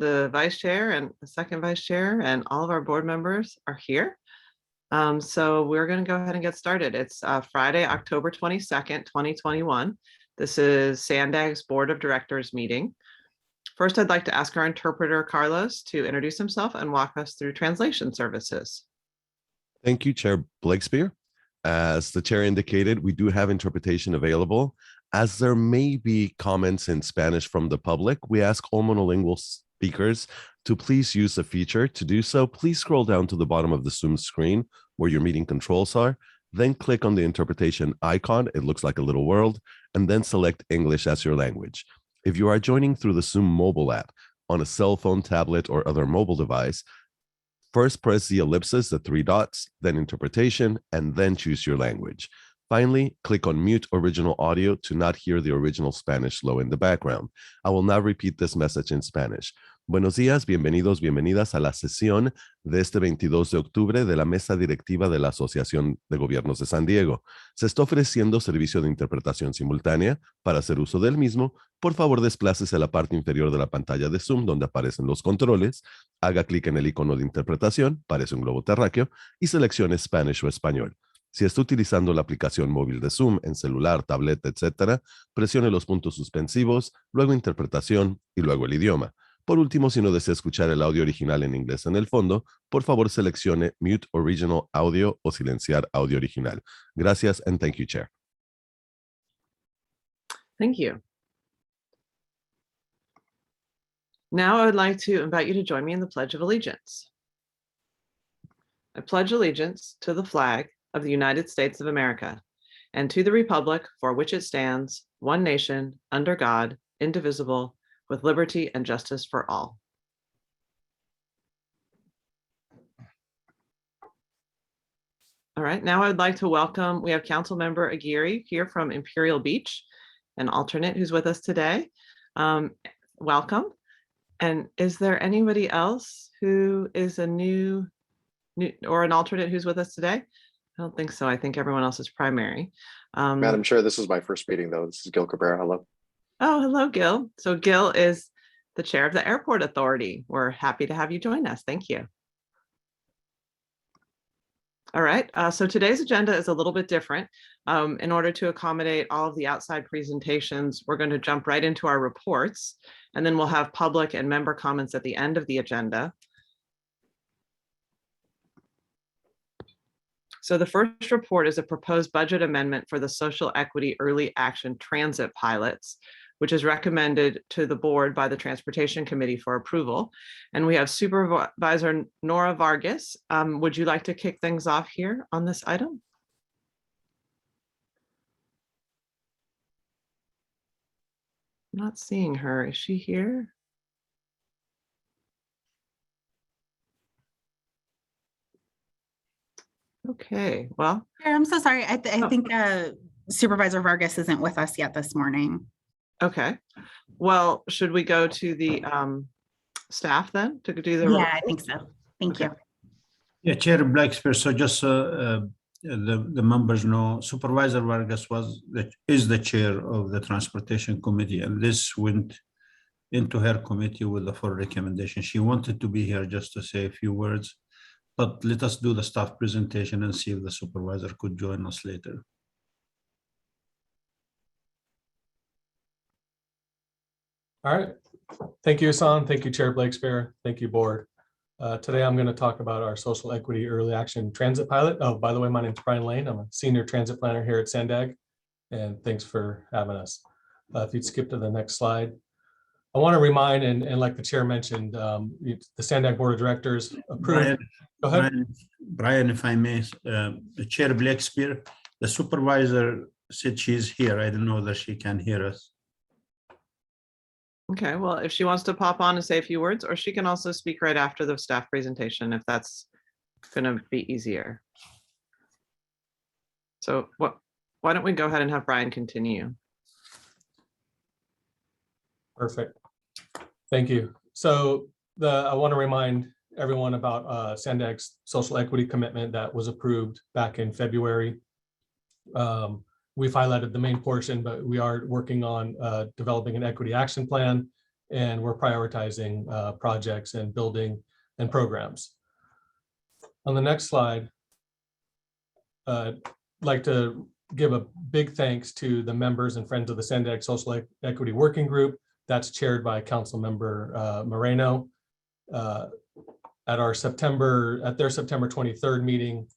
the vice chair and the second vice chair and all of our board members are here. So we're going to go ahead and get started. It's Friday, October 22nd, 2021. This is SANDAG's Board of Directors meeting. First, I'd like to ask our interpreter, Carlos, to introduce himself and walk us through translation services. Thank you, Chair Blakespear. As the chair indicated, we do have interpretation available. As there may be comments in Spanish from the public, we ask all monolingual speakers to please use the feature. To do so, please scroll down to the bottom of the Zoom screen where your meeting controls are, then click on the interpretation icon. It looks like a little world, and then select English as your language. If you are joining through the Zoom mobile app on a cell phone, tablet, or other mobile device, first press the ellipsis, the three dots, then interpretation, and then choose your language. Finally, click on mute original audio to not hear the original Spanish low in the background. I will now repeat this message in Spanish. Buenos días, bienvenidos, bienvenidas a la sesión de este 22 de octubre de la Mesa Directiva de la Asociación de Gobiernos de San Diego. Se está ofreciendo servicio de interpretación simultánea. Para hacer uso del mismo, por favor desplácese a la parte inferior de la pantalla de Zoom donde aparecen los controles, haga clic en el icono de interpretación, parece un globo terráqueo, y seleccione Spanish o español. Si está utilizando la aplicación móvil de Zoom en celular, tableta, etc., presione los puntos suspensivos, luego interpretación y luego el idioma. Por último, si no desea escuchar el audio original en inglés en el fondo, por favor seleccione Mute Original Audio o silenciar audio original. Gracias and thank you, Chair. Thank you. Now I would like to invite you to join me in the Pledge of Allegiance. I pledge allegiance to the flag of the United States of America and to the republic for which it stands, one nation, under God, indivisible, with liberty and justice for all. All right, now I would like to welcome, we have Council Member Aguirre here from Imperial Beach, an alternate who's with us today. Welcome. And is there anybody else who is a new or an alternate who's with us today? I don't think so. I think everyone else is primary. Madam Chair, this is my first meeting though. This is Gil Cabrera. Hello. Oh, hello, Gil. So Gil is the chair of the Airport Authority. We're happy to have you join us. Thank you. All right, so today's agenda is a little bit different. In order to accommodate all of the outside presentations, we're going to jump right into our reports, and then we'll have public and member comments at the end of the agenda. So the first report is a proposed budget amendment for the Social Equity Early Action Transit pilots, which is recommended to the board by the Transportation Committee for approval. And we have Supervisor Nora Vargas. Would you like to kick things off here on this item? I'm not seeing her. Is she here? Okay, well. I'm so sorry. I think Supervisor Vargas isn't with us yet this morning. Okay, well, should we go to the staff then to do the? Yeah, I think so. Thank you. Yeah, Chair Blakespear. So just the members know, Supervisor Vargas is the chair of the Transportation Committee, and this went into her committee with the full recommendation. She wanted to be here just to say a few words, but let us do the staff presentation and see if the supervisor could join us later. All right. Thank you, Hassan. Thank you, Chair Blakespear. Thank you, board. Today, I'm going to talk about our Social Equity Early Action Transit pilot. Oh, by the way, my name is Brian Lane. I'm a senior transit planner here at SANDAG, and thanks for having us. If you'd skip to the next slide. I want to remind, and like the chair mentioned, the SANDAG Board of Directors approved. Go ahead. Brian, if I may, the Chair Blakespear, the supervisor said she's here. I don't know whether she can hear us. Okay, well, if she wants to pop on and say a few words, or she can also speak right after the staff presentation, if that's going to be easier. So why don't we go ahead and have Brian continue? Perfect. Thank you. So I want to remind everyone about SANDAG's social equity commitment that was approved back in February. We've highlighted the main portion, but we are working on developing an equity action plan and we're prioritizing projects and building and programs. On the next slide, I'd like to give a big thanks to the members and friends of the SENDEC Social Equity Working Group. That's chaired by Councilmember Moreno. At their September 23rd meeting,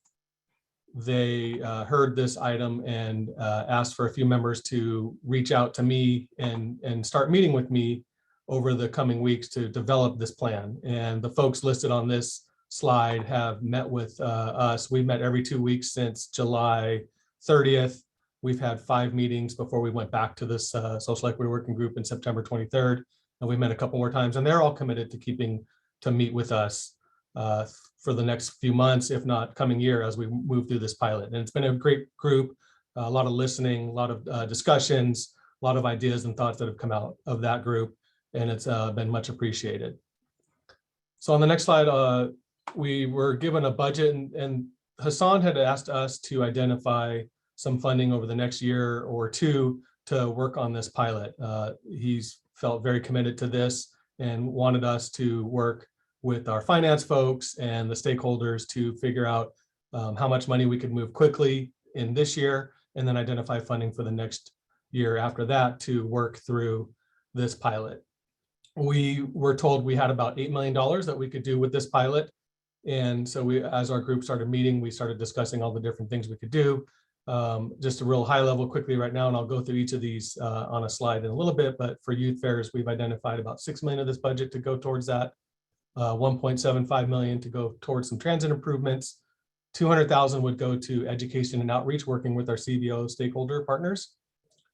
they heard this item and asked for a few members to reach out to me and start meeting with me over the coming weeks to develop this plan. And the folks listed on this slide have met with us. We've met every 2 weeks since July 30th. We've had 5 meetings before we went back to this Social Equity Working Group in September 23rd. And we met a couple more times, and they're all committed to meet with us for the next few months, if not coming year, as we move through this pilot. And it's been a great group, a lot of listening, a lot of discussions, a lot of ideas and thoughts that have come out of that group, and it's been much appreciated. So on the next slide, we were given a budget, and Hassan had asked us to identify some funding over the next year or two to work on this pilot. He's felt very committed to this and wanted us to work with our finance folks and the stakeholders to figure out how much money we could move quickly in this year, and then identify funding for the next year after that to work through this pilot. We were told we had about $8 million that we could do with this pilot. And so as our group started meeting, we started discussing all the different things we could do. Just a real high level quickly right now, and I'll go through each of these on a slide in a little bit, but for youth fairs, we've identified about $6 million of this budget to go towards that. 1.75 million to go towards some transit improvements. 200,000 would go to education and outreach, working with our CBO stakeholder partners.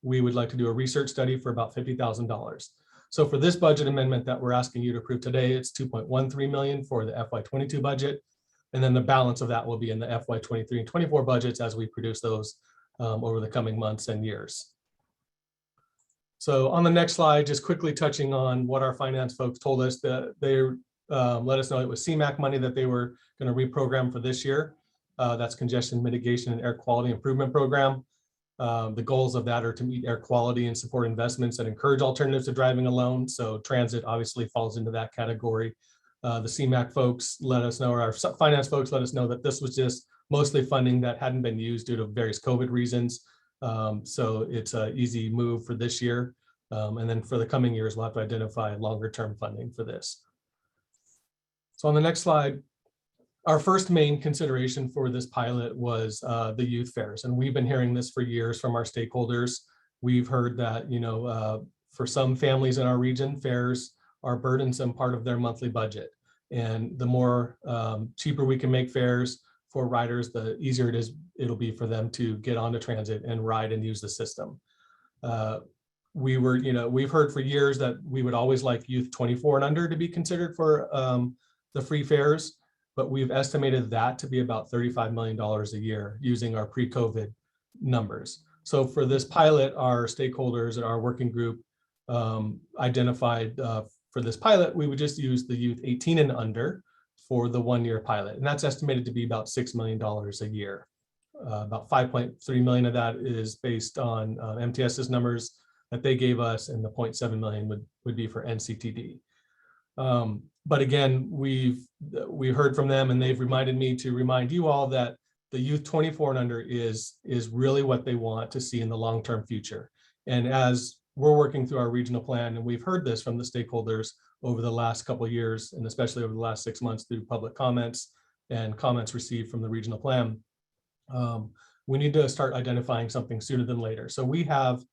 We would like to do a research study for about $50,000. So for this budget amendment that we're asking you to approve today, it's 2.13 million for the FY22 budget. And then the balance of that will be in the FY23 and 24 budgets as we produce those over the coming months and years. So on the next slide, just quickly touching on what our finance folks told us, that they let us know it was CMAQ money that they were going to reprogram for this year. That's Congestion Mitigation and Air Quality Improvement Program. The goals of that are to meet air quality and support investments that encourage alternatives to driving alone. So transit obviously falls into that category. The CMAQ folks let us know, or our finance folks let us know, that this was just mostly funding that hadn't been used due to various COVID reasons. So it's an easy move for this year. And then for the coming years, we'll have to identify longer term funding for this. So on the next slide, our first main consideration for this pilot was the youth fairs. And we've been hearing this for years from our stakeholders. We've heard that, for some families in our region, fairs are a burdensome part of their monthly budget. And the more cheaper we can make fares for riders, the easier it'll be for them to get onto transit and ride and use the system. We've heard for years that we would always like youth 24 and under to be considered for the free fares, but we've estimated that to be about $35 million a year using our pre-COVID numbers. So for this pilot, our stakeholders and our working group identified for this pilot, we would just use the youth 18 and under for the 1-year pilot. And that's estimated to be about $6 million a year. About 5.3 million of that is based on MTS's numbers that they gave us, and the 0.7 million would be for NCTD. But again, we heard from them, and they've reminded me to remind you all that the youth 24 and under is really what they want to see in the long-term future. And as we're working through our regional plan, and we've heard this from the stakeholders over the last couple of years, and especially over the last 6 months through public comments and comments received from the regional plan, we need to start identifying something sooner than later. So we have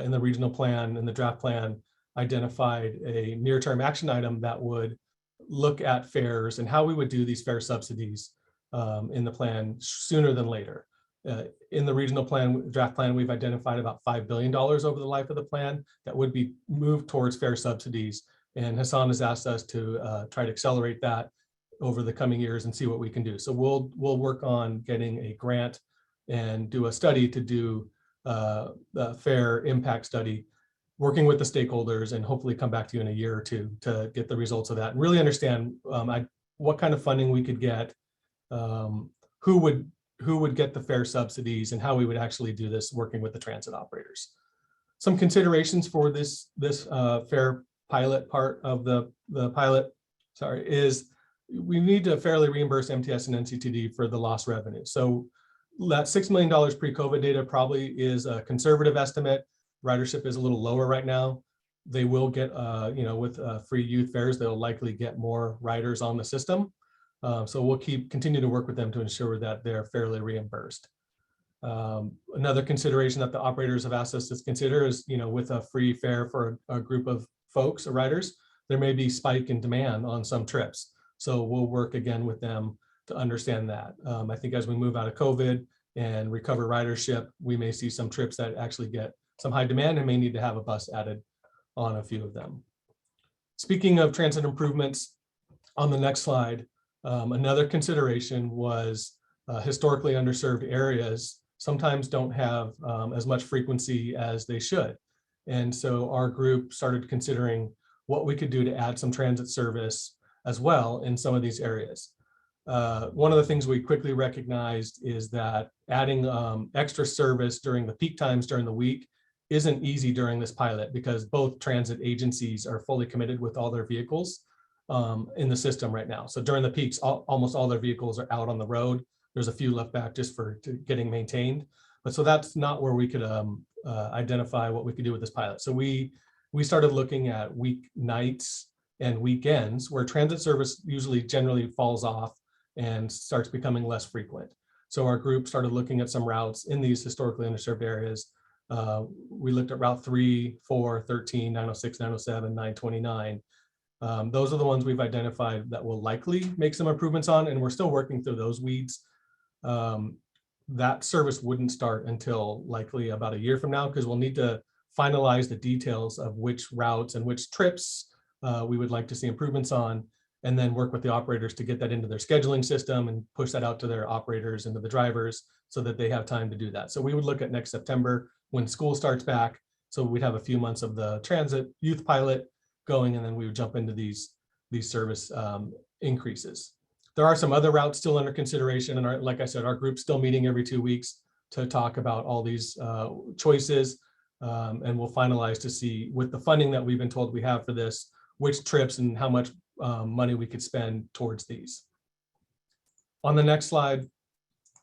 in the regional plan, in the draft plan, identified a near-term action item that would look at fares and how we would do these fare subsidies in the plan sooner than later. In the regional plan, draft plan, we've identified about $5 billion over the life of the plan that would be moved towards fare subsidies. And Hassan has asked us to try to accelerate that over the coming years and see what we can do. So we'll work on getting a grant and do a study to do the fare impact study, working with the stakeholders, and hopefully come back to you in a year or two to get the results of that and really understand what kind of funding we could get, who would get the fare subsidies, and how we would actually do this working with the transit operators. Some considerations for this fare pilot part of the pilot, is we need to fairly reimburse MTS and NCTD for the lost revenue. So that $6 million pre-COVID data probably is a conservative estimate. Ridership is a little lower right now. They will get, with free youth fares, they'll likely get more riders on the system. So we'll continue to work with them to ensure that they're fairly reimbursed. Another consideration that the operators have asked us to consider is, with a free fare for a group of folks or riders, there may be spike in demand on some trips. So we'll work again with them to understand that. I think as we move out of COVID and recover ridership, we may see some trips that actually get some high demand and may need to have a bus added on a few of them. Speaking of transit improvements, on the next slide, another consideration was historically underserved areas sometimes don't have as much frequency as they should. And so our group started considering what we could do to add some transit service as well in some of these areas. One of the things we quickly recognized is that adding extra service during the peak times during the week isn't easy during this pilot because both transit agencies are fully committed with all their vehicles in the system right now. So during the peaks, almost all their vehicles are out on the road. There's a few left back just for getting maintained. But so that's not where we could identify what we could do with this pilot. So we started looking at weeknights and weekends where transit service usually generally falls off and starts becoming less frequent. So our group started looking at some routes in these historically underserved areas. We looked at Route 3, 4, 13, 906, 907, 929. Those are the ones we've identified that will likely make some improvements on, and we're still working through those weeds. That service wouldn't start until likely about a year from now because we'll need to finalize the details of which routes and which trips we would like to see improvements on, and then work with the operators to get that into their scheduling system and push that out to their operators and to the drivers so that they have time to do that. So we would look at next September when school starts back. So we'd have a few months of the transit youth pilot going, and then we would jump into these service increases. There are some other routes still under consideration. And like I said, our group's still meeting every 2 weeks to talk about all these choices. And we'll finalize to see with the funding that we've been told we have for this, which trips and how much money we could spend towards these. On the next slide,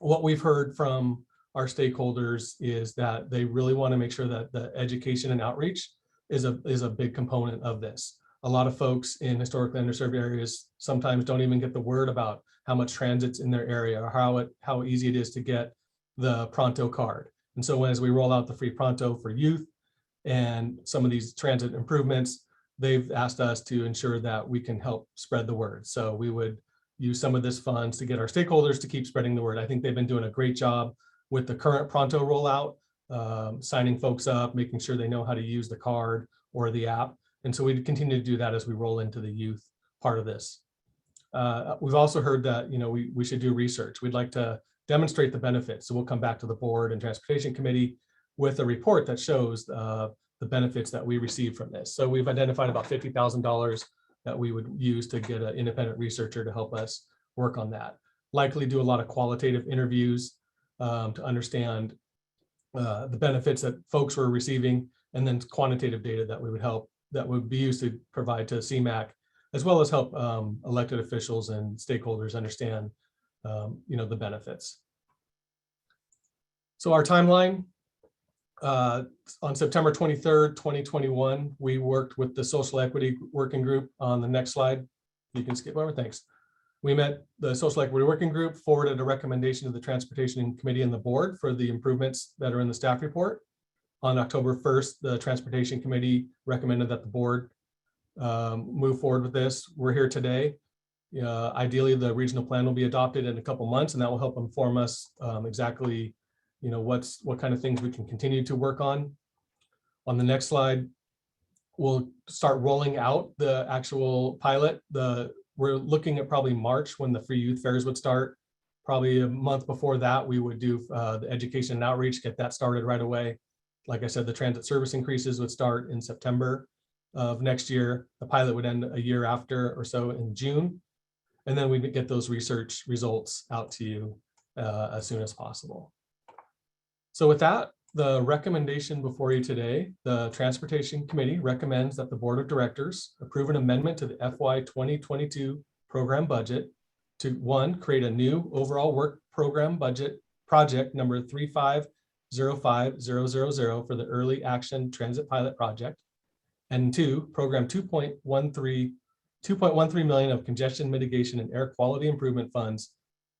what we've heard from our stakeholders is that they really want to make sure that the education and outreach is a big component of this. A lot of folks in historically underserved areas sometimes don't even get the word about how much transit's in their area or how easy it is to get the Pronto card. And so as we roll out the free Pronto for youth and some of these transit improvements, they've asked us to ensure that we can help spread the word. So we would use some of this funds to get our stakeholders to keep spreading the word. I think they've been doing a great job with the current Pronto rollout, signing folks up, making sure they know how to use the card or the app. And so we continue to do that as we roll into the youth part of this. We've also heard that we should do research. We'd like to demonstrate the benefits. So we'll come back to the board and transportation committee with a report that shows the benefits that we receive from this. So we've identified about $50,000 that we would use to get an independent researcher to help us work on that. Likely do a lot of qualitative interviews to understand the benefits that folks were receiving, and then quantitative data that would be used to provide to CMAQ, as well as help elected officials and stakeholders understand the benefits. So our timeline, on September 23rd, 2021, we worked with the Social Equity Working Group. On the next slide, you can skip over, thanks. We met the Social Equity Working Group, forwarded a recommendation to the Transportation Committee and the board for the improvements that are in the staff report. On October 1st, the Transportation Committee recommended that the board move forward with this. We're here today. Ideally, the regional plan will be adopted in a couple months, and that will help inform us exactly what kind of things we can continue to work on. On the next slide, we'll start rolling out the actual pilot. We're looking at probably March when the free youth fairs would start. Probably a month before that, we would do the education and outreach, get that started right away. Like I said, the transit service increases would start in September of next year. The pilot would end a year after or so in June. And then we would get those research results out to you as soon as possible. So with that, The recommendation before you today, the Transportation Committee recommends that the Board of Directors approve an amendment to the FY 2022 program budget to, one, create a new overall work program budget project number 3505000 for the Early Action Transit Pilot Project, and two, program 2.13 million of congestion mitigation and air quality improvement funds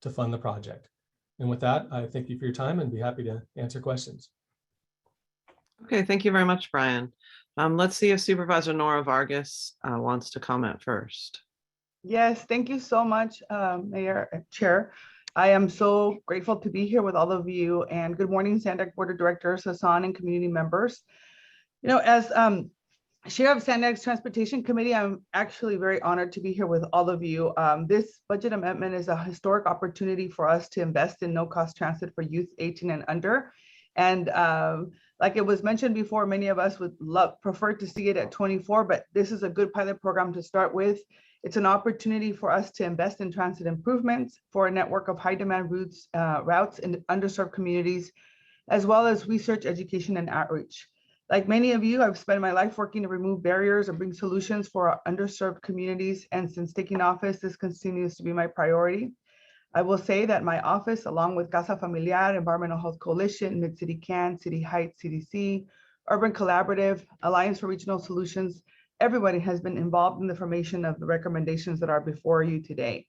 to fund the project. And with that, I thank you for your time and be happy to answer questions. Okay, thank you very much, Brian. Let's see if Supervisor Nora Vargas wants to comment first. Yes, thank you so much, Mayor and Chair. I am so grateful to be here with all of you, and good morning, Sandac Board of Directors, Hassan, and community members. You know, as Chair of Sandac's Transportation Committee, I'm actually very honored to be here with all of you. This budget amendment is a historic opportunity for us to invest in no-cost transit for youth 18 and under. And like it was mentioned before, many of us would prefer to see it at 24, but this is a good pilot program to start with. It's an opportunity for us to invest in transit improvements for a network of high demand routes in underserved communities, as well as research, education, and outreach. Like many of you, I've spent my life working to remove barriers and bring solutions for our underserved communities. And since taking office, this continues to be my priority. I will say that my office, along with Casa Familiar, Environmental Health Coalition, Mid-City CAN, City Heights, CDC, Urban Collaborative, Alliance for Regional Solutions, everybody has been involved in the formation of the recommendations that are before you today.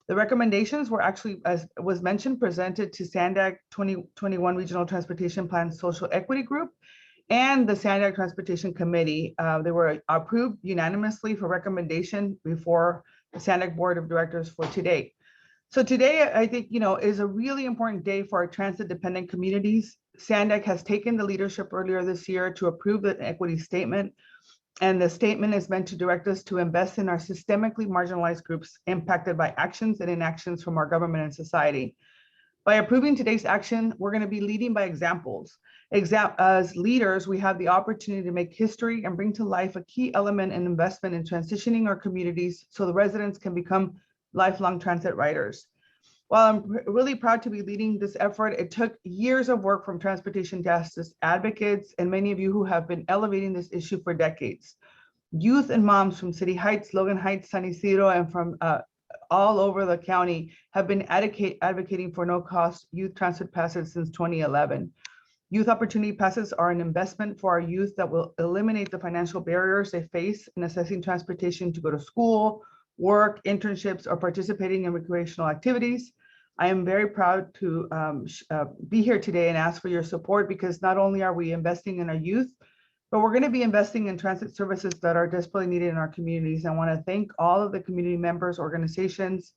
The recommendations were actually, as was mentioned, presented to Sandac 2021 Regional Transportation Plan Social Equity Group and the Sandac Transportation Committee. They were approved unanimously for recommendation before the Sandac Board of Directors for today. So today, I think, you know, is a really important day for our transit-dependent communities. Sandac has taken the leadership earlier this year to approve the equity statement. And the statement is meant to direct us to invest in our systemically marginalized groups impacted by actions and inactions from our government and society. By approving today's action, we're going to be leading by examples. As leaders, we have the opportunity to make history and bring to life a key element and investment in transitioning our communities so the residents can become lifelong transit riders. While I'm really proud to be leading this effort, it took years of work from transportation justice advocates and many of you who have been elevating this issue for decades. Youth and moms from City Heights, Logan Heights, San Isidro, and from all over the county have been advocating for no-cost youth transit passes since 2011. Youth opportunity passes are an investment for our youth that will eliminate the financial barriers they face in assessing transportation to go to school, work, internships, or participating in recreational activities. I am very proud to be here today and ask for your support because not only are we investing in our youth, but we're going to be investing in transit services that are desperately needed in our communities. I want to thank all of the community members, organizations,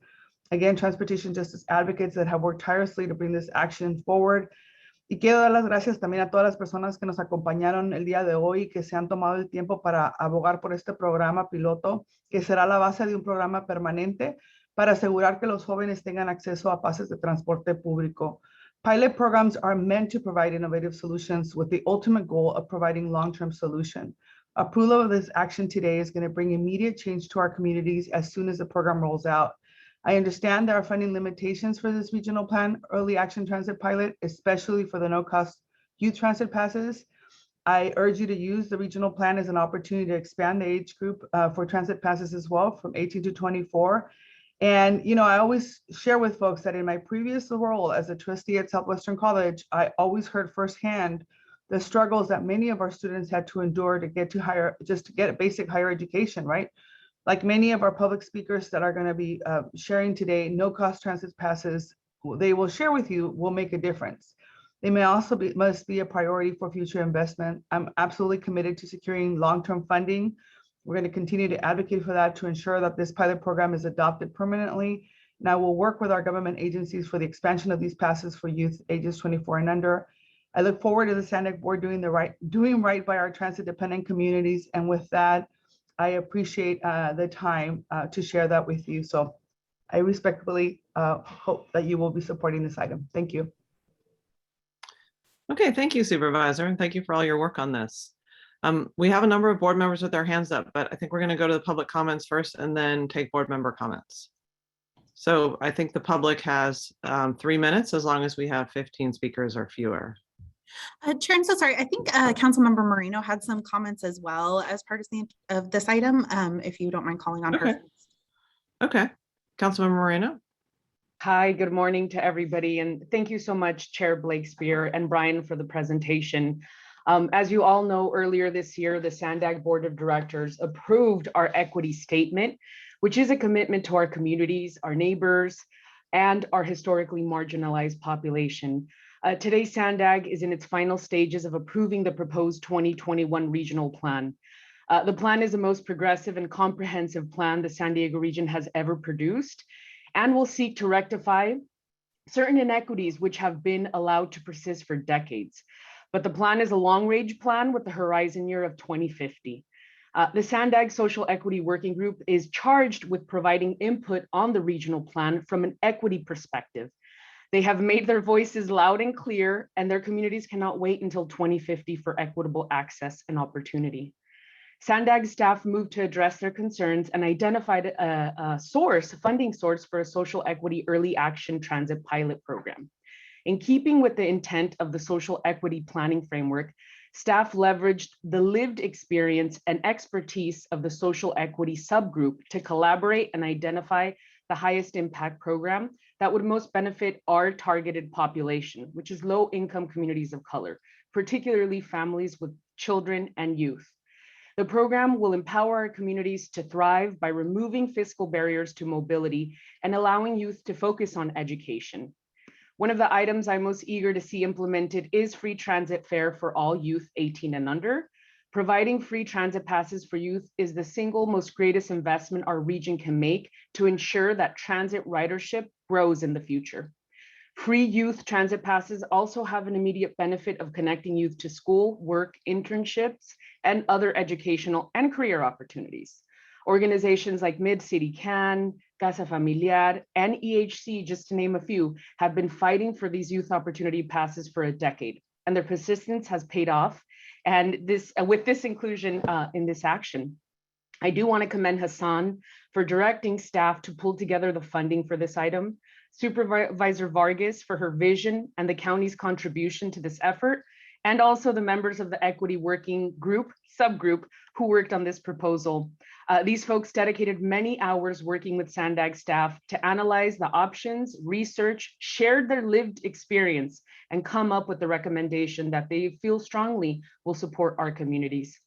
again, transportation justice advocates that have worked tirelessly to bring this action forward. Y quiero dar las gracias también a todas las personas que nos acompañaron el día de hoy, que se han tomado el tiempo para abogar por este programa piloto, que será la base de un programa permanente para asegurar que los jóvenes tengan acceso a pases de transporte público. Pilot programs are meant to provide innovative solutions with the ultimate goal of providing long-term solution. Approval of this action today is going to bring immediate change to our communities as soon as the program rolls out. I understand there are funding limitations for this regional plan, early action transit pilot, especially for the no-cost youth transit passes. I urge you to use the regional plan as an opportunity to expand the age group for transit passes as well from 18 to 24. And, you know, I always share with folks that in my previous role as a trustee at Southwestern College, I always heard firsthand the struggles that many of our students had to endure to get a basic higher education, right? Like many of our public speakers that are going to be sharing today, no-cost transit passes, they will share with you will make a difference. They may also must be a priority for future investment. I'm absolutely committed to securing long-term funding. We're going to continue to advocate for that to ensure that this pilot program is adopted permanently. And I will work with our government agencies for the expansion of these passes for youth ages 24 and under. I look forward to the Sandac board doing right by our transit-dependent communities. And with that, I appreciate the time to share that with you. So I respectfully hope that you will be supporting this item. Thank you. Okay, thank you, Supervisor, and thank you for all your work on this. We have a number of board members with their hands up, but I think we're going to go to the public comments first and then take board member comments. So I think the public has 3 minutes as long as we have 15 speakers or fewer. Chair, I'm so sorry. I think Councilmember Moreno had some comments as well as part of this item. If you don't mind calling on her. Okay. Okay. Councilmember Moreno. Hi, good morning to everybody. And thank you so much, Chair Blakespear and Brian, for the presentation. As you all know, earlier this year, the Sandag Board of Directors approved our equity statement, which is a commitment to our communities, our neighbors, and our historically marginalized population. Today, Sandag is in its final stages of approving the proposed 2021 regional plan. The plan is the most progressive and comprehensive plan the San Diego region has ever produced, and will seek to rectify certain inequities which have been allowed to persist for decades. But the plan is a long-range plan with the horizon year of 2050. The Sandag Social Equity Working Group is charged with providing input on the regional plan from an equity perspective. They have made their voices loud and clear, and their communities cannot wait until 2050 for equitable access and opportunity. Sandag staff moved to address their concerns and identified a funding source for a social equity early action transit pilot program. In keeping with the intent of the social equity planning framework, staff leveraged the lived experience and expertise of the social equity subgroup to collaborate and identify the highest impact program that would most benefit our targeted population, which is low-income communities of color, particularly families with children and youth. The program will empower our communities to thrive by removing fiscal barriers to mobility and allowing youth to focus on education. One of the items I'm most eager to see implemented is free transit fare for all youth 18 and under. Providing free transit passes for youth is the single most greatest investment our region can make to ensure that transit ridership grows in the future. Free youth transit passes also have an immediate benefit of connecting youth to school, work, internships, and other educational and career opportunities. Organizations like Mid-City Can, Casa Familiar, and EHC, just to name a few, have been fighting for these youth opportunity passes for a decade, and their persistence has paid off. And with this inclusion in this action, I do want to commend Hassan for directing staff to pull together the funding for this item, Supervisor Vargas for her vision and the county's contribution to this effort, and also the members of the Equity Working Group, subgroup, who worked on this proposal. These folks dedicated many hours working with Sandag staff to analyze the options, research, shared their lived experience, and come up with the recommendation that they feel strongly will support our communities.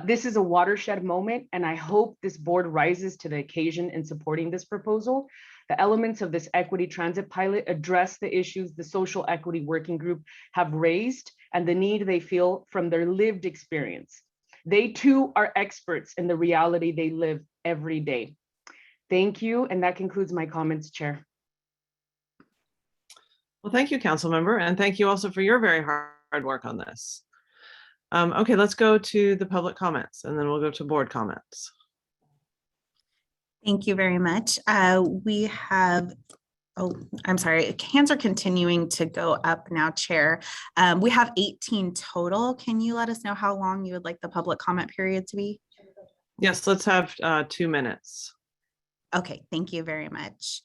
This is a watershed moment, and I hope this board rises to the occasion in supporting this proposal. The elements of this equity transit pilot address the issues the Social Equity Working Group have raised and the need they feel from their lived experience. They too are experts in the reality they live every day. Thank you, and that concludes my comments, Chair. Well, thank you, council member, and thank you also for your very hard work on this. Okay, let's go to the public comments, and then we'll go to board comments. Thank you very much. We have, I'm sorry, hands are continuing to go up now, Chair. We have 18 total. Can you let us know how long you would like the public comment period to be? Yes, let's have 2 minutes. Okay, thank you very much.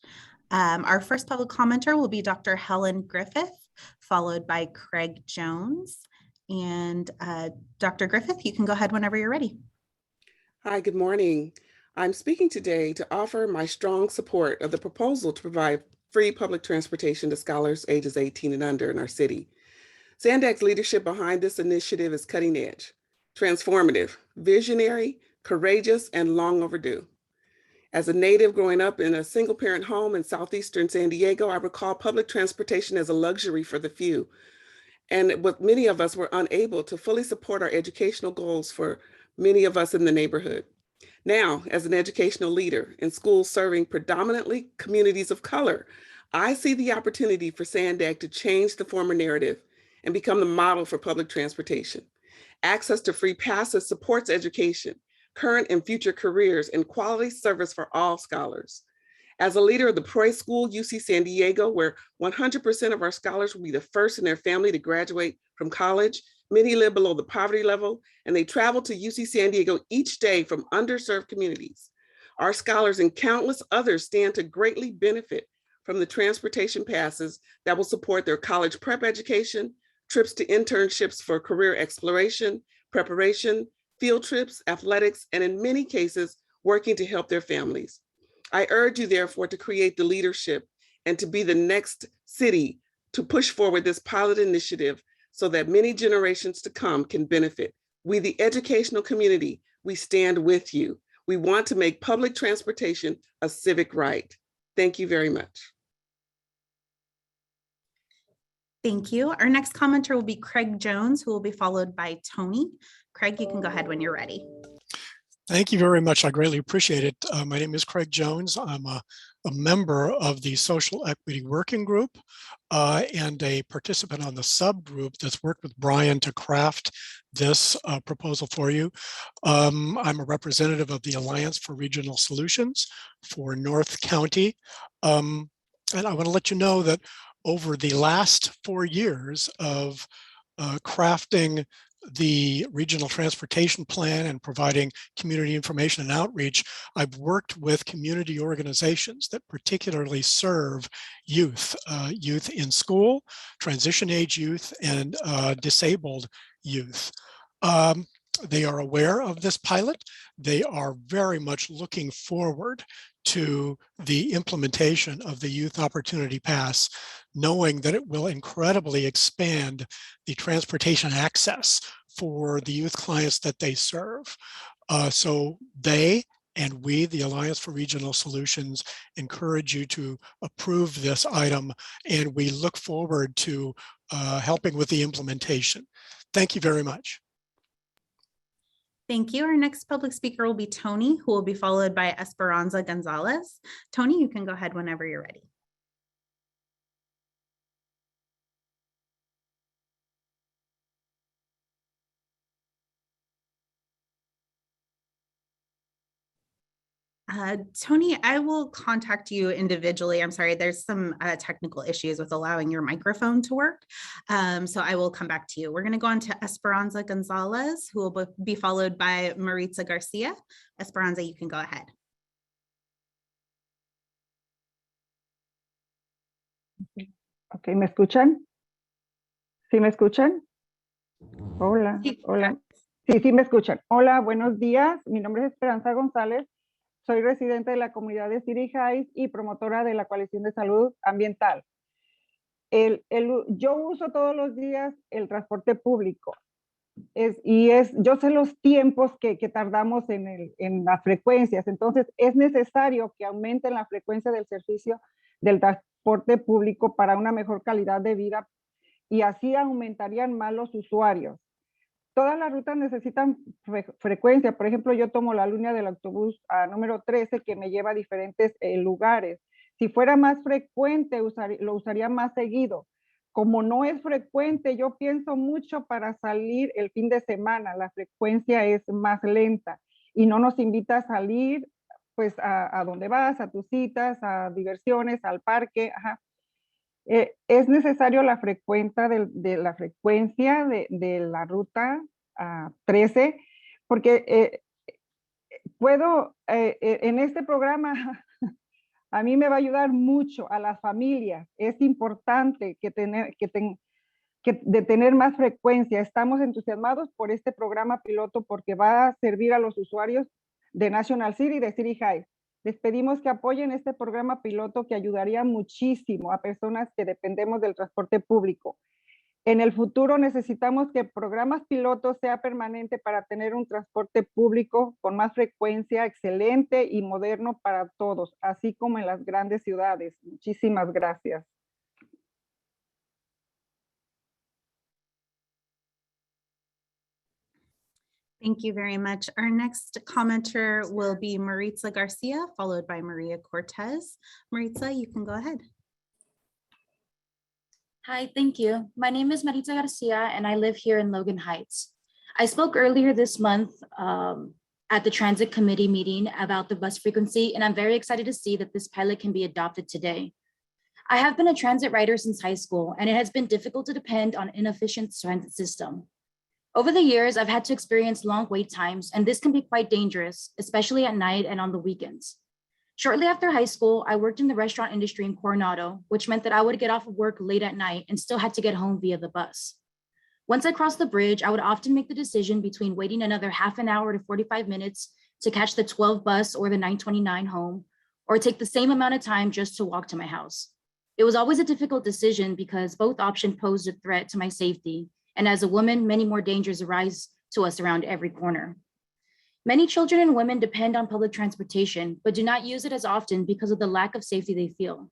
Our first public commenter will be Dr. Helen Griffith, followed by Craig Jones. And Dr. Griffith, you can go ahead whenever you're ready. Hi, good morning. I'm speaking today to offer my strong support of the proposal to provide free public transportation to scholars ages 18 and under in our city. Sandag's leadership behind this initiative is cutting edge, transformative, visionary, courageous, and long overdue. As a native growing up in a single parent home in southeastern San Diego, I recall public transportation as a luxury for the few. And what many of us were unable to fully support our educational goals for many of us in the neighborhood. Now, as an educational leader in schools serving predominantly communities of color, I see the opportunity for Sandag to change the former narrative and become the model for public transportation. Access to free passes supports education, current and future careers, and quality service for all scholars. As a leader of the Proy School, UC San Diego, where 100% of our scholars will be the first in their family to graduate from college, many live below the poverty level, and they travel to UC San Diego each day from underserved communities. Our scholars and countless others stand to greatly benefit from the transportation passes that will support their college prep education, trips to internships for career exploration, preparation, field trips, athletics, and in many cases, working to help their families. I urge you, therefore, to create the leadership and to be the next city to push forward this pilot initiative so that many generations to come can benefit. We, the educational community, we stand with you. We want to make public transportation a civic right. Thank you very much. Thank you. Our next commenter will be Craig Jones, who will be followed by Tony. Craig, you can go ahead when you're ready. Thank you very much. I greatly appreciate it. My name is Craig Jones. I'm a member of the Social Equity Working Group and a participant on the subgroup that's worked with Brian to craft this proposal for you. I'm a representative of the Alliance for Regional Solutions for North County. And I want to let you know that over the last 4 years of crafting the regional transportation plan and providing community information and outreach, I've worked with community organizations that particularly serve youth, youth in school, transition age youth, and disabled youth. They are aware of this pilot. They are very much looking forward to the implementation of the Youth Opportunity Pass, knowing that it will incredibly expand the transportation access for the youth clients that they serve. So they and we, the Alliance for Regional Solutions, encourage you to approve this item, and we look forward to helping with the implementation. Thank you very much. Thank you. Our next public speaker will be Tony, who will be followed by Esperanza Gonzalez. Tony, you can go ahead whenever you're ready. Tony, I will contact you individually. I'm sorry, there's some technical issues with allowing your microphone to work. So I will come back to you. We're going to go on to Esperanza Gonzalez, who will be followed by Maritza Garcia. Esperanza, you can go ahead. Ok, ¿me escuchan? ¿Sí me escuchan? Hola, Sí. hola. Sí, sí me escuchan. Hola, buenos días. Mi nombre es Esperanza González. Soy residente de la comunidad de City Heights y promotora de la Coalición de Salud Ambiental. Yo uso todos los días el transporte público. Yo sé los tiempos que tardamos en las frecuencias. Entonces, es necesario que aumenten la frecuencia del servicio del transporte público para una mejor calidad de vida y así aumentarían más los usuarios. Todas las rutas necesitan frecuencia. Por ejemplo, yo tomo la línea del autobús número 13 que me lleva a diferentes lugares. Si fuera más frecuente, lo usaría más seguido. Como no es frecuente, yo pienso mucho para salir el fin de semana. La frecuencia es más lenta y no nos invita a salir pues a donde vas, a tus citas, a diversiones, al parque. Ajá. Es necesario la frecuencia de la ruta 13, porque en este programa, a mí me va a ayudar mucho a las familias. Es importante de tener más frecuencia. Estamos entusiasmados por este programa piloto porque va a servir a los usuarios de National City y de City Heights. Les pedimos que apoyen este programa piloto que ayudaría muchísimo a personas que dependemos del transporte público. En el futuro necesitamos que programas pilotos sea permanente para tener un transporte público con más frecuencia, excelente y moderno para todos, así como en las grandes ciudades. Muchísimas gracias. Thank you very much. Our next commenter will be Maritza Garcia, followed by Maria Cortez. Maritza, you can go ahead. Hi, thank you. My name is Maritza Garcia, and I live here in Logan Heights. I spoke earlier this month at the Transit Committee meeting about the bus frequency, and I'm very excited to see that this pilot can be adopted today. I have been a transit rider since high school, and it has been difficult to depend on inefficient transit system. Over the years, I've had to experience long wait times, and this can be quite dangerous, especially at night and on the weekends. Shortly after high school, I worked in the restaurant industry in Coronado, which meant that I would get off of work late at night and still had to get home via the bus. Once I crossed the bridge, I would often make the decision between waiting another half an hour to 45 minutes to catch the 12 bus or the 929 home, or take the same amount of time just to walk to my house. It was always a difficult decision because both options posed a threat to my safety. And as a woman, many more dangers arise to us around every corner. Many children and women depend on public transportation, but do not use it as often because of the lack of safety they feel.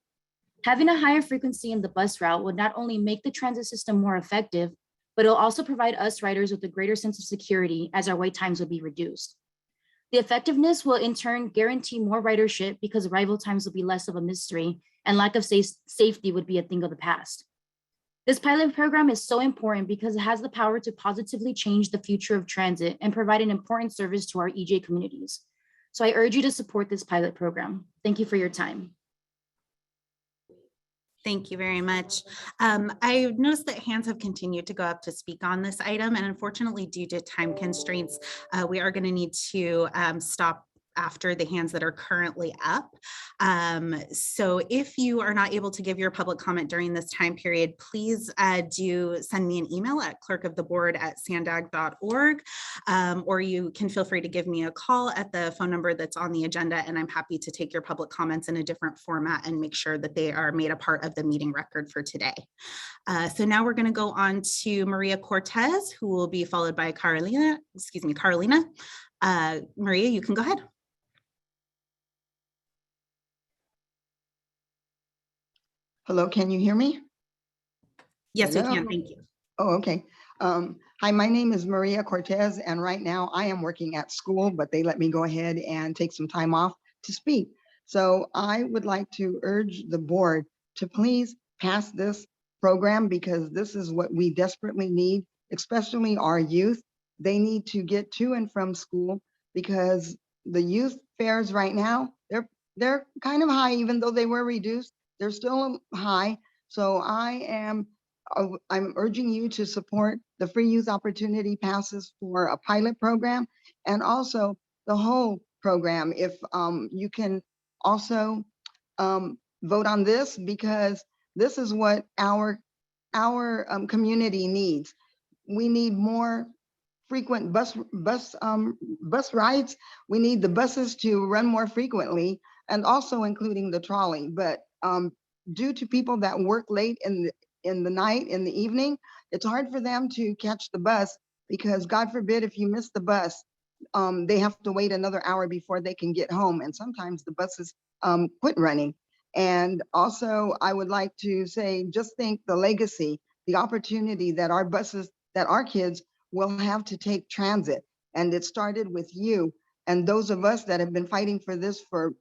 Having a higher frequency in the bus route would not only make the transit system more effective, but it'll also provide us riders with a greater sense of security as our wait times will be reduced. The effectiveness will in turn guarantee more ridership because arrival times will be less of a mystery and lack of safety would be a thing of the past. This pilot program is so important because it has the power to positively change the future of transit and provide an important service to our EJ communities. So I urge you to support this pilot program. Thank you for your time. Thank you very much. I've noticed that hands have continued to go up to speak on this item, and unfortunately, due to time constraints, we are going to need to stop after the hands that are currently up. So if you are not able to give your public comment during this time period, please do send me an email at clerkoftheboard@sandag.org, or you can feel free to give me a call at the phone number that's on the agenda, and I'm happy to take your public comments in a different format and make sure that they are made a part of the meeting record for today. So now we're going to go on to Maria Cortez, who will be followed by Carolina. Maria, you can go ahead. Hello, can you hear me? Yes, we Hello? can. Thank you. Oh, okay. Hi, my name is Maria Cortez, and right now I am working at school, but they let me go ahead and take some time off to speak. So I would like to urge the board to please pass this program because this is what we desperately need, especially our youth. They need to get to and from school because the youth fares right now, they're kind of high, even though they were reduced. They're still high. So I'm urging you to support the free youth opportunity passes for a pilot program and also the whole program. If you can also vote on this because this is what our community needs. We need more frequent bus rides. We need the buses to run more frequently and also including the trolley. But due to people that work late in the night, in the evening, it's hard for them to catch the bus because God forbid if you miss the bus, they have to wait another hour before they can get home. And sometimes the buses quit running. And also I would like to say, just think the legacy, the opportunity that our buses, that our kids will have to take transit. And it started with you and those of us that have been fighting for this for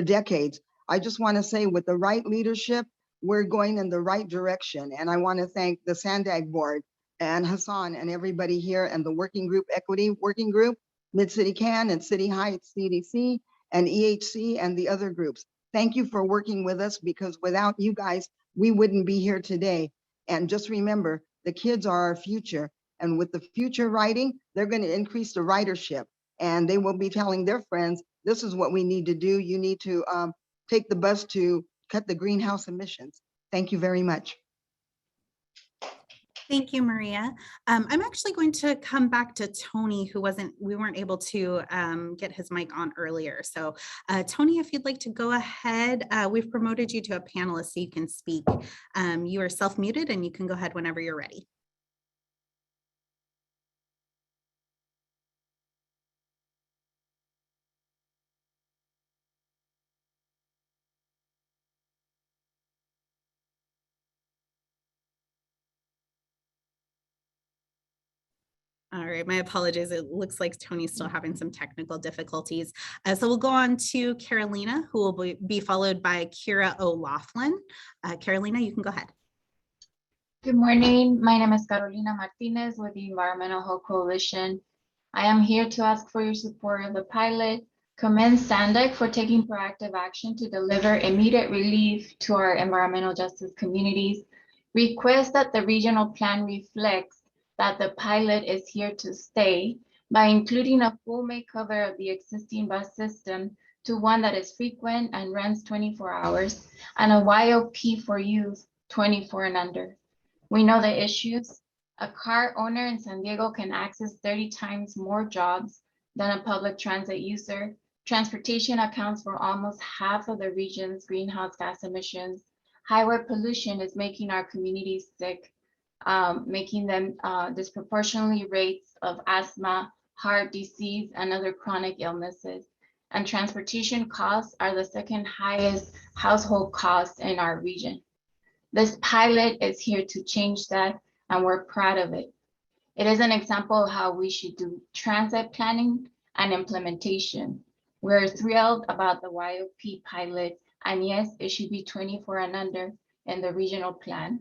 decades. I just want to say with the right leadership, we're going in the right direction. And I want to thank the Sandag board and Hassan and everybody here and the working group, equity working group, Mid-City CAN and City Heights CDC and EHC and the other groups. Thank you for working with us because without you guys, we wouldn't be here today. And just remember, the kids are our future. And with the future riding, they're going to increase the ridership and they will be telling their friends, this is what we need to do. You need to take the bus to cut the greenhouse emissions. Thank you very much. Thank you, Maria. I'm actually going to come back to Tony, who we weren't able to get his mic on earlier. So Tony, if you'd like to go ahead, we've promoted you to a panelist so you can speak. You are self-muted and you can go ahead whenever you're ready. All right, my apologies. It looks like Tony's still having some technical difficulties. So we'll go on to Carolina, who will be followed by Kira O'Laughlin. Carolina, you can go ahead. Good morning. My name is Carolina Martinez with the Environmental Health Coalition. I am here to ask for your support of the pilot, commend Sandag for taking proactive action to deliver immediate relief to our environmental justice communities, request that the regional plan reflects that the pilot is here to stay by including a full makeover of the existing bus system to one that is frequent and runs 24 hours and a YOP for youth 24 and under. We know the issues A car owner in San Diego can access 30 times more jobs than a public transit user. Transportation accounts for almost half of the region's greenhouse gas emissions. Highway pollution is making our communities sick, making them disproportionately rates of asthma, heart disease, and other chronic illnesses. And transportation costs are the second highest household cost in our region. This pilot is here to change that, and we're proud of it. It is an example of how we should do transit planning and implementation. We're thrilled about the YOP pilot, and yes, it should be 24 and under in the regional plan.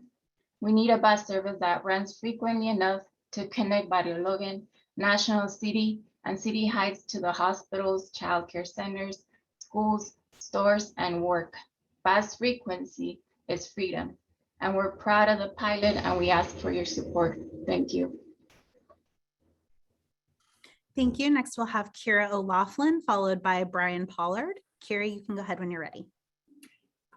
We need a bus service that runs frequently enough to connect Barrio Logan, National City, and City Heights to the hospitals, childcare centers, schools, stores, and work. Bus frequency is freedom. And we're proud of the pilot, and we ask for your support. Thank you. Thank you. Next, we'll have Kira O'Laughlin, followed by Brian Pollard. Kira, you can go ahead when you're ready.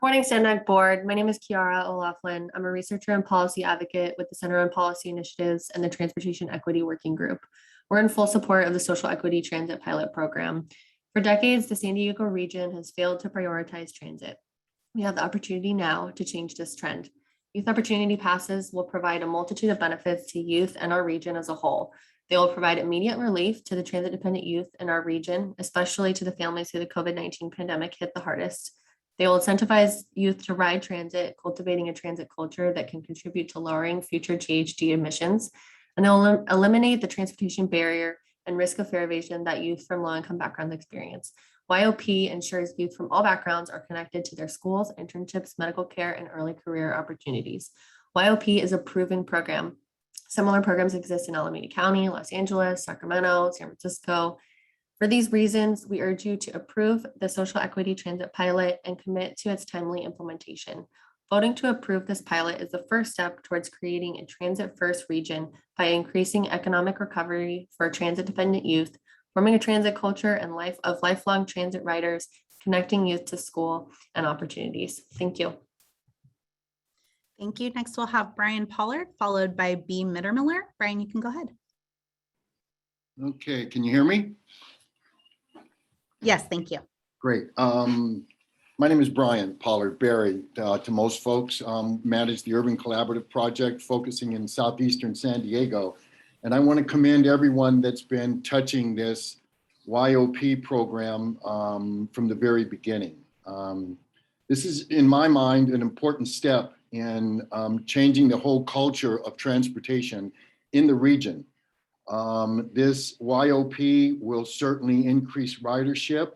Morning, SANDAG Board. My name is Kiara O'Laughlin. I'm a researcher and policy advocate with the Center on Policy Initiatives and the Transportation Equity Working Group. We're in full support of the Social Equity Transit Pilot Program. For decades, the San Diego region has failed to prioritize transit. We have the opportunity now to change this trend. Youth Opportunity Passes will provide a multitude of benefits to youth and our region as a whole. They will provide immediate relief to the transit-dependent youth in our region, especially to the families who the COVID-19 pandemic hit the hardest. They will incentivize youth to ride transit, cultivating a transit culture that can contribute to lowering future GHG emissions. And they'll eliminate the transportation barrier and risk of fare evasion that youth from low-income backgrounds experience. YOP ensures youth from all backgrounds are connected to their schools, internships, medical care, and early career opportunities. YOP is a proven program. Similar programs exist in Alameda County, Los Angeles, Sacramento, San Francisco. For these reasons, we urge you to approve the Social Equity Transit Pilot and commit to its timely implementation. Voting to approve this pilot is the first step towards creating a transit-first region by increasing economic recovery for transit-dependent youth, forming a transit culture and lifelong transit riders, connecting youth to school and opportunities. Thank you. Thank you. Next, we'll have Brian Pollard, followed by B. Mittermiller. Brian, you can go ahead. Okay, can you hear me? Yes, thank you. Great. My name is Brian Pollard Berry. To most folks, manage the Urban Collaborative Project focusing in southeastern San Diego. And I want to commend everyone that's been touching this YOP program from the very beginning. This is, in my mind, an important step in changing the whole culture of transportation in the region. This YOP will certainly increase ridership.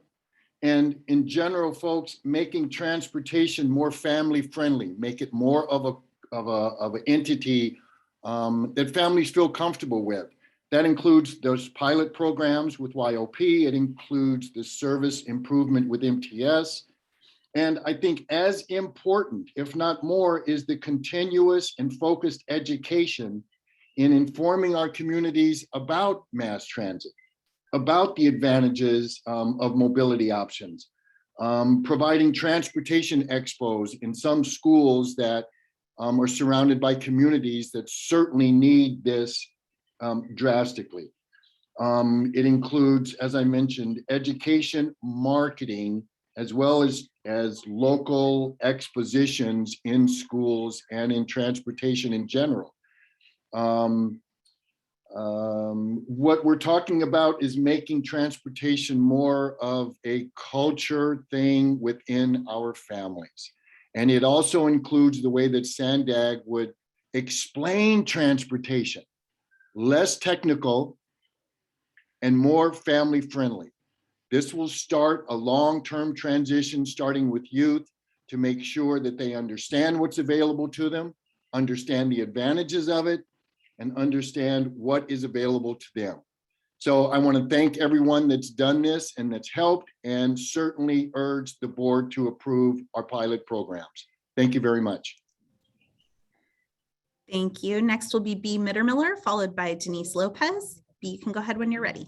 And in general, folks, making transportation more family friendly, make it more of an entity that families feel comfortable with. That includes those pilot programs with YOP. It includes the service improvement with MTS. And I think as important, if not more, is the continuous and focused education in informing our communities about mass transit, about the advantages of mobility options, providing transportation expos in some schools that are surrounded by communities that certainly need this drastically. It includes, as I mentioned, education, marketing, as well as local expositions in schools and in transportation in general. What we're talking about is making transportation more of a culture thing within our families. And it also includes the way that SANDAG would explain transportation, less technical and more family friendly. This will start a long-term transition starting with youth to make sure that they understand what's available to them, understand the advantages of it, and understand what is available to them. So I want to thank everyone that's done this and that's helped, and certainly urge the board to approve our pilot programs. Thank you very much. Thank you. Next will be B. Mittermiller, followed by Denise Lopez. B, you can go ahead when you're ready.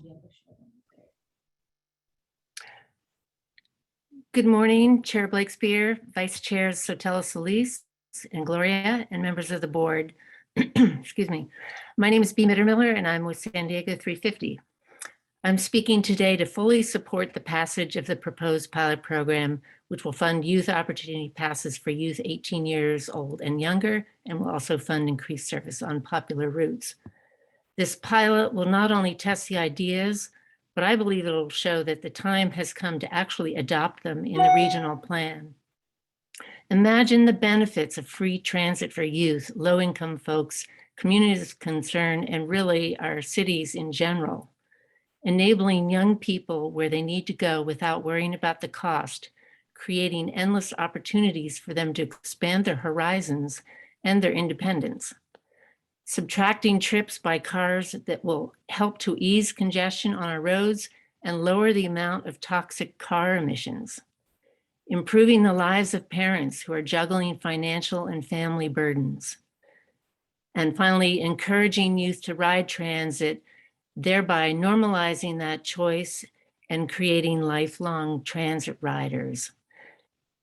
Good morning, Chair Blakespear, Vice Chairs Sotelo Solis and Gloria, and members of the board. excuse me. My name is B. Mittermiller, and I'm with San Diego 350. I'm speaking today to fully support the passage of the proposed pilot program, which will fund youth opportunity passes for youth 18 years old and younger, and will also fund increased service on popular routes. This pilot will not only test the ideas, but I believe it will show that the time has come to actually adopt them in the regional plan. Imagine the benefits of free transit for youth, low-income folks, communities of concern, and really our cities in general. Enabling young people where they need to go without worrying about the cost, creating endless opportunities for them to expand their horizons and their independence. Subtracting trips by cars that will help to ease congestion on our roads and lower the amount of toxic car emissions. Improving the lives of parents who are juggling financial and family burdens. And finally, encouraging youth to ride transit, thereby normalizing that choice and creating lifelong transit riders.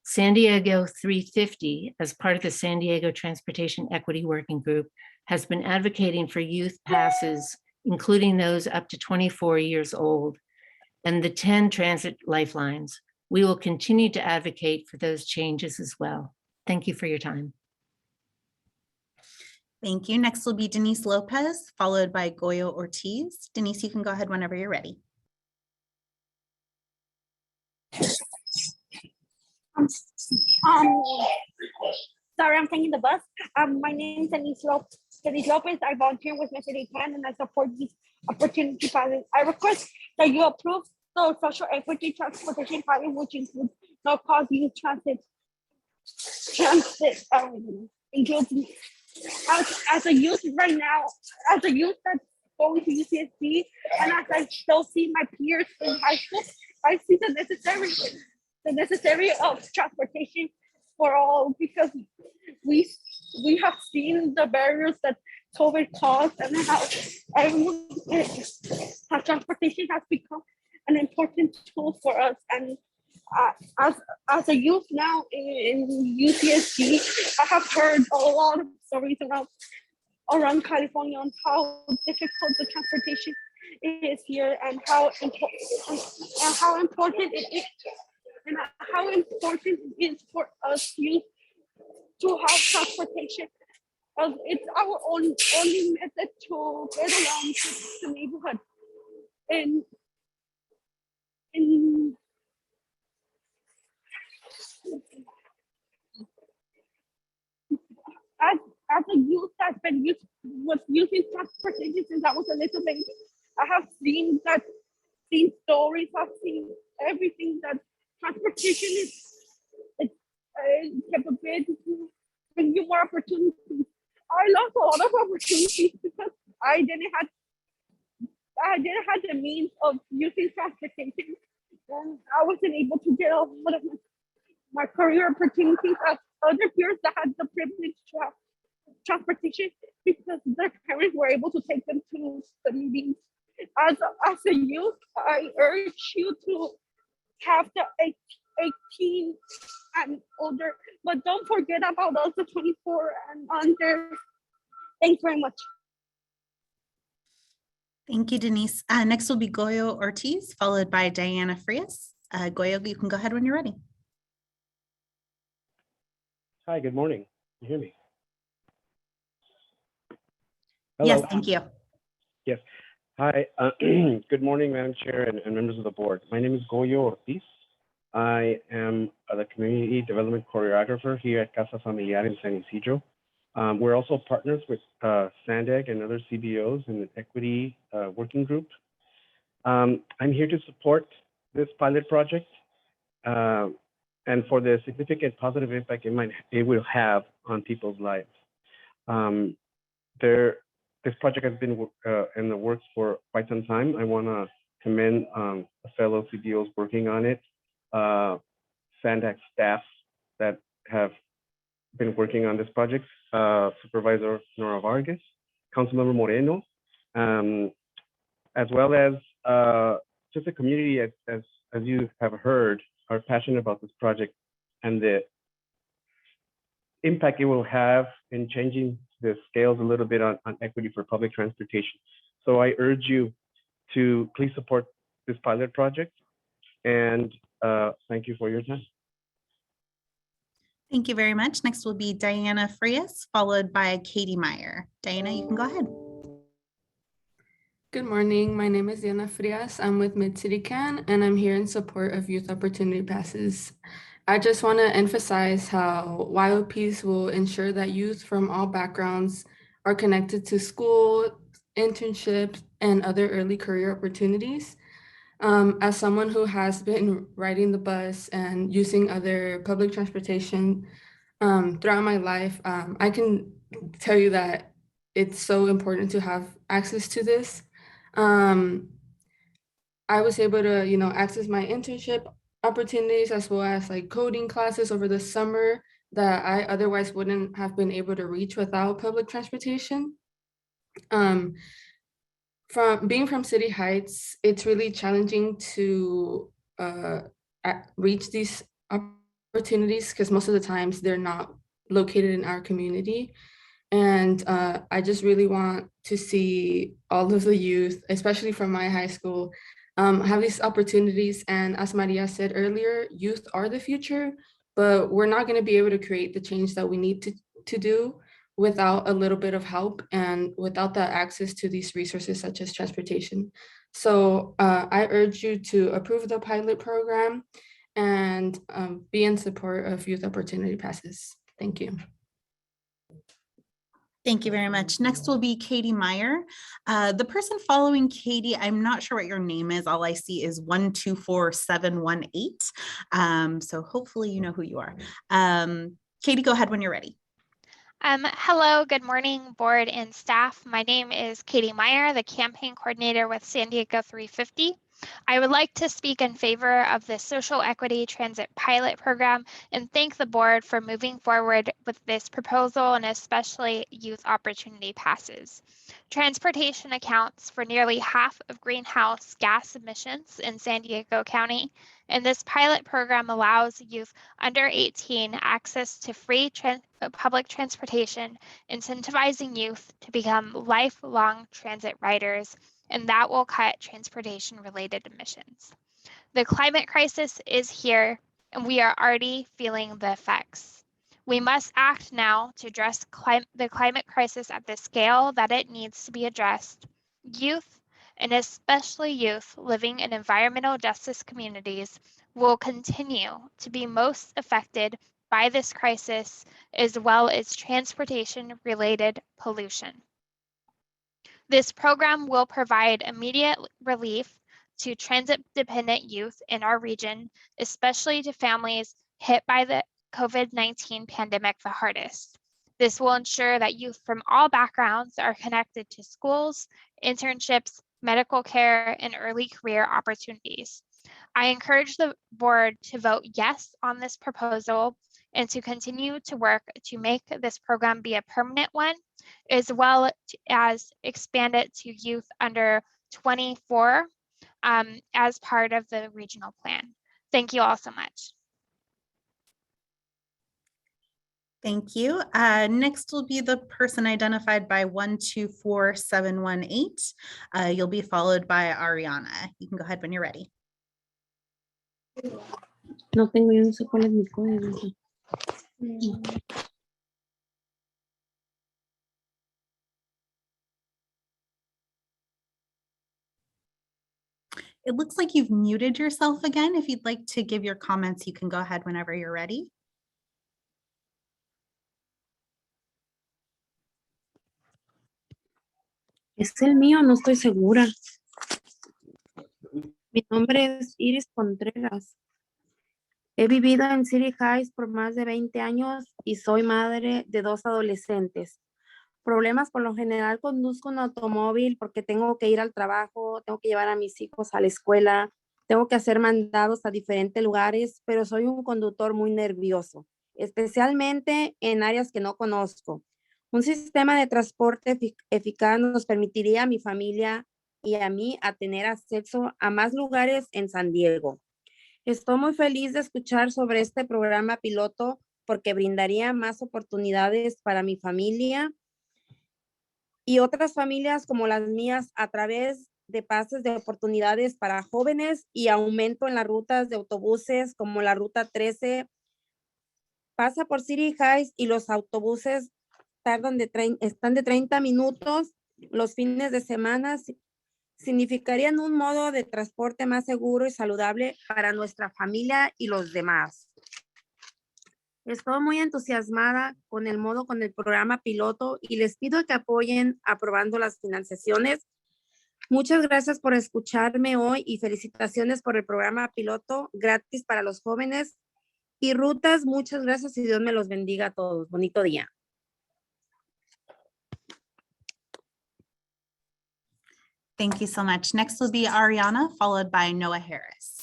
San Diego 350, as part of the San Diego Transportation Equity Working Group, has been advocating for youth passes, including those up to 24 years old, and the 10 transit lifelines. We will continue to advocate for those changes as well. Thank you for your time. Thank you. Next will be Denise Lopez, followed by Goyo Ortiz. Denise, you can go ahead whenever you're ready. Sorry, I'm taking the bus. My name is Denise Lopez. I volunteer with my city plan and I support this opportunity pilot. I request that you approve the social equity transportation pilot, which includes no cost youth transit includes as a youth right now, as a youth that's going to UCSD, and as I still see my peers in high school, I see the necessary of transportation for all, because we have seen the barriers that COVID caused and how transportation has become an important tool for us. And as a youth now in UCSD, I have heard a lot of stories around California on how difficult the transportation is here and how important it is. And how important it is for us youth to have transportation. It's our only method to get around the neighborhood. And as a youth that's been using transportation since I was a little baby, I have seen stories, I've seen everything that transportation is capability to bring you more opportunities. I lost a lot of opportunities because I didn't have the means of using transportation, and I wasn't able to get a lot of my career opportunities as other peers that had the privilege to have transportation because their parents were able to take them to the meetings. As a youth, I urge you to have the 18 and older, but don't forget about us, the 24 and under. Thanks very much. Thank you, Denise. Next will be Goyo Ortiz, followed by Diana Frias. Goyo, you can go ahead when you're ready. Hi, good morning. Can you hear me? Hello. Yes, thank you. Yes. Hi, good morning, Madam Chair and members of the board. My name is Goyo Ortiz. I am the Community Development Choreographer here at Casa Familiar in San Isidro. We're also partners with SANDAG and other CBOs in the Equity Working Group. I'm here to support this pilot project and for the significant positive impact it will have on people's lives. This project has been in the works for quite some time. I want to commend fellow CBOs working on it, SANDAG staff that have been working on this project, Supervisor Nora Vargas, Councilmember Moreno, as well as just the community, as you have heard, are passionate about this project and the impact it will have in changing the scales a little bit on equity for public transportation. So I urge you to please support this pilot project, and thank you for your time. Thank you very much. Next will be Diana Frias, followed by Katie Meyer. Diana, you can go ahead. Good morning. My name is Diana Frias. I'm with Mid-City CAN, and I'm here in support of Youth Opportunity Passes. I just want to emphasize how YOPs will ensure that youth from all backgrounds are connected to school, internships, and other early career opportunities. As someone who has been riding the bus and using other public transportation throughout my life, I can tell you that it's so important to have access to this. I was able to, access my internship opportunities as well as like coding classes over the summer that I otherwise wouldn't have been able to reach without public transportation. From being from City Heights, it's really challenging to reach these opportunities because most of the times they're not located in our community. And I just really want to see all of the youth, especially from my high school, have these opportunities. And as Maria said earlier, youth are the future, but we're not going to be able to create the change that we need to do without a little bit of help and without the access to these resources such as transportation. So I urge you to approve the pilot program and be in support of Youth Opportunity Passes. Thank you. Thank you very much. Next will be Katie Meyer. The person following Katie, I'm not sure what your name is. All I see is 124718. So hopefully you know who you are. Katie, go ahead when you're ready. Hello, good morning, board and staff. My name is Katie Meyer, the campaign coordinator with San Diego 350. I would like to speak in favor of the Social Equity Transit Pilot Program and thank the board for moving forward with this proposal and especially Youth Opportunity Passes. Transportation accounts for nearly half of greenhouse gas emissions in San Diego County, and this pilot program allows youth under 18 access to free public transportation, incentivizing youth to become lifelong transit riders, and that will cut transportation-related emissions. The climate crisis is here, and we are already feeling the effects. We must act now to address the climate crisis at the scale that it needs to be addressed. Youth, and especially youth living in environmental justice communities, will continue to be most affected by this crisis, as well as transportation-related pollution. This program will provide immediate relief to transit-dependent youth in our region, especially to families hit by the COVID-19 pandemic the hardest. This will ensure that youth from all backgrounds are connected to schools, internships, medical care, and early career opportunities. I encourage the board to vote yes on this proposal and to continue to work to make this program be a permanent one, as well as expand it to youth under 24 as part of the regional plan. Thank you all so much. Thank you. Next will be the person identified by 124718. You'll be followed by Ariana. You can go ahead when you're ready. No tengo, yo no sé cuál es mi código. It looks like you've muted yourself again. If you'd like to give your comments, you can go ahead whenever you're ready. Es el mío, no estoy segura. Mi nombre es Iris Contreras. He vivido en City Heights por más de 20 años y soy madre de 2 adolescentes. Problemas, por lo general conduzco un automóvil porque tengo que ir al trabajo, tengo que llevar a mis hijos a la escuela, tengo que hacer mandados a diferentes lugares, pero soy un conductor muy nervioso, especialmente en áreas que no conozco. Un sistema de transporte eficaz nos permitiría a mi familia y a mí a tener acceso a más lugares en San Diego. Estoy muy feliz de escuchar sobre este programa piloto porque brindaría más oportunidades para mi familia y otras familias como las mías a través de pases de oportunidades para jóvenes y aumento en las rutas de autobuses como la ruta 13 pasa por City Heights y los autobuses están de 30 minutos los fines de semana. Significarían un modo de transporte más seguro y saludable para nuestra familia y los demás. Estoy muy entusiasmada con el programa piloto y les pido que apoyen aprobando las financiaciones. Muchas gracias por escucharme hoy y felicitaciones por el programa piloto gratis para los jóvenes y rutas. Muchas gracias y Dios me los bendiga a todos. Bonito día. Thank you so much. Next will be Ariana, followed by Noah Harris.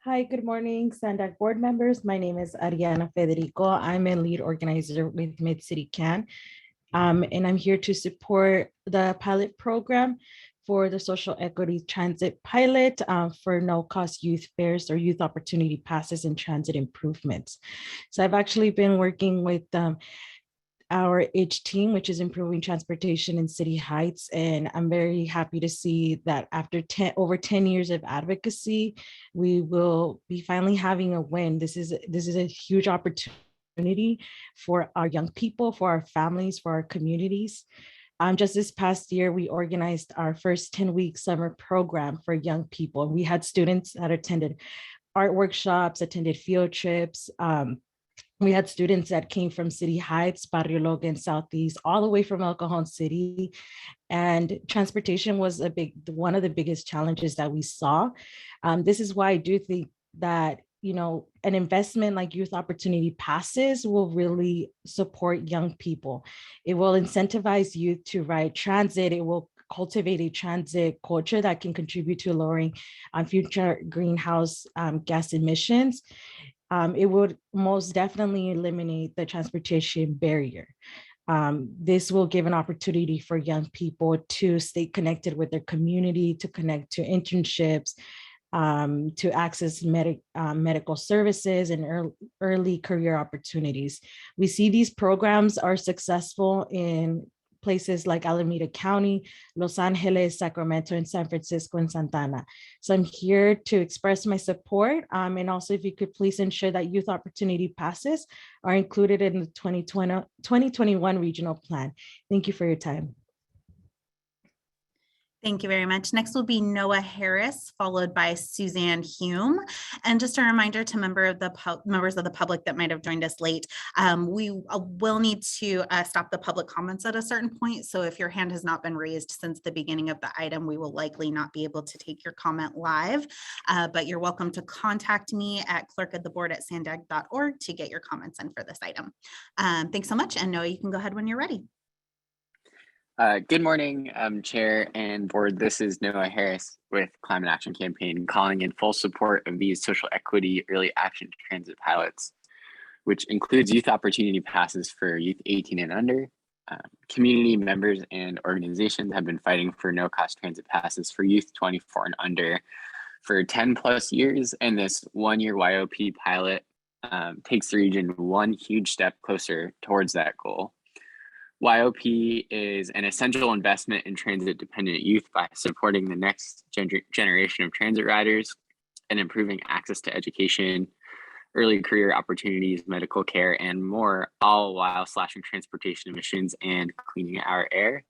Hi, good morning, Sandak board members. My name is Ariana Federico. I'm a lead organizer with Mid-City CAN, and I'm here to support the pilot program for the social equity transit pilot for no-cost youth fares or youth opportunity passes and transit improvements. So I've actually been working with our IDGE team, which is improving transportation in City Heights. And I'm very happy to see that after over 10 years of advocacy, we will be finally having a win. This is a huge opportunity for our young people, for our families, for our communities. Just this past year, we organized our first 10-week summer program for young people. We had students that attended art workshops, attended field trips. We had students that came from City Heights, Barrio Logan, Southeast, all the way from El Cajon City. And transportation was one of the biggest challenges that we saw. This is why I do think that, you know, an investment like youth opportunity passes will really support young people. It will incentivize youth to ride transit. It will cultivate a transit culture that can contribute to lowering future greenhouse gas emissions. It would most definitely eliminate the transportation barrier. This will give an opportunity for young people to stay connected with their community, to connect to internships, to access medical services and early career opportunities. We see these programs are successful in places like Alameda County, Los Angeles, Sacramento, and San Francisco and Santana. So I'm here to express my support. And also if you could please ensure that youth opportunity passes are included in the 2021 regional plan. Thank you for your time. Thank you very much. Next will be Noah Harris, followed by Suzanne Hume. And just a reminder to members of the public that might have joined us late, we will need to stop the public comments at a certain point. So if your hand has not been raised since the beginning of the item, we will likely not be able to take your comment live, but you're welcome to contact me at clerkoftheboard@sandag.org to get your comments in for this item. Thanks so much. And Noah, you can go ahead when you're ready. Good morning, Chair and Board. This is Noah Harris with Climate Action Campaign, calling in full support of these social equity early action transit pilots, which includes youth opportunity passes for youth 18 and under. Community members and organizations have been fighting for no-cost transit passes for youth 24 and under for 10 plus years, and this one-year YOP pilot takes the region one huge step closer towards that goal. YOP is an essential investment in transit-dependent youth by supporting the next generation of transit riders and improving access to education, early career opportunities, medical care, and more, all while slashing transportation emissions and cleaning our air.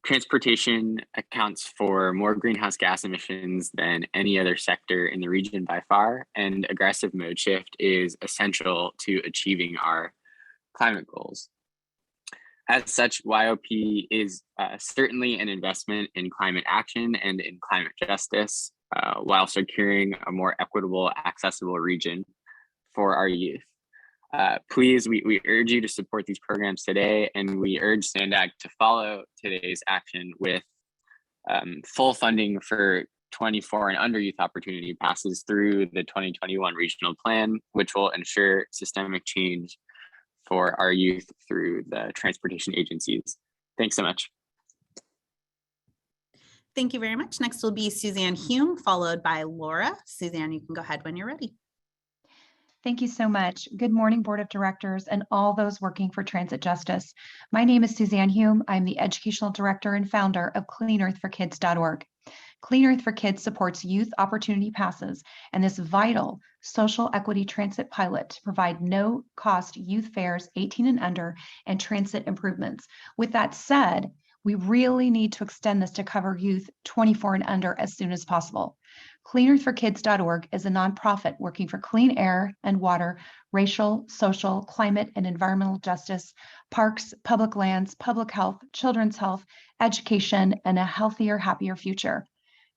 Transportation accounts for more greenhouse gas emissions than any other sector in the region by far, and aggressive mode shift is essential to achieving our climate goals. As such, YOP is certainly an investment in climate action and in climate justice, while securing a more equitable, accessible region for our youth. Please, we urge you to support these programs today, and we urge SANDAG to follow today's action with full funding for 24 and under youth opportunity passes through the 2021 regional plan, which will ensure systemic change for our youth through the transportation agencies. Thanks so much. Thank you very much. Next will be Suzanne Hume, followed by Laura. Suzanne, you can go ahead when you're ready. Thank you so much. Good morning, Board of Directors and all those working for transit justice. My name is Suzanne Hume. I'm the Educational Director and founder of CleanEarthForKids.org. Clean Earth for Kids supports youth opportunity passes and this vital social equity transit pilot to provide no-cost youth fares 18 and under and transit improvements. With that said, we really need to extend this to cover youth 24 and under as soon as possible. CleanEarthForKids.org is a nonprofit working for clean air and water, racial, social, climate, and environmental justice, parks, public lands, public health, children's health, education, and a healthier, happier future.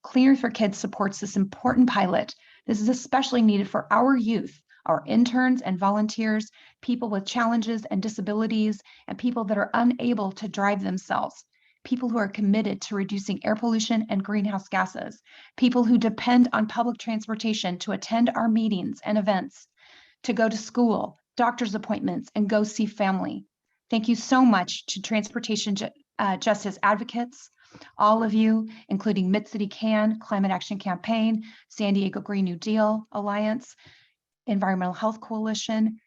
Clean Earth for Kids supports this important pilot. This is especially needed for our youth, our interns and volunteers, people with challenges and disabilities, and people that are unable to drive themselves, people who are committed to reducing air pollution and greenhouse gases, people who depend on public transportation to attend our meetings and events, to go to school, doctor's appointments, and go see family. Thank you so much to transportation justice advocates, all of you, including Mid-City CAN, Climate Action Campaign, San Diego Green New Deal Alliance, Environmental Health Coalition,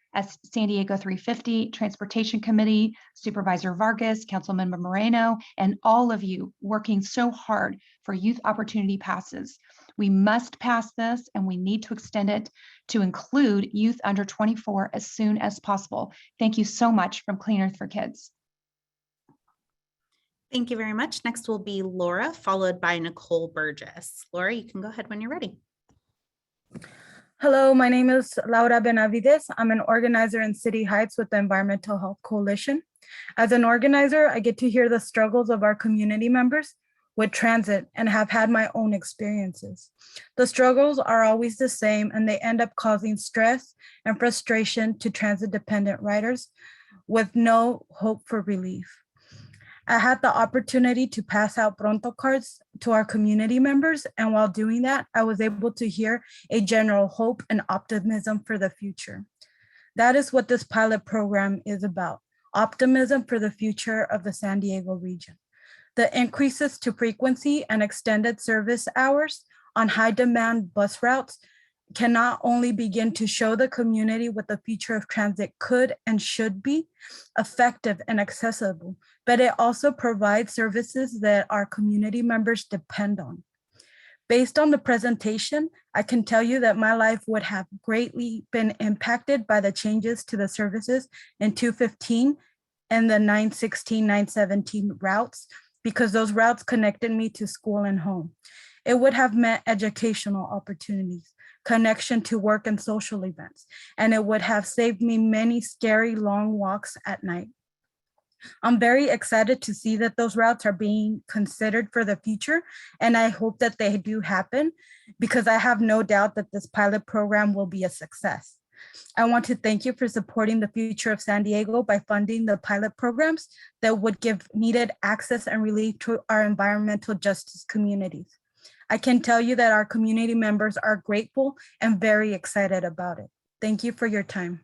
San Diego 350, Transportation Committee, Supervisor Vargas, Councilmember Moreno, and all of you working so hard for youth opportunity passes. We must pass this and we need to extend it to include youth under 24 as soon as possible. Thank you so much from Clean Earth for Kids. Thank you very much. Next will be Laura, followed by Nicole Burgess. Laura, you can go ahead when you're ready. Hello, my name is Laura Benavides. I'm an organizer in City Heights with the Environmental Health Coalition. As an organizer, I get to hear the struggles of our community members with transit and have had my own experiences. The struggles are always the same and they end up causing stress and frustration to transit-dependent riders with no hope for relief. I had the opportunity to pass out Pronto cards to our community members, and while doing that, I was able to hear a general hope and optimism for the future. That is what this pilot program is about, optimism for the future of the San Diego region. The increases to frequency and extended service hours on high demand bus routes can not only begin to show the community what the future of transit could and should be effective and accessible, but it also provides services that our community members depend on. Based on the presentation, I can tell you that my life would have greatly been impacted by the changes to the services in 215 and the 916, 917 routes, because those routes connected me to school and home. It would have meant educational opportunities, connection to work and social events, and it would have saved me many scary long walks at night. I'm very excited to see that those routes are being considered for the future, and I hope that they do happen because I have no doubt that this pilot program will be a success. I want to thank you for supporting the future of San Diego by funding the pilot programs that would give needed access and relief to our environmental justice communities. I can tell you that our community members are grateful and very excited about it. Thank you for your time.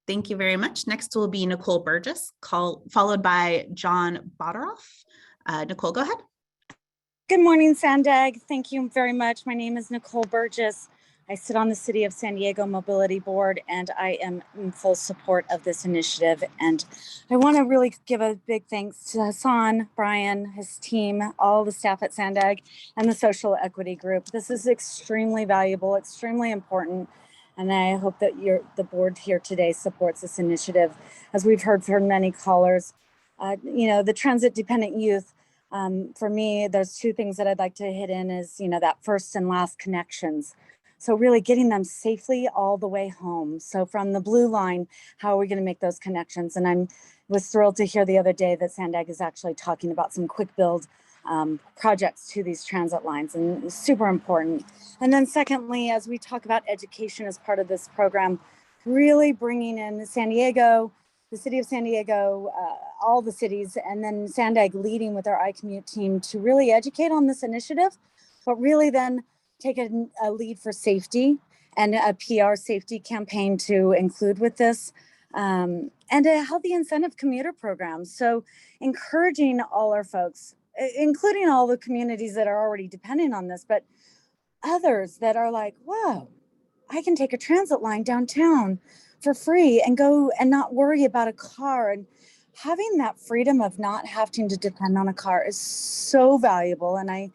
Thank you very much. Next will be Nicole Burgess, followed by John Boderoff. Nicole, go ahead. Good morning, Sandag. Thank you very much. My name is Nicole Burgess. I sit on the City of San Diego Mobility Board, and I am in full support of this initiative. And I want to really give a big thanks to Hassan, Brian, his team, all the staff at Sandag, and the Social Equity Group. This is extremely valuable, extremely important. And I hope that the board here today supports this initiative. As we've heard from many callers, the transit-dependent youth, for me, there's two things that I'd like to hit in is, that first and last connections. So really getting them safely all the way home. So from the blue line, how are we going to make those connections? And I was thrilled to hear the other day that Sandag is actually talking about some quick build projects to these transit lines, and it's super important. And then secondly, as we talk about education as part of this program, really bringing in San Diego, the City of San Diego, all the cities, and then Sandag leading with our iCommute team to really educate on this initiative, but really then take a lead for safety and a PR safety campaign to include with this. and a healthy incentive commuter program. So encouraging all our folks, including all the communities that are already depending on this, but others that are like, whoa, I can take a transit line downtown for free and go and not worry about a car. And having that freedom of not having to depend on a car is so valuable. And I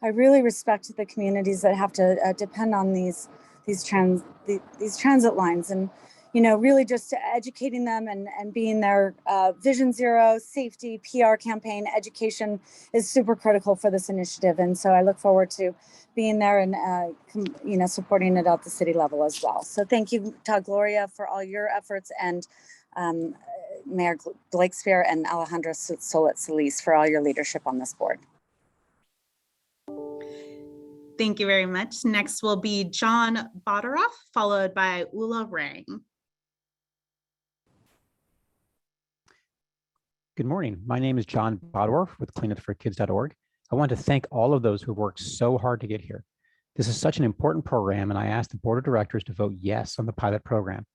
really respect the communities that have to depend on these transit lines, and really just educating them and being their Vision Zero, safety, PR campaign, education is super critical for this initiative. And so I look forward to being there and supporting it at the city level as well. So thank you, Gloria, for all your efforts, and Mayor Blakespear and Alejandra Solis for all your leadership on this board. Thank you very much. Next will be John Boderoff, followed by Ula Rang. Good morning. My name is John Bodorf with cleanupforkids.org. I want to thank all of those who worked so hard to get here. This is such an important program, and I ask the board of directors to vote yes on the pilot program.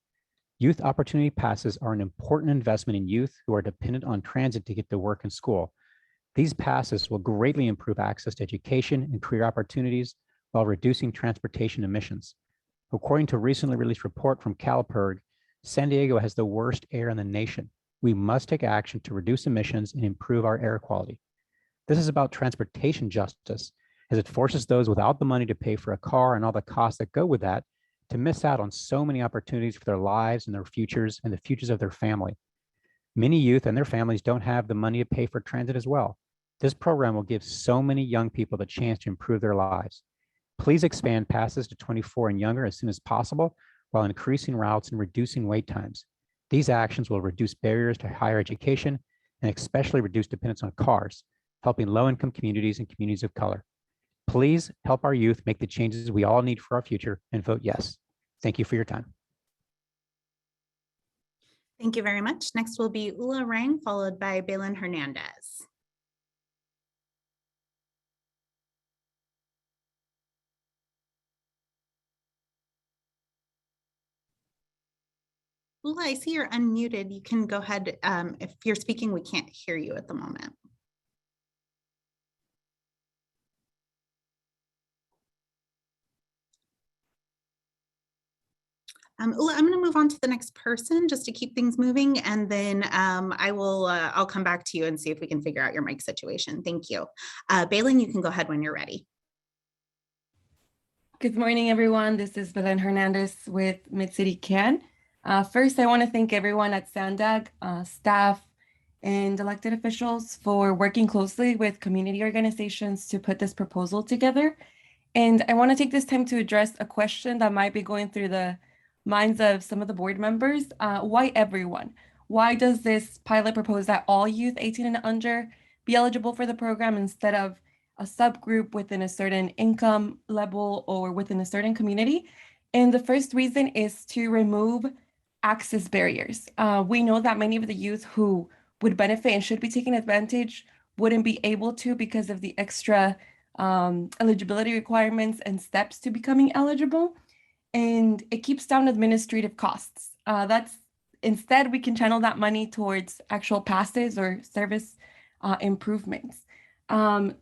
Youth Opportunity Passes are an important investment in youth who are dependent on transit to get to work and school. These passes will greatly improve access to education and career opportunities while reducing transportation emissions. According to a recently released report from CalPERG, San Diego has the worst air in the nation. We must take action to reduce emissions and improve our air quality. This is about transportation justice, as it forces those without the money to pay for a car and all the costs that go with that to miss out on so many opportunities for their lives and their futures and the futures of their family. Many youth and their families don't have the money to pay for transit as well. This program will give so many young people the chance to improve their lives. Please expand passes to 24 and younger as soon as possible while increasing routes and reducing wait times. These actions will reduce barriers to higher education and especially reduce dependence on cars, helping low-income communities and communities of color. Please help our youth make the changes we all need for our future and vote yes. Thank you for your time. Thank you very much. Next will be Ula Rang, followed by Balin Hernandez. Ula, I see you're unmuted. You can go ahead. If you're speaking, we can't hear you at the moment. Ula, I'm going to move on to the next person just to keep things moving, and then I'll come back to you and see if we can figure out your mic situation. Thank you. Balin, you can go ahead when you're ready. Good morning, everyone. This is Belen Hernandez with Mid-City CAN. First, I want to thank everyone at SANDAG, staff, and elected officials for working closely with community organizations to put this proposal together. And I want to take this time to address a question that might be going through the minds of some of the board members. Why everyone? Why does this pilot propose that all youth 18 and under be eligible for the program instead of a subgroup within a certain income level or within a certain community? And the first reason is to remove access barriers. We know that many of the youth who would benefit and should be taking advantage wouldn't be able to because of the extra eligibility requirements and steps to becoming eligible. And it keeps down administrative costs. Instead, we can channel that money towards actual passes or service improvements.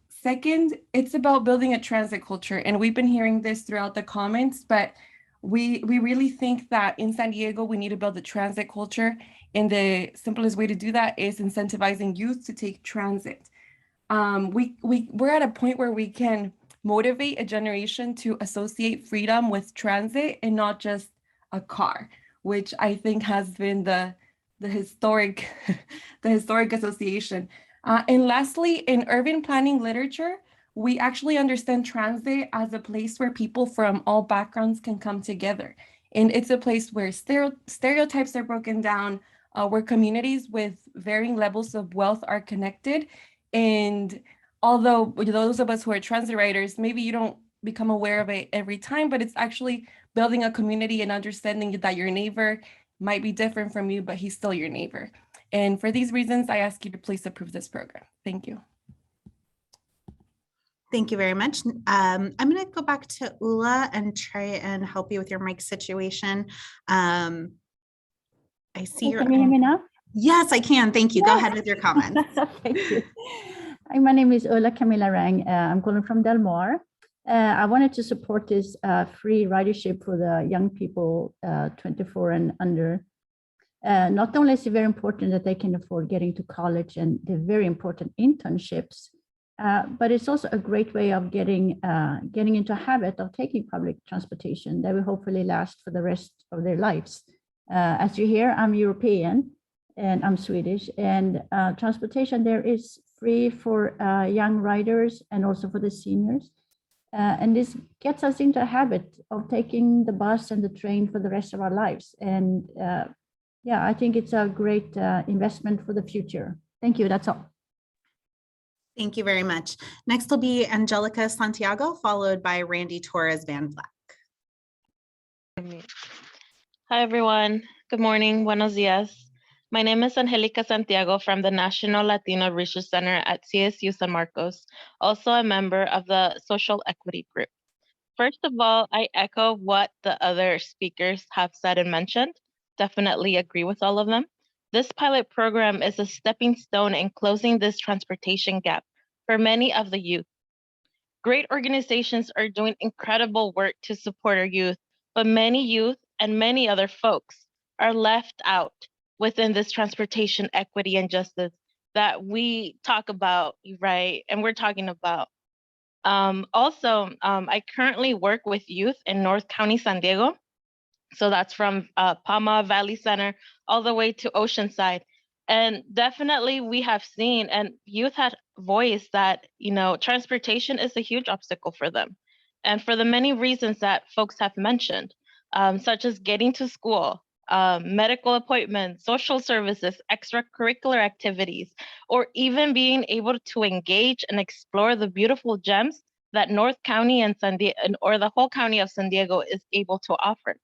Second, it's about building a transit culture. And we've been hearing this throughout the comments, but we really think that in San Diego, we need to build a transit culture. And the simplest way to do that is incentivizing youth to take transit. We're at a point where we can motivate a generation to associate freedom with transit and not just a car, which I think has been the historic association. And lastly, in urban planning literature, we actually understand transit as a place where people from all backgrounds can come together. And it's a place where stereotypes are broken down, where communities with varying levels of wealth are connected. And although those of us who are transit riders, maybe you don't become aware of it every time, but it's actually building a community and understanding that your neighbor might be different from you, but he's still your neighbor. And for these reasons, I ask you to please approve this program. Thank you. Thank you very much. I'm going to go back to Ula and try and help you with your mic situation. And I see Hey, your. can you hear me now? Yes, I can. Thank you. Go Yes. ahead with your comments. Thank you. Hi, my name is Ola Camila Rang. I'm calling from Del Mar. I wanted to support this free ridership for the young people 24 and under. Not only is it very important that they can afford getting to college and the very important internships, but it's also a great way of getting into a habit of taking public transportation that will hopefully last for the rest of their lives. As you hear, I'm European and I'm Swedish, and transportation there is free for young riders and also for the seniors. And this gets us into a habit of taking the bus and the train for the rest of our lives. And yeah, I think it's a great investment for the future. Thank you. That's all. Thank you very much. Next will be Angelica Santiago, followed by Randy Torres Van Vleck. Hi, everyone. Good morning. Buenos dias. My name is Angelica Santiago from the National Latino Research Center at CSU San Marcos, also a member of the Social Equity Group. First of all, I echo what the other speakers have said and mentioned. Definitely agree with all of them. This pilot program is a stepping stone in closing this transportation gap for many of the youth. Great organizations are doing incredible work to support our youth, but many youth and many other folks are left out within this transportation equity and justice that we talk about, right? And we're talking about. I currently work with youth in North County, San Diego. So that's from Palma Valley Center all the way to Oceanside. And definitely we have seen, and youth had voiced that, you know, transportation is a huge obstacle for them. And for the many reasons that folks have mentioned, such as getting to school, medical appointments, social services, extracurricular activities, or even being able to engage and explore the beautiful gems that North County and San Diego, or the whole county of San Diego is able to offer.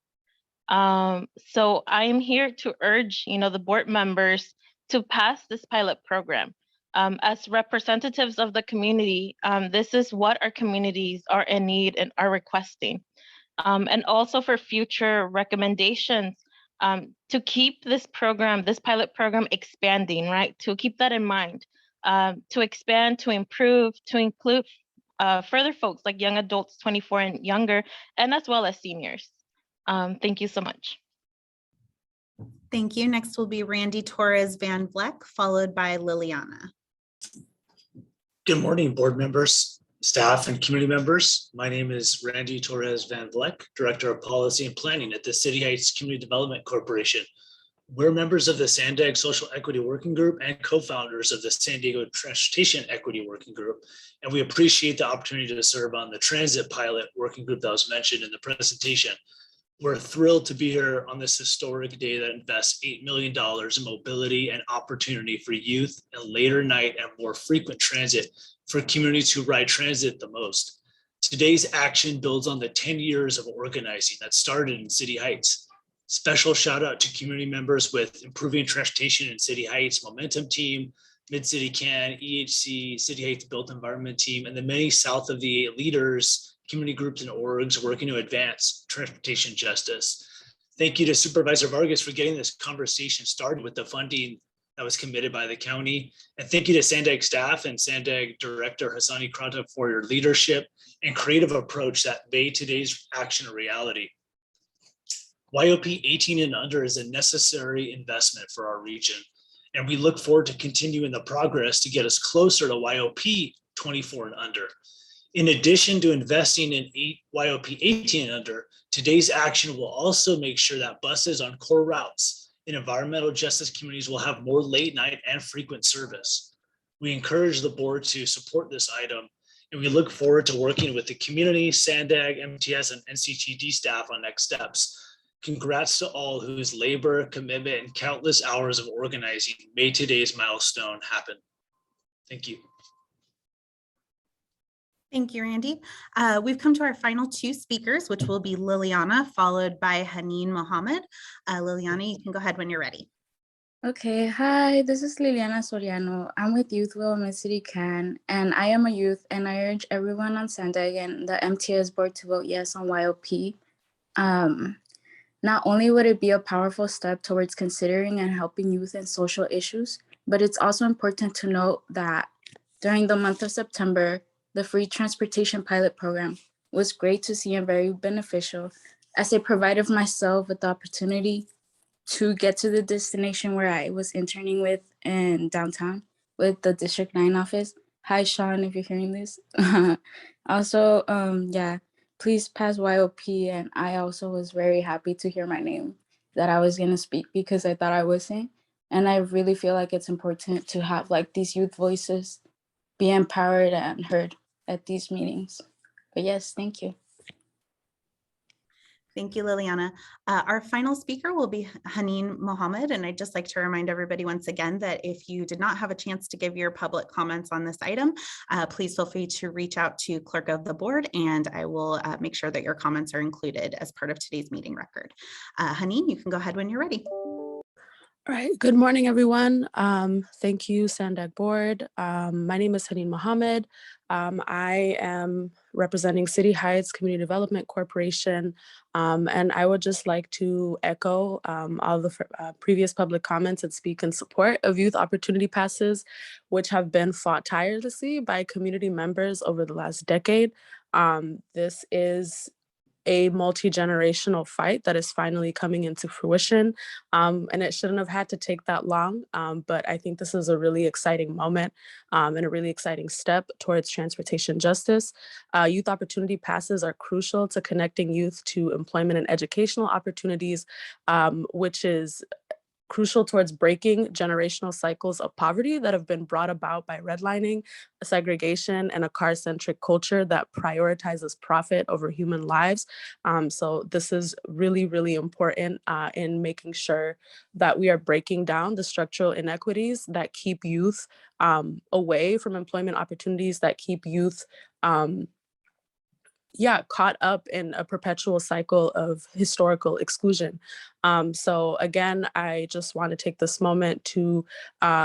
So I am here to urge, you know, the board members to pass this pilot program. As representatives of the community, this is what our communities are in need and are requesting. And also for future recommendations, to keep this program, this pilot program expanding, right? To keep that in mind, to expand, to improve, to include further folks like young adults 24 and younger, and as well as seniors. Thank you so much. Thank you. Next will be Randy Torres Van Vleck, followed by Liliana. Good morning, board members, staff, and community members. My name is Randy Torres Van Vleck, Director of Policy and Planning at the City Heights Community Development Corporation. We're members of the Sandag Social Equity Working Group and co-founders of the San Diego Transportation Equity Working Group. And we appreciate the opportunity to serve on the Transit Pilot Working Group that was mentioned in the presentation. We're thrilled to be here on this historic day that invests $8 million in mobility and opportunity for youth and later night and more frequent transit for communities who ride transit the most. Today's action builds on the 10 years of organizing that started in City Heights. Special shout out to community members with Improving Transportation in City Heights Momentum Team, Mid-City CAN, EHC, City Heights Built Environment Team, and the many south of the leaders, community groups and orgs working to advance transportation justice. Thank you to Supervisor Vargas for getting this conversation started with the funding that was committed by the county. And thank you to Sandag staff and Sandag Director Hassani Kranta for your leadership and creative approach that made today's action a reality. YOP 18 and under is a necessary investment for our region. And we look forward to continuing the progress to get us closer to YOP 24 and under. In addition to investing in YOP 18 and under, today's action will also make sure that buses on core routes in environmental justice communities will have more late night and frequent service. We encourage the board to support this item, and we look forward to working with the community, Sandag, MTS, and NCTD staff on next steps. Congrats to all whose labor, commitment, and countless hours of organizing made today's milestone happen. Thank you. Thank you, Randy. We've come to our final two speakers, which will be Liliana, followed by Haneen Mohammed. Liliana, you can go ahead when you're ready. Okay, hi, this is Liliana Soriano. I'm with Youthville Mid-City CAN, and I am a youth, and I urge everyone on Sandag and the MTS board to vote yes on YOP. Not only would it be a powerful step towards considering and helping youth in social issues, but it's also important to note that during the month of September, the free transportation pilot program was great to see and very beneficial, as it provided myself with the opportunity to get to the destination where I was interning with in downtown with the District 9 office. Hi, Sean, if you're hearing this. Also, yeah, please pass YOP. And I also was very happy to hear my name, that I was going to speak, because I thought I wasn't. And I really feel like it's important to have like these youth voices be empowered and heard at these meetings. But yes, thank you. Thank you, Liliana. Our final speaker will be Haneen Mohammed, and I'd just like to remind everybody once again that if you did not have a chance to give your public comments on this item, please feel free to reach out to Clerk of the Board, and I will make sure that your comments are included as part of today's meeting record. Haneen, you can go ahead when you're ready. All right, good morning, everyone. Thank you, Sandag Board. My name is Haneen Mohammed. I am representing City Heights Community Development Corporation, and I would just like to echo all the previous public comments and speak in support of youth opportunity passes, which have been fought tirelessly by community members over the last decade. This is a multi-generational fight that is finally coming into fruition. And it shouldn't have had to take that long, but I think this is a really exciting moment and a really exciting step towards transportation justice. Youth opportunity passes are crucial to connecting youth to employment and educational opportunities, which is crucial towards breaking generational cycles of poverty that have been brought about by redlining, segregation, and a car-centric culture that prioritizes profit over human lives. So this is really, really important in making sure that we are breaking down the structural inequities that keep youth away from employment opportunities, that keep youth caught up in a perpetual cycle of historical exclusion. So again, I just want to take this moment to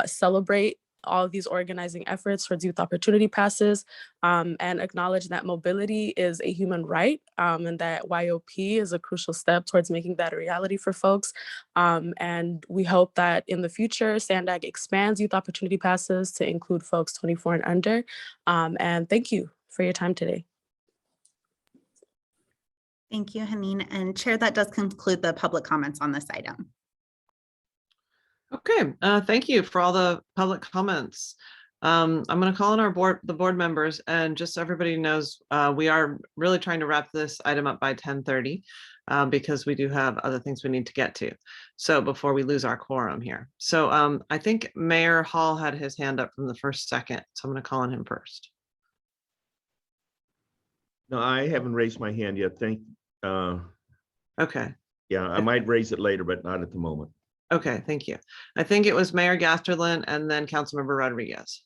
celebrate all of these organizing efforts towards youth opportunity passes and acknowledge that mobility is a human right and that YOP is a crucial step towards making that a reality for folks. And we hope that in the future, Sandag expands youth opportunity passes to include folks 24 and under. And thank you for your time today. Thank you, Haneen. And Chair, that does conclude the public comments on this item. Okay, thank you for all the public comments. I'm going to call on the board members, and just so everybody knows, we are really trying to wrap this item up by 10:30 because we do have other things we need to get to. So before we lose our quorum here. So I think Mayor Hall had his hand up from the first second, so I'm going to call on him first. No, I haven't raised my hand yet. Okay. Yeah, I might raise it later, but not at the moment. Okay, thank you. I think it was Mayor Gasterlin and then Councilmember Rodriguez.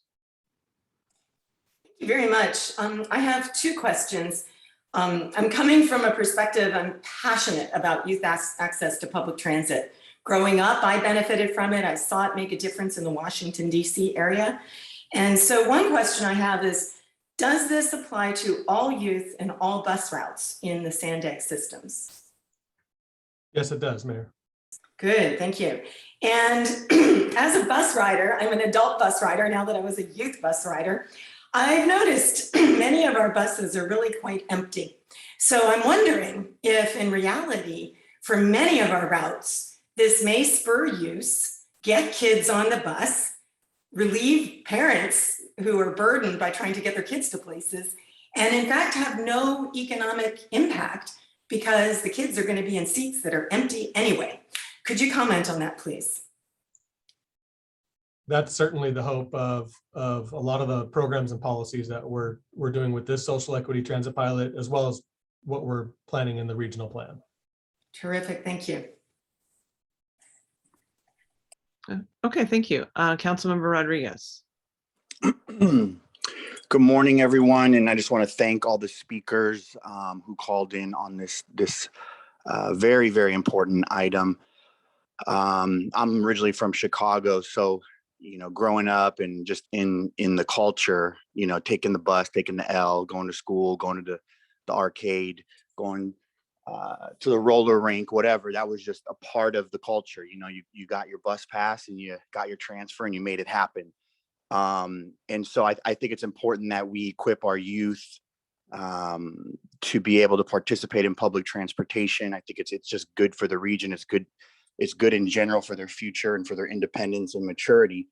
Thank you very much. I have two questions. I'm coming from a perspective, I'm passionate about youth access to public transit. Growing up, I benefited from it. I saw it make a difference in the Washington, D.C. area. And so one question I have is, does this apply to all youth and all bus routes in the Sandag systems? Yes, it does, Mayor. Good, thank you. And as a bus rider, I'm an adult bus rider now that I was a youth bus rider, I've noticed many of our buses are really quite empty. So I'm wondering if in reality, for many of our routes, this may spur use, get kids on the bus, relieve parents who are burdened by trying to get their kids to places, and in fact have no economic impact because the kids are going to be in seats that are empty anyway. Could you comment on that, please? That's certainly the hope of a lot of the programs and policies that we're doing with this social equity transit pilot, as well as what we're planning in the regional plan. Terrific, thank you. Okay, thank you. Councilmember Rodriguez. Good morning, everyone, and I just want to thank all the speakers who called in on this very, very important item. I'm originally from Chicago, so growing up and just in the culture, taking the bus, taking the L, going to school, going to the arcade, going to the roller rink, whatever. That was just a part of the culture. You know, you got your bus pass and you got your transfer and you made it happen. And so I think it's important that we equip our youth to be able to participate in public transportation. I think it's just good for the region. It's good in general for their future and for their independence and maturity.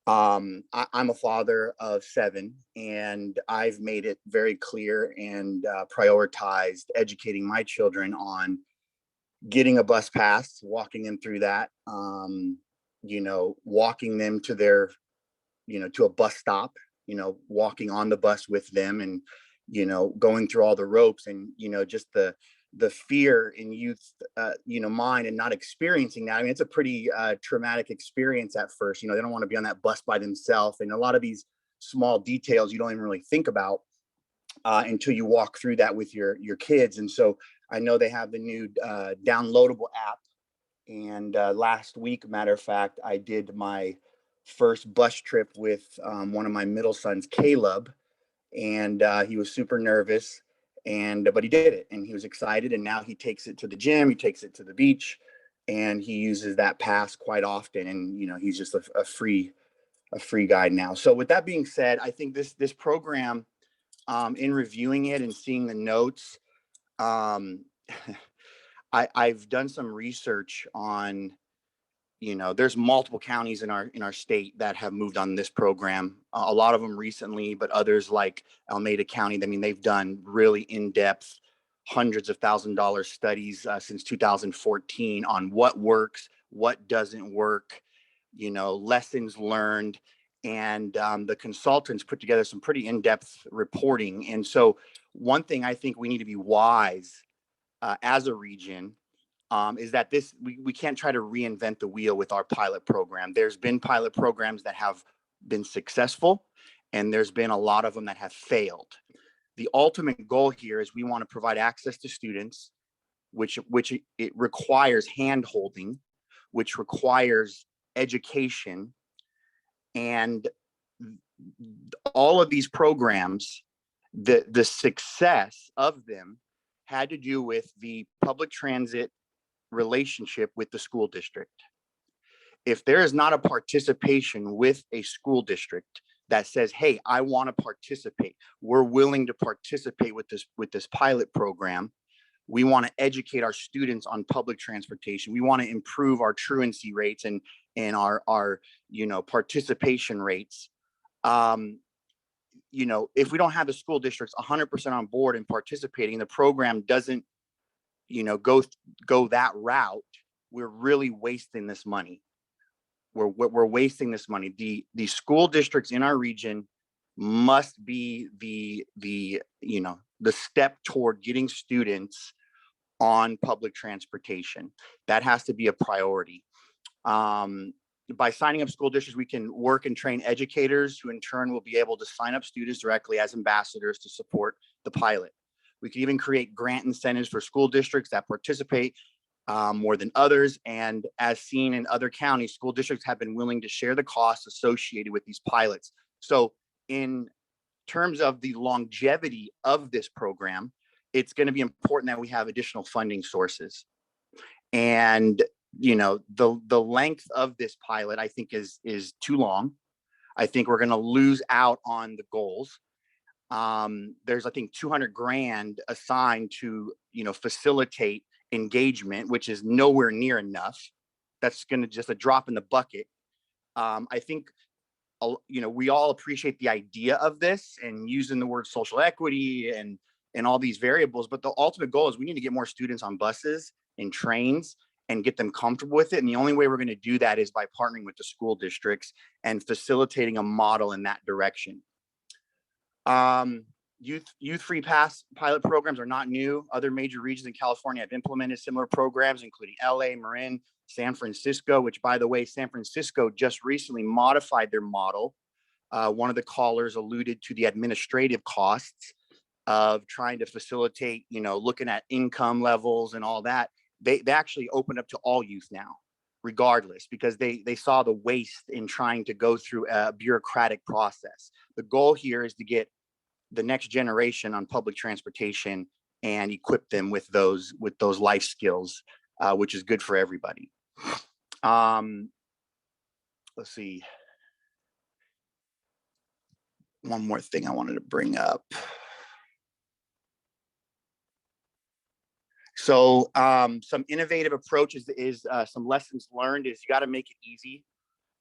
I'm a father of 7, and I've made it very clear and prioritized educating my children on getting a bus pass, walking them through that, you know, walking them to their, you know, to a bus stop, you know, walking on the bus with them, and, you know, going through all the ropes, and, you know, just the fear in youth, you know, mind, and not experiencing that. I mean, it's a pretty traumatic experience at first. You know, they don't want to be on that bus by themselves, and a lot of these small details you don't even really think about until you walk through that with your kids. And so I know they have the new downloadable app. And last week, matter of fact, I did my first bus trip with one of my middle sons, Caleb, and he was super nervous, but he did it, and he was excited. And now he takes it to the gym, he takes it to the beach, and he uses that pass quite often. And, you know, he's just a free guide now. So with that being said, I think this program, in reviewing it and seeing the notes, I've done some research on, you know, there's multiple counties in our state that have moved on this program. A lot of them recently, but others like Alameda County, I mean, they've done really in-depth, hundreds of $1,000 studies since 2014 on what works, what doesn't work, you know, lessons learned. And the consultants put together some pretty in-depth reporting. And so one thing I think we need to be wise as a region is that we can't try to reinvent the wheel with our pilot program. There's been pilot programs that have been successful, and there's been a lot of them that have failed. The ultimate goal here is we want to provide access to students, which it requires hand-holding, which requires education. And all of these programs, the success of them had to do with the public transit relationship with the school district. If there is not a participation with a school district that says, hey, I want to participate, we're willing to participate with this pilot program, we want to educate our students on public transportation, we want to improve our truancy rates and our you know, participation rates, you know, if we don't have the school districts 100% on board and participating, the program doesn't, you know, go that route, we're really wasting this money. We're wasting this money. The school districts in our region must be the you know, the step toward getting students on public transportation. That has to be a priority. By signing up school districts, we can work and train educators who in turn will be able to sign up students directly as ambassadors to support the pilot. We can even create grant incentives for school districts that participate more than others. And as seen in other counties, school districts have been willing to share the costs associated with these pilots. So in terms of the longevity of this program, it's going to be important that we have additional funding sources. And, you know, the length of this pilot, I think is too long. I think we're going to lose out on the goals. There's, I think, 200 grand assigned to, you know, facilitate engagement, which is nowhere near enough. That's going to just a drop in the bucket. I think, you know, we all appreciate the idea of this and using the word social equity and all these variables, but the ultimate goal is we need to get more students on buses and trains and get them comfortable with it. And the only way we're going to do that is by partnering with the school districts and facilitating a model in that direction. Youth free pass pilot programs are not new. Other major regions in California have implemented similar programs, including LA, Marin, San Francisco, which, by the way, San Francisco just recently modified their model. One of the callers alluded to the administrative costs of trying to facilitate, you know, looking at income levels and all that. They actually opened up to all youth now, regardless, because they saw the waste in trying to go through a bureaucratic process. The goal here is to get the next generation on public transportation and equip them with those life skills, which is good for everybody. Let's see. One more thing I wanted to bring up. So some innovative approaches is some lessons learned is you got to make it easy.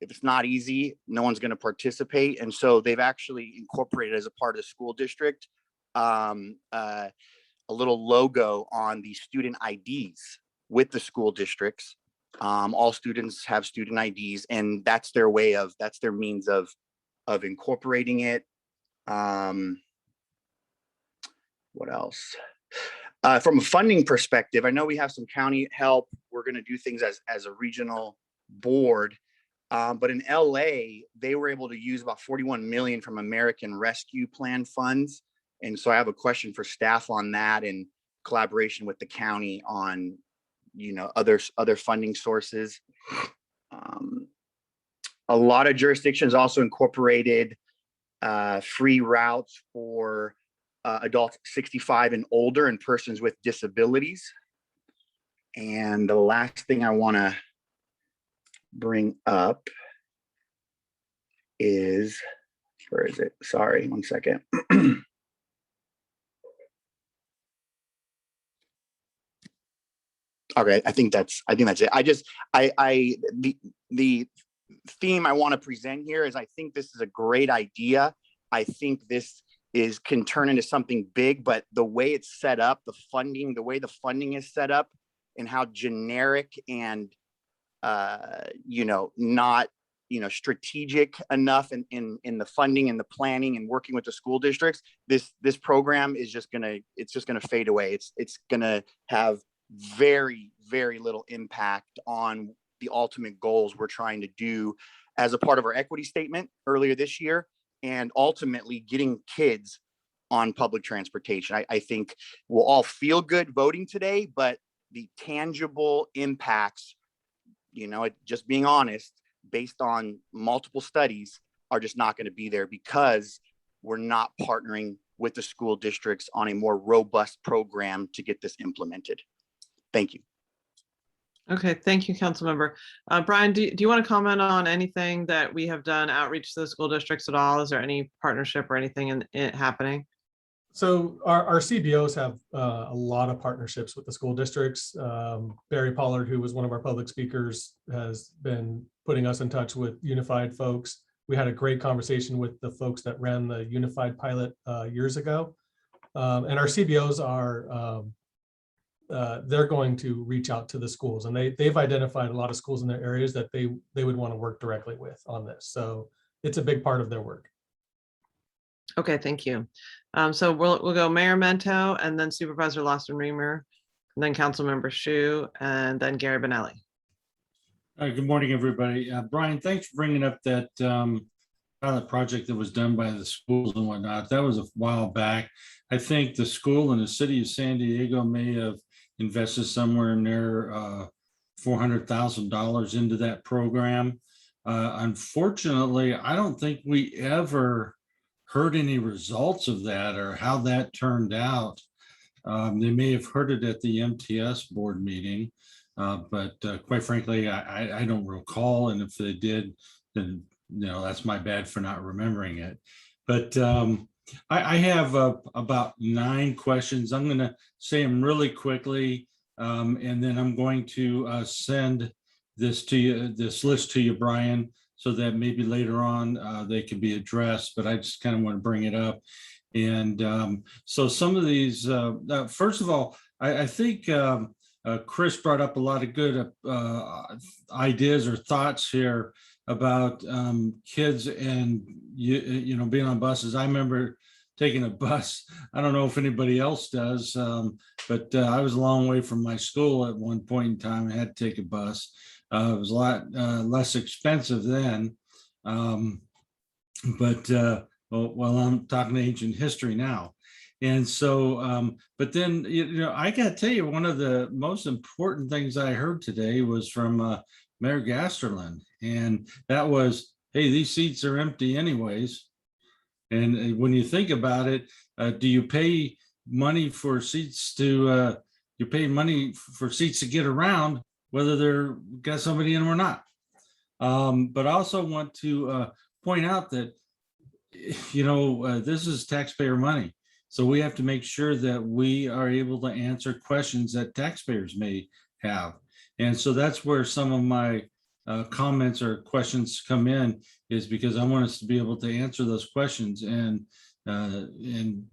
If it's not easy, no one's going to participate. And so they've actually incorporated as a part of the school district a little logo on the student IDs with the school districts. All students have student IDs, and that's their means of incorporating it. What else? From a funding perspective, I know we have some county help. We're going to do things as a regional board. But in LA, they were able to use about 41 million from American Rescue Plan funds. And so I have a question for staff on that, and collaboration with the county on, other funding sources. A lot of jurisdictions also incorporated free routes for adults 65 and older and persons with disabilities. And the last thing I want to bring up is, where is it? Sorry, one second. Okay, I think that's it. The theme I want to present here is I think this is a great idea. I think this can turn into something big, but the way it's set up, the way the funding is set up, and how generic and not strategic enough in the funding and the planning and working with the school districts, this program is just gonna fade away. It's gonna have very, very little impact on the ultimate goals we're trying to do as a part of our equity statement earlier this year, and ultimately getting kids on public transportation. I think we'll all feel good voting today, but the tangible impacts, just being honest, based on multiple studies, are just not going to be there because we're not partnering with the school districts on a more robust program to get this implemented. Thank you. Okay, thank you, Councilmember. Brian, do you want to comment on anything that we have done outreach to the school districts at all? Is there any partnership or anything in it happening? So our CBOs have a lot of partnerships with the school districts. Barry Pollard, who was one of our public speakers, has been putting us in touch with Unified folks. We had a great conversation with the folks that ran the Unified pilot years ago. And our CBOs are, they're going to reach out to the schools, and they've identified a lot of schools in their areas that they would want to work directly with on this. So it's a big part of their work. Okay, thank you. So we'll go Mayor Mento, and then Supervisor Lawson Reamer, and then Councilmember Shu, and then Gary Benelli. Good morning, everybody. Brian, thanks for bringing up that pilot project that was done by the schools and whatnot. That was a while back. I think the school and the city of San Diego may have invested somewhere near $400,000 into that program. Unfortunately, I don't think we ever heard any results of that or how that turned out. They may have heard it at the MTS board meeting, but quite frankly, I don't recall. And if they did, then that's my bad for not remembering it. But I have about 9 questions. I'm going to say them really quickly, and then I'm going to send this list to you, Brian, so that maybe later on they can be addressed, but I just kind of want to bring it up. And so some of these, first of all, I think Chris brought up a lot of good ideas or thoughts here about kids and being on buses. I remember taking a bus. I don't know if anybody else does, but I was a long way from my school at one point in time. I had to take a bus. It was a lot less expensive then, but well, I'm talking ancient history now. And so, but then, I got to tell you, one of the most important things I heard today was from Mayor Gasterland. And that was, hey, these seats are empty anyways. And when you think about it, do you pay money for seats to, you're paying money for seats to get around, whether they're got somebody in them or not. But I also want to point out that, this is taxpayer money. So we have to make sure that we are able to answer questions that taxpayers may have. And so that's where some of my comments or questions come in, is because I want us to be able to answer those questions. And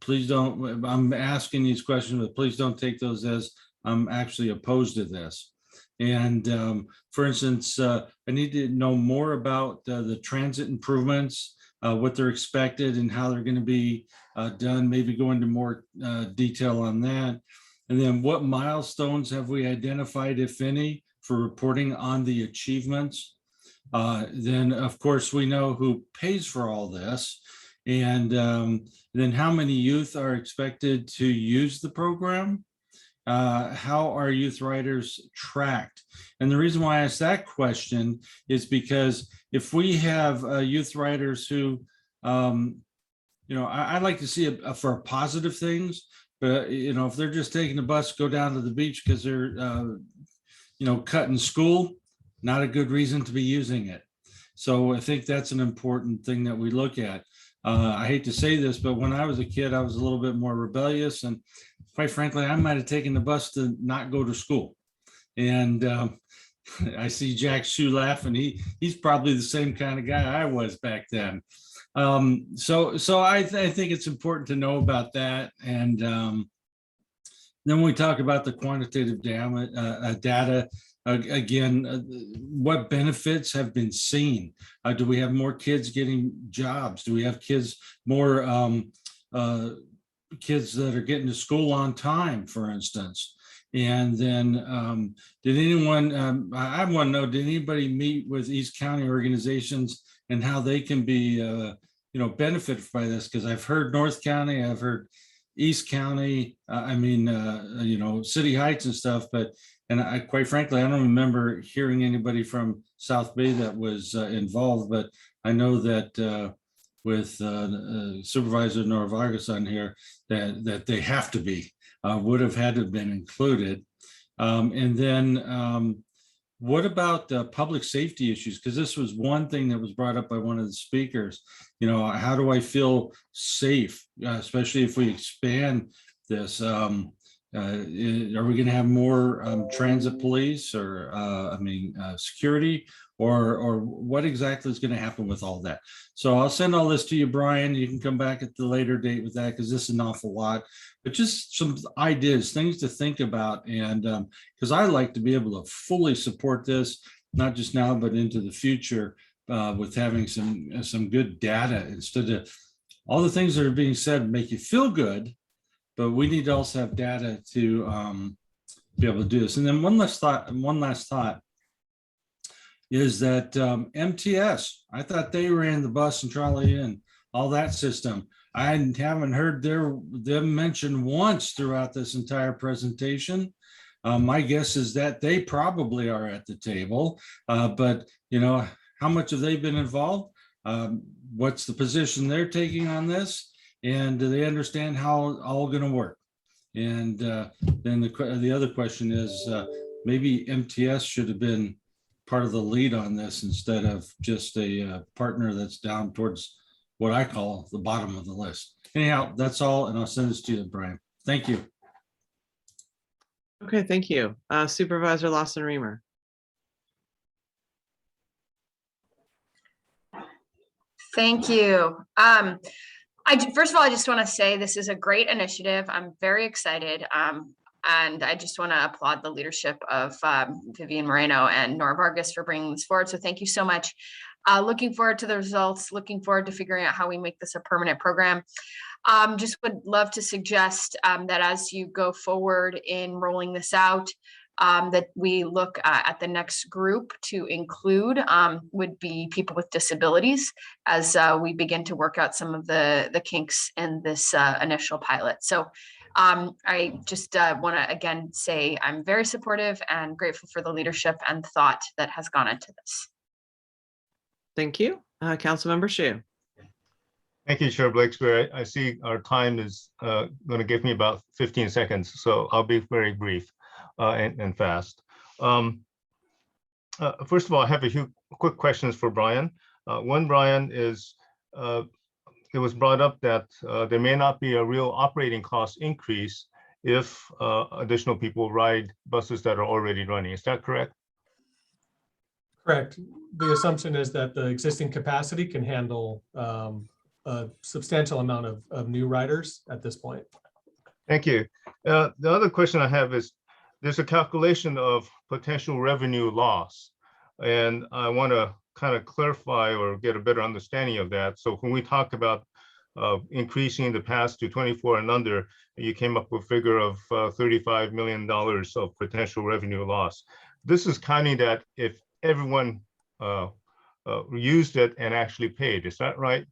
please don't, I'm asking these questions, but please don't take those as I'm actually opposed to this. And for instance, I need to know more about the transit improvements, what they're expected and how they're going to be done, maybe go into more detail on that. And then what milestones have we identified, if any, for reporting on the achievements? Then, of course, we know who pays for all this. And then how many youth are expected to use the program? How are youth riders tracked? And the reason why I asked that question is because if we have youth riders who, I'd like to see for positive things, but, if they're just taking the bus, go down to the beach because they're, cutting school, not a good reason to be using it. So I think that's an important thing that we look at. I hate to say this, but when I was a kid, I was a little bit more rebellious, and quite frankly, I might have taken the bus to not go to school. And I see Jack Shu laughing. He's probably the same kind of guy I was back then. So I think it's important to know about that. And then we talk about the quantitative data. Again, what benefits have been seen? Do we have more kids getting jobs? Do we have more kids that are getting to school on time, for instance? And then did anyone, I want to know, did anybody meet with East County organizations and how they can be, benefited by this? Because I've heard North County, I've heard East County, City Heights and stuff, and I, quite frankly, I don't remember hearing anybody from South Bay that was involved, but I know that with Supervisor Nora Vargas on here, that they have to be, would have had to have been included. And then what about public safety issues? Because this was one thing that was brought up by one of the speakers. How do I feel safe, especially if we expand this? Are we going to have more transit police or, security, or what exactly is going to happen with all that? So I'll send all this to you, Brian. You can come back at the later date with that, because this is an awful lot, but just some ideas, things to think about. And because I like to be able to fully support this, not just now, but into the future, with having some good data, instead of all the things that are being said make you feel good. But we need to also have data to be able to do this. And then one last thought is that MTS, I thought they ran the bus and trolley and all that system. I haven't heard them mentioned once throughout this entire presentation. My guess is that they probably are at the table, but how much have they been involved? What's the position they're taking on this? And do they understand how it's all going to work? And then the other question is, maybe MTS should have been part of the lead on this instead of just a partner that's down towards what I call the bottom of the list. Anyhow, that's all, and I'll send this to you, Brian. Thank you. Okay, thank you. Supervisor Lawson Reamer. Thank you. First of all, I just want to say this is a great initiative. I'm very excited. And I just want to applaud the leadership of Vivian Moreno and Nora Vargas for bringing this forward. So thank you so much. Looking forward to the results, looking forward to figuring out how we make this a permanent program. Just would love to suggest that as you go forward in rolling this out, that we look at the next group to include would be people with disabilities, as we begin to work out some of the kinks in this initial pilot. So I just want to again say I'm very supportive and grateful for the leadership and thought that has gone into this. Thank you. Councilmember Shu. Thank you, Chair Blakespear. I see our time is going to give me about 15 seconds, so I'll be very brief and fast. First of all, I have a few quick questions for Brian. One, Brian, is it was brought up that there may not be a real operating cost increase if additional people ride buses that are already running. Is that correct? Correct. The assumption is that the existing capacity can handle a substantial amount of new riders at this point. Thank you. The other question I have is, there's a calculation of potential revenue loss, and I want to kind of clarify or get a better understanding of that. So when we talk about increasing the pass to 24 and under, you came up with a figure of $35 million of potential revenue loss. This is counting that if everyone used it and actually paid. Is that right?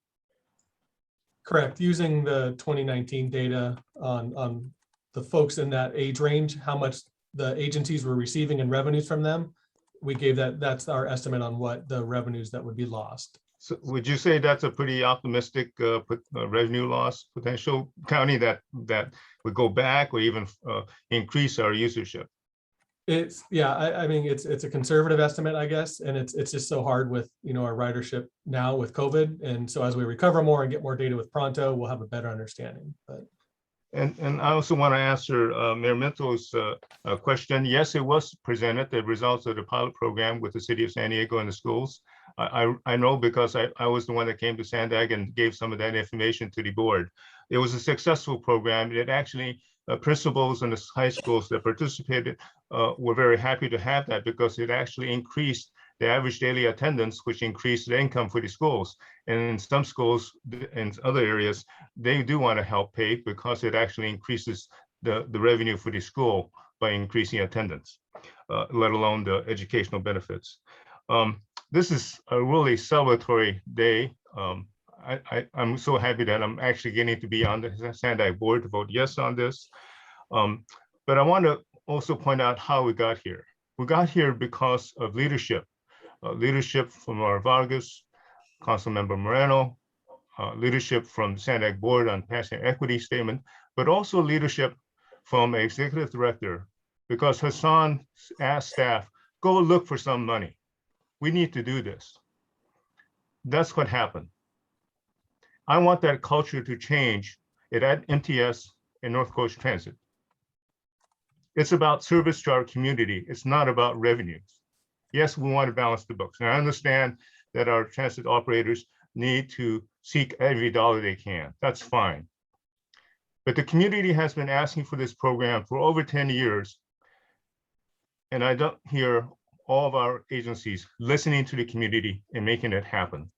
Correct. Using the 2019 data on the folks in that age range, how much the agencies were receiving in revenues from them, we gave that's our estimate on what the revenues that would be lost. So would you say that's a pretty optimistic revenue loss potential, counting that would go back or even increase our usership? I mean, it's a conservative estimate, I guess, and it's just so hard with our ridership now with COVID, and so as we recover more and get more data with Pronto, we'll have a better understanding. But and I also want to answer Mayor Minto's question. Yes, it was presented, the results of the pilot program with the city of San Diego and the schools. I know because I was the one that came to Sandag and gave some of that information to the board. It was a successful program. It actually principals in the high schools that participated were very happy to have that because it actually increased the average daily attendance, which increased the income for the schools. And in some schools, in other areas, they do want to help pay because it actually increases the revenue for the school by increasing attendance, let alone the educational benefits. This is a really celebratory day. I'm so happy that I'm actually getting to be on the Sandag board to vote yes on this. But I want to also point out how we got here. We got here because of leadership. Leadership from our Vargas, Councilmember Moreno, leadership from the Sandag board on passing an equity statement, but also leadership from executive director, because Hassan asked staff, go look for some money. We need to do this. That's what happened. I want that culture to change at MTS and North Coast Transit. It's about service to our community. It's not about revenues. Yes, we want to balance the books. And I understand that our transit operators need to seek every dollar they can. That's fine. But the community has been asking for this program for over 10 years. And I don't hear all of our agencies listening to the community and making it happen.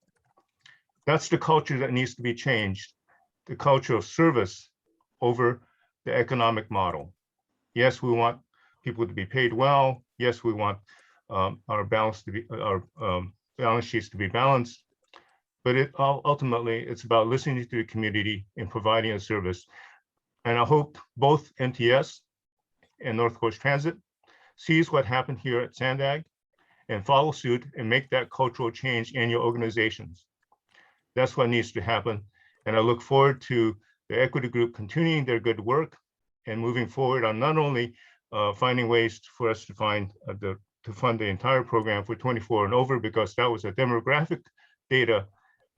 That's the culture that needs to be changed, the culture of service over the economic model. Yes, we want people to be paid well. Yes, we want our balance sheets to be balanced. But ultimately, it's about listening to the community and providing a service. And I hope both MTS and North Coast Transit sees what happened here at Sandag and follow suit and make that cultural change in your organizations. That's what needs to happen. And I look forward to the equity group continuing their good work and moving forward on not only finding ways for us to find to fund the entire program for 24 and over, because that was a demographic data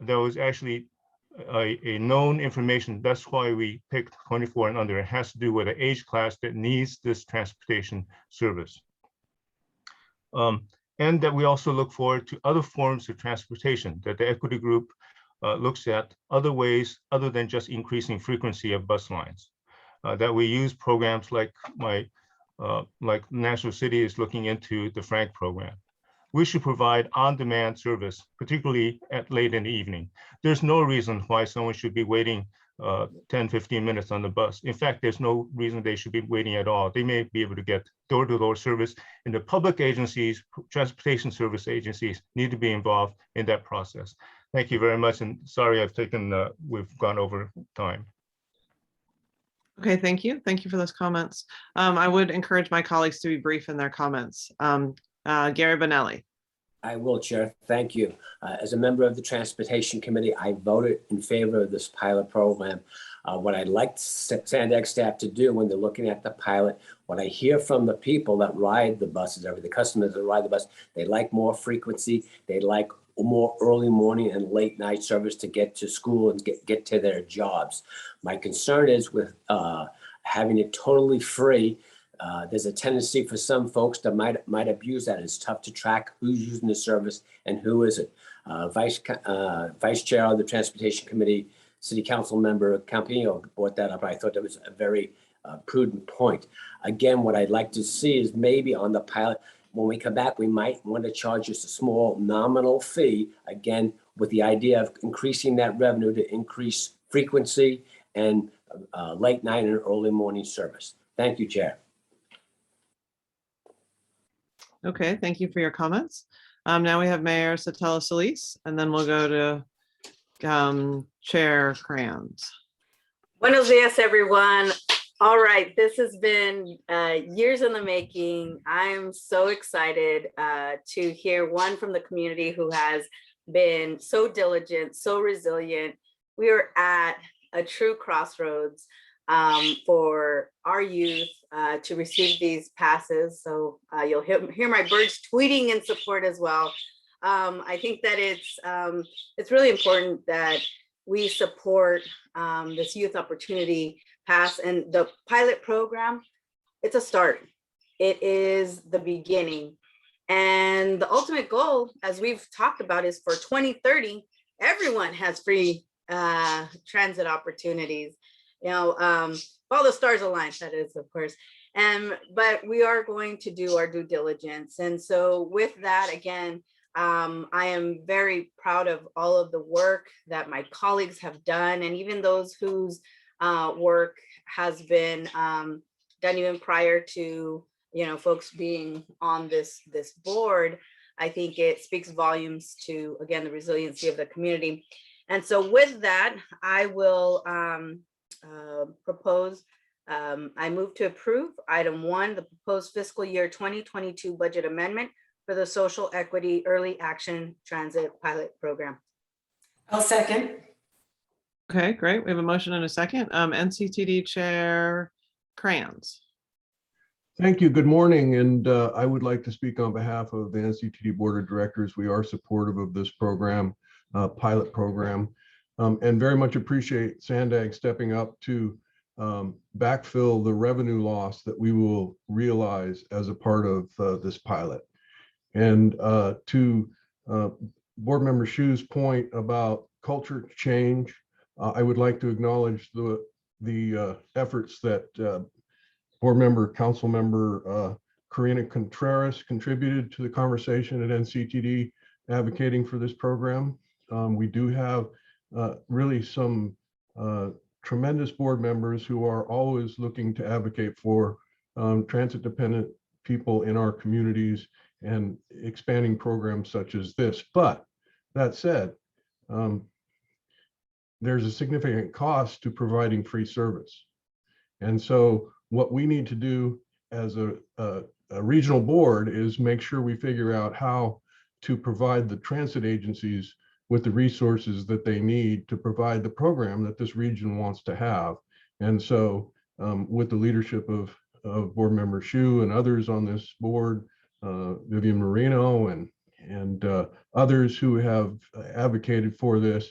that was actually a known information. That's why we picked 24 and under. It has to do with the age class that needs this transportation service. And that we also look forward to other forms of transportation, that the equity group looks at other ways other than just increasing frequency of bus lines, that we use programs like National City is looking into the Frank program. We should provide on-demand service, particularly at late in the evening. There's no reason why someone should be waiting 10, 15 minutes on the bus. In fact, there's no reason they should be waiting at all. They may be able to get door-to-door service, and the public agencies, transportation service agencies need to be involved in that process. Thank you very much, and sorry we've gone over time. Okay, thank you. Thank you for those comments. I would encourage my colleagues to be brief in their comments. Gary Bonelli. I will, Chair. Thank you. As a member of the Transportation Committee, I voted in favor of this pilot program. What I'd like Sandag staff to do when they're looking at the pilot, what I hear from the people that ride the buses, the customers that ride the bus, they like more frequency. They like more early morning and late night service to get to school and get to their jobs. My concern is with having it totally free. There's a tendency for some folks that might abuse that. It's tough to track who's using the service and who isn't. Vice Chair of the Transportation Committee, City Council Member Campino brought that up. I thought that was a very prudent point. Again, what I'd like to see is maybe on the pilot, when we come back, we might want to charge just a small nominal fee, again, with the idea of increasing that revenue to increase frequency and late night and early morning service. Thank you, Chair. Okay, thank you for your comments. Now we have Mayor Sotelo Solis, and then we'll go to Chair Crayons. Buenos dias, everyone. All right, this has been years in the making. I'm so excited to hear one from the community who has been so diligent, so resilient. We are at a true crossroads for our youth to receive these passes. So you'll hear my birds tweeting in support as well. I think that it's really important that we support this youth opportunity pass, and the pilot program, it's a start. It is the beginning. And the ultimate goal, as we've talked about, is for 2030, everyone has free transit opportunities. You know, all the stars align, that is, of course. But we are going to do our due diligence. And so with that, again, I am very proud of all of the work that my colleagues have done, and even those whose work has been done even prior to, you know, folks being on this board. I think it speaks volumes to, again, the resiliency of the community. And so with that, I will propose, I move to approve item 1, the proposed fiscal year 2022 budget amendment for the Social Equity Early Action Transit Pilot Program. I'll second. Okay, great. We have a motion and a second. NCTD Chair Crayons. Thank you. Good morning. And I would like to speak on behalf of the NCTD Board of Directors. We are supportive of this program, pilot program, and very much appreciate Sandag stepping up to backfill the revenue loss that we will realize as a part of this pilot. And to Board Member Shu's point about culture change, I would like to acknowledge the efforts that Board Member, Council Member Karina Contreras contributed to the conversation at NCTD advocating for this program. We do have really some tremendous board members who are always looking to advocate for transit-dependent people in our communities and expanding programs such as this. But that said, there's a significant cost to providing free service. And so what we need to do as a regional board is make sure we figure out how to provide the transit agencies with the resources that they need to provide the program that this region wants to have. And so with the leadership of Board Member Shu and others on this board, Vivian Marino and others who have advocated for this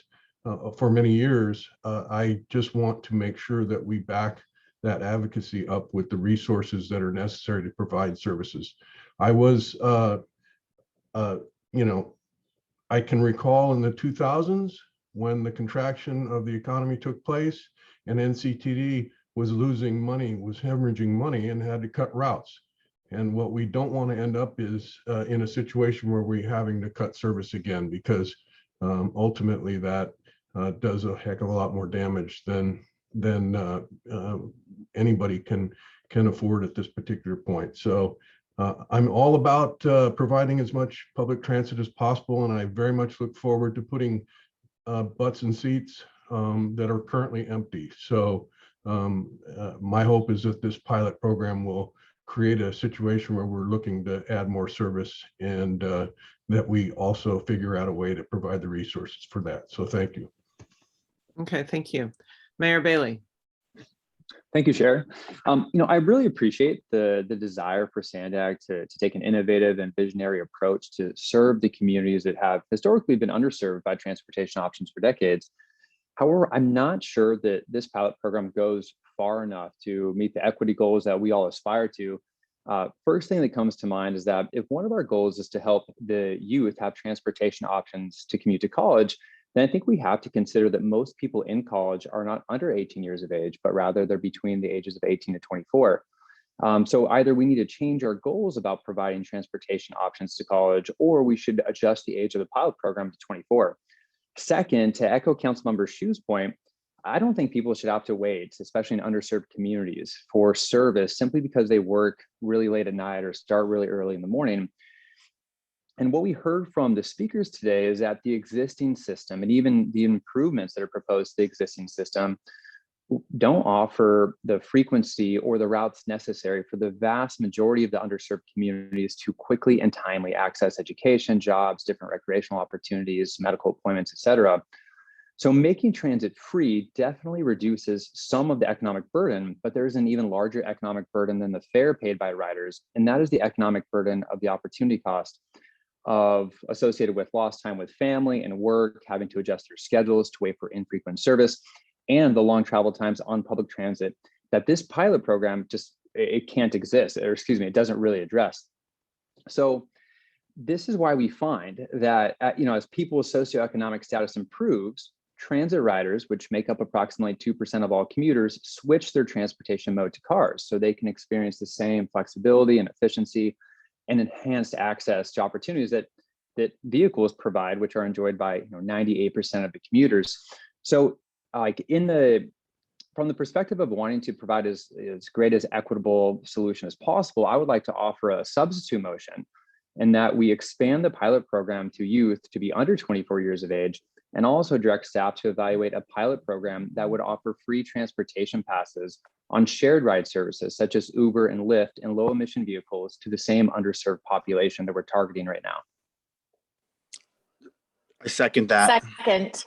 for many years, I just want to make sure that we back that advocacy up with the resources that are necessary to provide services. I was, you know, I can recall in the 2000s when the contraction of the economy took place and NCTD was losing money, was hemorrhaging money and had to cut routes. And what we don't want to end up is in a situation where we're having to cut service again, because ultimately that does a heck of a lot more damage than anybody can afford at this particular point. So I'm all about providing as much public transit as possible, and I very much look forward to putting butts in seats that are currently empty. So my hope is that this pilot program will create a situation where we're looking to add more service and that we also figure out a way to provide the resources for that. So thank you. Okay, thank you. Mayor Bailey. Thank you, Chair. I really appreciate the desire for SANDAG to take an innovative and visionary approach to serve the communities that have historically been underserved by transportation options for decades. However, I'm not sure that this pilot program goes far enough to meet the equity goals that we all aspire to. First thing that comes to mind is that if one of our goals is to help the youth have transportation options to commute to college, then I think we have to consider that most people in college are not under 18 years of age, but rather they're between the ages of 18 to 24. So either we need to change our goals about providing transportation options to college, or we should adjust the age of the pilot program to 24. Second, to echo Councilmember Shu's point, I don't think people should have to wait, especially in underserved communities, for service simply because they work really late at night or start really early in the morning. And what we heard from the speakers today is that the existing system and even the improvements that are proposed to the existing system don't offer the frequency or the routes necessary for the vast majority of the underserved communities to quickly and timely access education, jobs, different recreational opportunities, medical appointments, et cetera. So making transit free definitely reduces some of the economic burden, but there's an even larger economic burden than the fare paid by riders, and that is the economic burden of the opportunity cost associated with lost time with family and work, having to adjust their schedules to wait for infrequent service, and the long travel times on public transit that this pilot program it can't exist, or excuse me, it doesn't really address. So this is why we find that, as people's socioeconomic status improves, transit riders, which make up approximately 2% of all commuters, switch their transportation mode to cars so they can experience the same flexibility and efficiency and enhanced access to opportunities that vehicles provide, which are enjoyed by 98% of the commuters. So from the perspective of wanting to provide as great as equitable solution as possible, I would like to offer a substitute motion in that we expand the pilot program to youth to be under 24 years of age, and also direct staff to evaluate a pilot program that would offer free transportation passes on shared ride services such as Uber and Lyft and low emission vehicles to the same underserved population that we're targeting right now. I second that. Second.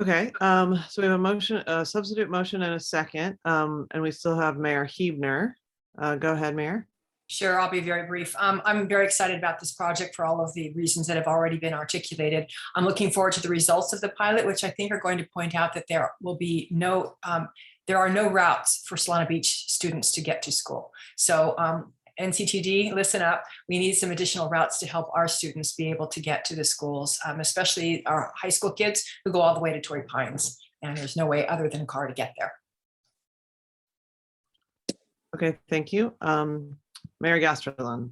Okay, so we have a motion, a substitute motion and a second, and we still have Mayor Huebner. Go ahead, Mayor. Sure, I'll be very brief. I'm very excited about this project for all of the reasons that have already been articulated. I'm looking forward to the results of the pilot, which I think are going to point out that there are no routes for Solana Beach students to get to school. So NCTD, listen up. We need some additional routes to help our students be able to get to the schools, especially our high school kids who go all the way to Torrey Pines. And there's no way other than a car to get there. Okay, thank you. Mayor Gasterlund.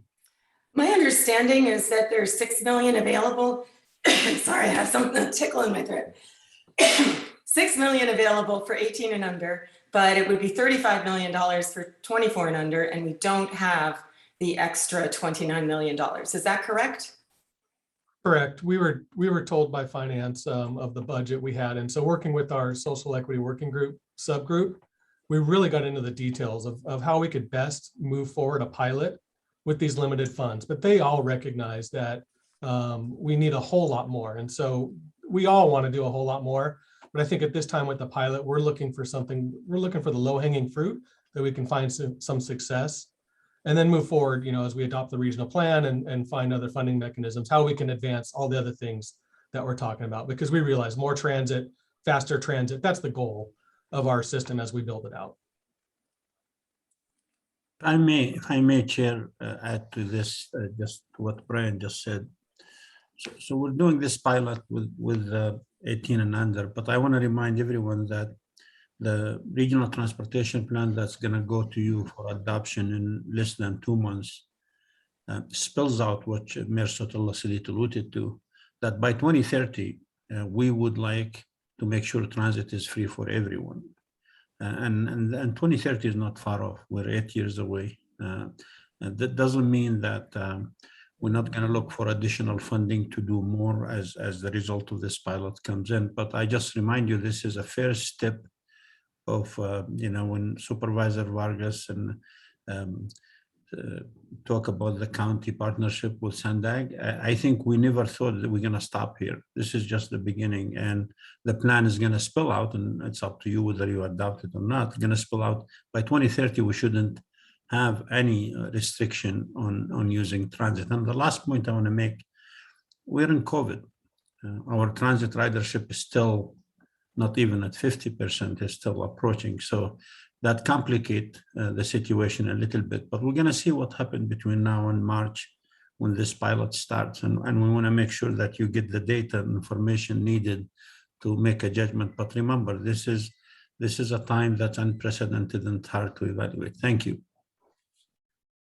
My understanding is that there's 6 million available. Sorry, I have something tickle in my throat. 6 million available for 18 and under, but it would be $35 million for 24 and under, and we don't have the extra $29 million. Is that correct? Correct. We were told by finance of the budget we had, and so working with our social equity working group subgroup, we really got into the details of how we could best move forward a pilot with these limited funds. But they all recognize that we need a whole lot more. And so we all want to do a whole lot more. But I think at this time with the pilot, we're looking for the low hanging fruit that we can find some success and then move forward, as we adopt the regional plan and find other funding mechanisms, how we can advance all the other things that we're talking about, because we realize more transit, faster transit, that's the goal of our system as we build it out. If I may, Chair, add to this, just what Brian just said. So we're doing this pilot with 18 and under, but I want to remind everyone that the regional transportation plan that's going to go to you for adoption in less than 2 months spells out what Mayor Sotelo said it alluded to, that by 2030, we would like to make sure transit is free for everyone. And 2030 is not far off. We're 8 years away. That doesn't mean that we're not going to look for additional funding to do more as the result of this pilot comes in. But I just remind you, this is a first step when Supervisor Vargas and talk about the county partnership with Sandag. I think we never thought that we're going to stop here. This is just the beginning, and the plan is going to spill out, and it's up to you whether you adopt it or not. It's going to spill out by 2030. We shouldn't have any restriction on using transit. And the last point I want to make, we're in COVID. Our transit ridership is still not even at 50%, is still approaching. So that complicate the situation a little bit, but we're gonna see what happened between now and March when this pilot starts. And we wanna make sure that you get the data and information needed to make a judgment. But remember, this is a time that's unprecedented and hard to evaluate. Thank you.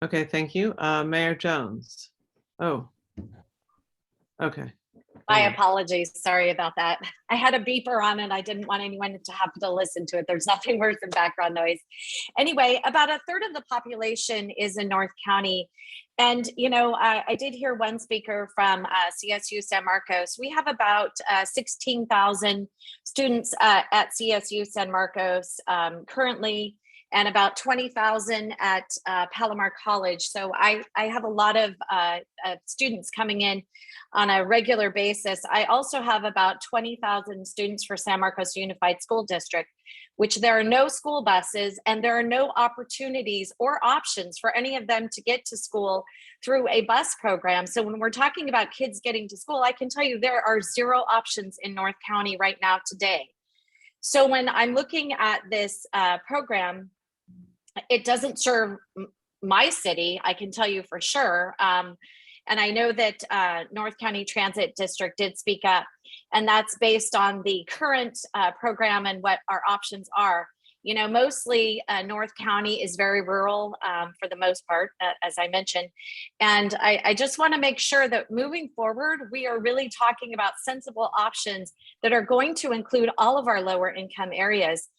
Okay, thank you. Mayor Jones. Oh, okay. My apologies. Sorry about that. I had a beeper on and I didn't want anyone to have to listen to it. There's nothing worse than background noise. Anyway, about a third of the population is in North County. And, I did hear one speaker from CSU San Marcos. We have about 16,000 students at CSU San Marcos currently, and about 20,000 at Palomar College. So I have a lot of students coming in on a regular basis. I also have about 20,000 students for San Marcos Unified School District, which there are no school buses and there are no opportunities or options for any of them to get to school through a bus program. So when we're talking about kids getting to school, I can tell you there are 0 options in North County right now today. So when I'm looking at this program, it doesn't serve my city, I can tell you for sure. And I know that North County Transit District did speak up, and that's based on the current program and what our options are. Mostly North County is very rural for the most part, as I mentioned. And I just want to make sure that moving forward, we are really talking about sensible options that are going to include all of our lower income areas.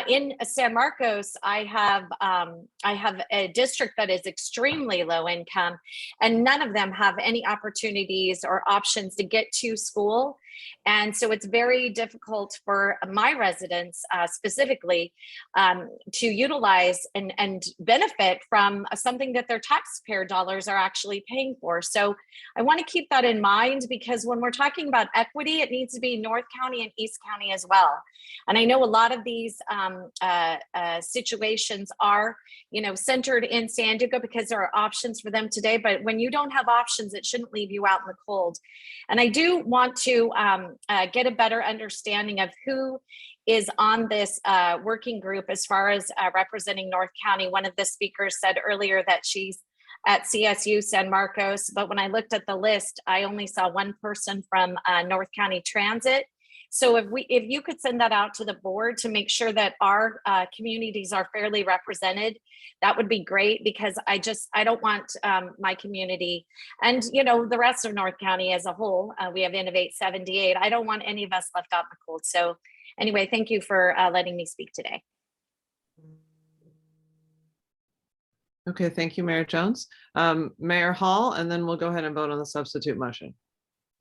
In San Marcos, I have a district that is extremely low income, and none of them have any opportunities or options to get to school. And so it's very difficult for my residents specifically to utilize and benefit from something that their taxpayer dollars are actually paying for. So I want to keep that in mind, because when we're talking about equity, it needs to be North County and East County as well. And I know a lot of these situations are, centered in San Diego because there are options for them today. But when you don't have options, it shouldn't leave you out in the cold. And I do want to get a better understanding of who is on this working group as far as representing North County. One of the speakers said earlier that she's at CSU San Marcos, but when I looked at the list, I only saw one person from North County Transit. So if you could send that out to the board to make sure that our communities are fairly represented, that would be great, because I don't want my community and the rest of North County as a whole. We have Innovate 78. I don't want any of us left out in the cold. So anyway, thank you for letting me speak today. Okay, thank you, Mayor Jones. Mayor Hall, and then we'll go ahead and vote on the substitute motion.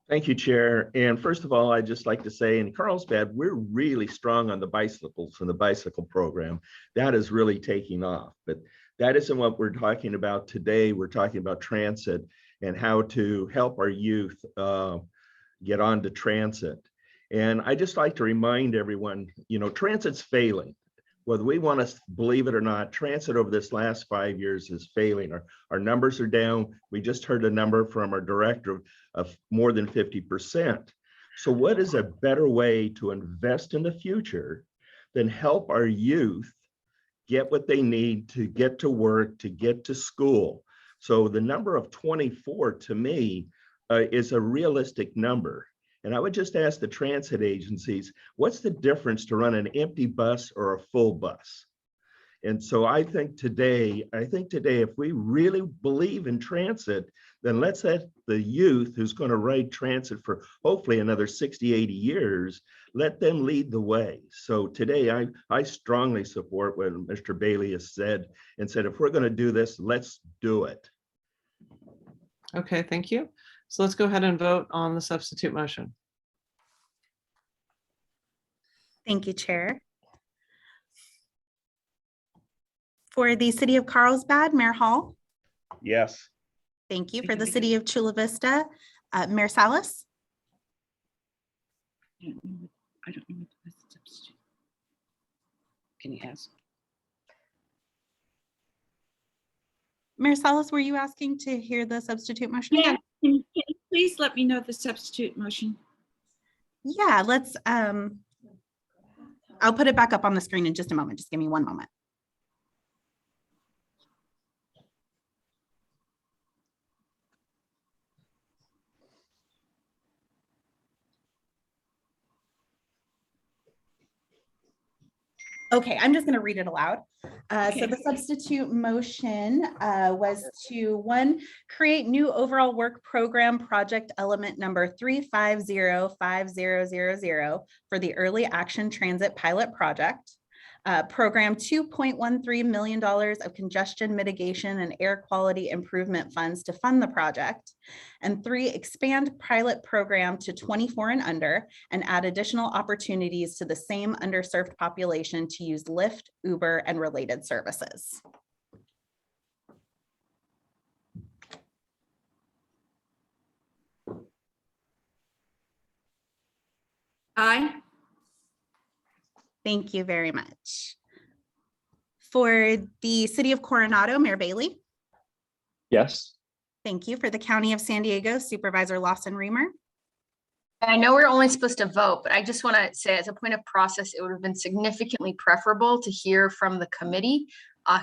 Thank you, Chair. And first of all, I'd just like to say in Carlsbad, we're really strong on the bicycles and the bicycle program. That is really taking off, but that isn't what we're talking about today. We're talking about transit and how to help our youth get onto transit. And I just like to remind everyone, transit's failing. Whether we want to believe it or not, transit over this last 5 years is failing. Our numbers are down. We just heard a number from our director of more than 50%. So what is a better way to invest in the future than help our youth get what they need to get to work, to get to school? So the number of 24 to me is a realistic number. And I would just ask the transit agencies, what's the difference to run an empty bus or a full bus? And so I think today, if we really believe in transit, then let's let the youth who's going to ride transit for hopefully another 60, 80 years, let them lead the way. So today, I strongly support what Mr. Bailey has said and said, if we're going to do this, let's do it. Okay, thank you. So let's go ahead and vote on the substitute motion. Thank you, Chair. For the city of Carlsbad, Mayor Hall. Yes. Thank you. For the city of Chula Vista, Mayor Salas. I don't know what the substitute. Can you ask? Mayor Salas, were you asking to hear the substitute motion? Yeah, can you please let me know the substitute motion? Yeah, let's, I'll put it back up on the screen in just a moment. Just give me one moment. Okay, I'm just going to read it aloud. So the substitute motion was to, 1, create new overall work program project element number 3505000 for the early action transit pilot project. Program $2.13 million of congestion mitigation and air quality improvement funds to fund the project. And 3, expand pilot program to 24 and under and add additional opportunities to the same underserved population to use Lyft, Uber, and related services. Aye. Thank you very much. For the city of Coronado, Mayor Bailey. Yes. Thank you. For the county of San Diego, Supervisor Lawson Reamer. I know we're only supposed to vote, but I just want to say as a point of process, it would have been significantly preferable to hear from the committee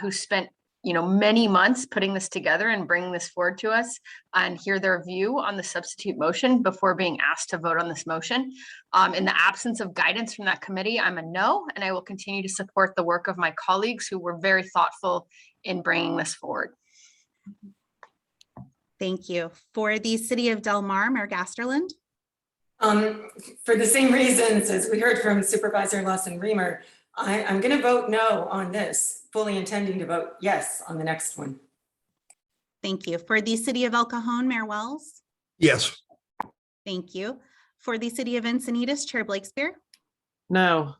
who spent many months putting this together and bringing this forward to us and hear their view on the substitute motion before being asked to vote on this motion. In the absence of guidance from that committee, I'm a no, and I will continue to support the work of my colleagues who were very thoughtful in bringing this forward. Thank you. For the city of Del Mar, Mayor Gasterland. For the same reasons as we heard from Supervisor Lawson Reamer, I'm going to vote no on this, fully intending to vote yes on the next one. Thank you. For the city of El Cajon, Mayor Wells. Yes. Thank you. For the city of Encinitas, Chair Blakespear. No.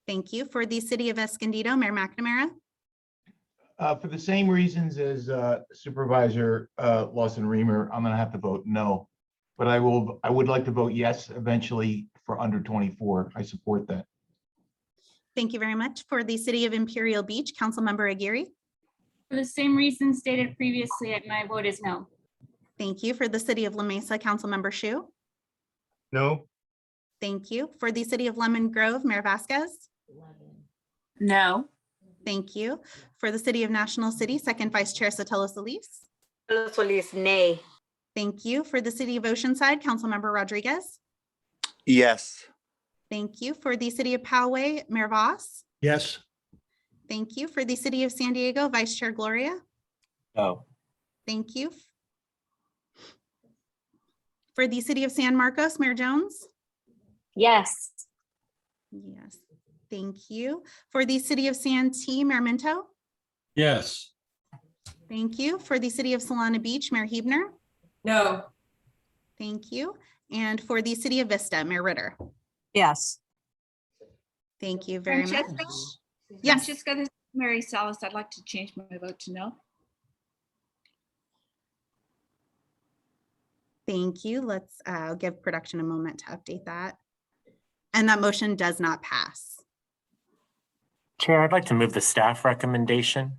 Thank you. For the city of Escondido, Mayor McNamara. For the same reasons as Supervisor Lawson Reamer, I'm going to have to vote no. But I would like to vote yes eventually for under 24. I support that. Thank you very much. For the city of Imperial Beach, Councilmember Aguirre. For the same reasons stated previously, my vote is no. Thank you. For the city of La Mesa, Councilmember Shu. No. Thank you. For the city of Lemon Grove, Mayor Vasquez. No. Thank you. For the city of National City, Second Vice Chair Sotelo Solis. Solis, nay. Thank you. For the city of Oceanside, Councilmember Rodriguez. Yes. Thank you. For the city of Poway, Mayor Voss. Yes. Thank you. For the city of San Diego, Vice Chair Gloria. No. Thank you. For the city of San Marcos, Mayor Jones. Yes. Yes. Thank you. For the city of Santee, Mayor Minto. Yes. Thank you. For the city of Solana Beach, Mayor Hebner. No. Thank you. And for the city of Vista, Mayor Ritter. Yes. Thank you very much. Yes. Francesca, this is Mary Salas. I'd like to change my vote to no. Thank you. Let's give production a moment to update that. And that motion does not pass. Chair, I'd like to move the staff recommendation.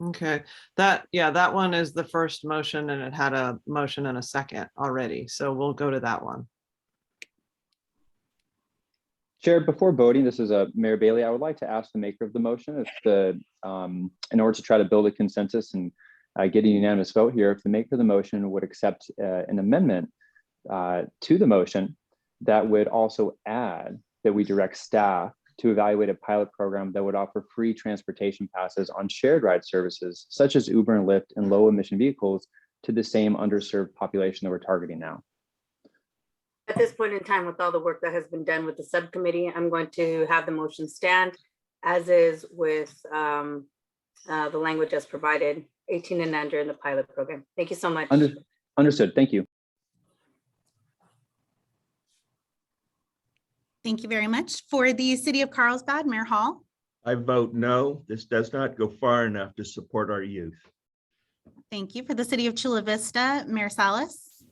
Okay, that one is the first motion and it had a motion and a second already. So we'll go to that one. Chair, before voting, this is Mayor Bailey. I would like to ask the maker of the motion if in order to try to build a consensus and get a unanimous vote here, if the maker of the motion would accept an amendment to the motion that would also add that we direct staff to evaluate a pilot program that would offer free transportation passes on shared ride services, such as Uber and Lyft and low emission vehicles to the same underserved population that we're targeting now. At this point in time, with all the work that has been done with the subcommittee, I'm going to have the motion stand as is with the language as provided, 18 and under in the pilot program. Thank you so much. Understood. Thank you. Thank you very much. For the city of Carlsbad, Mayor Hall. I vote no. This does not go far enough to support our youth. Thank you. For the city of Chula Vista, Mayor Salas.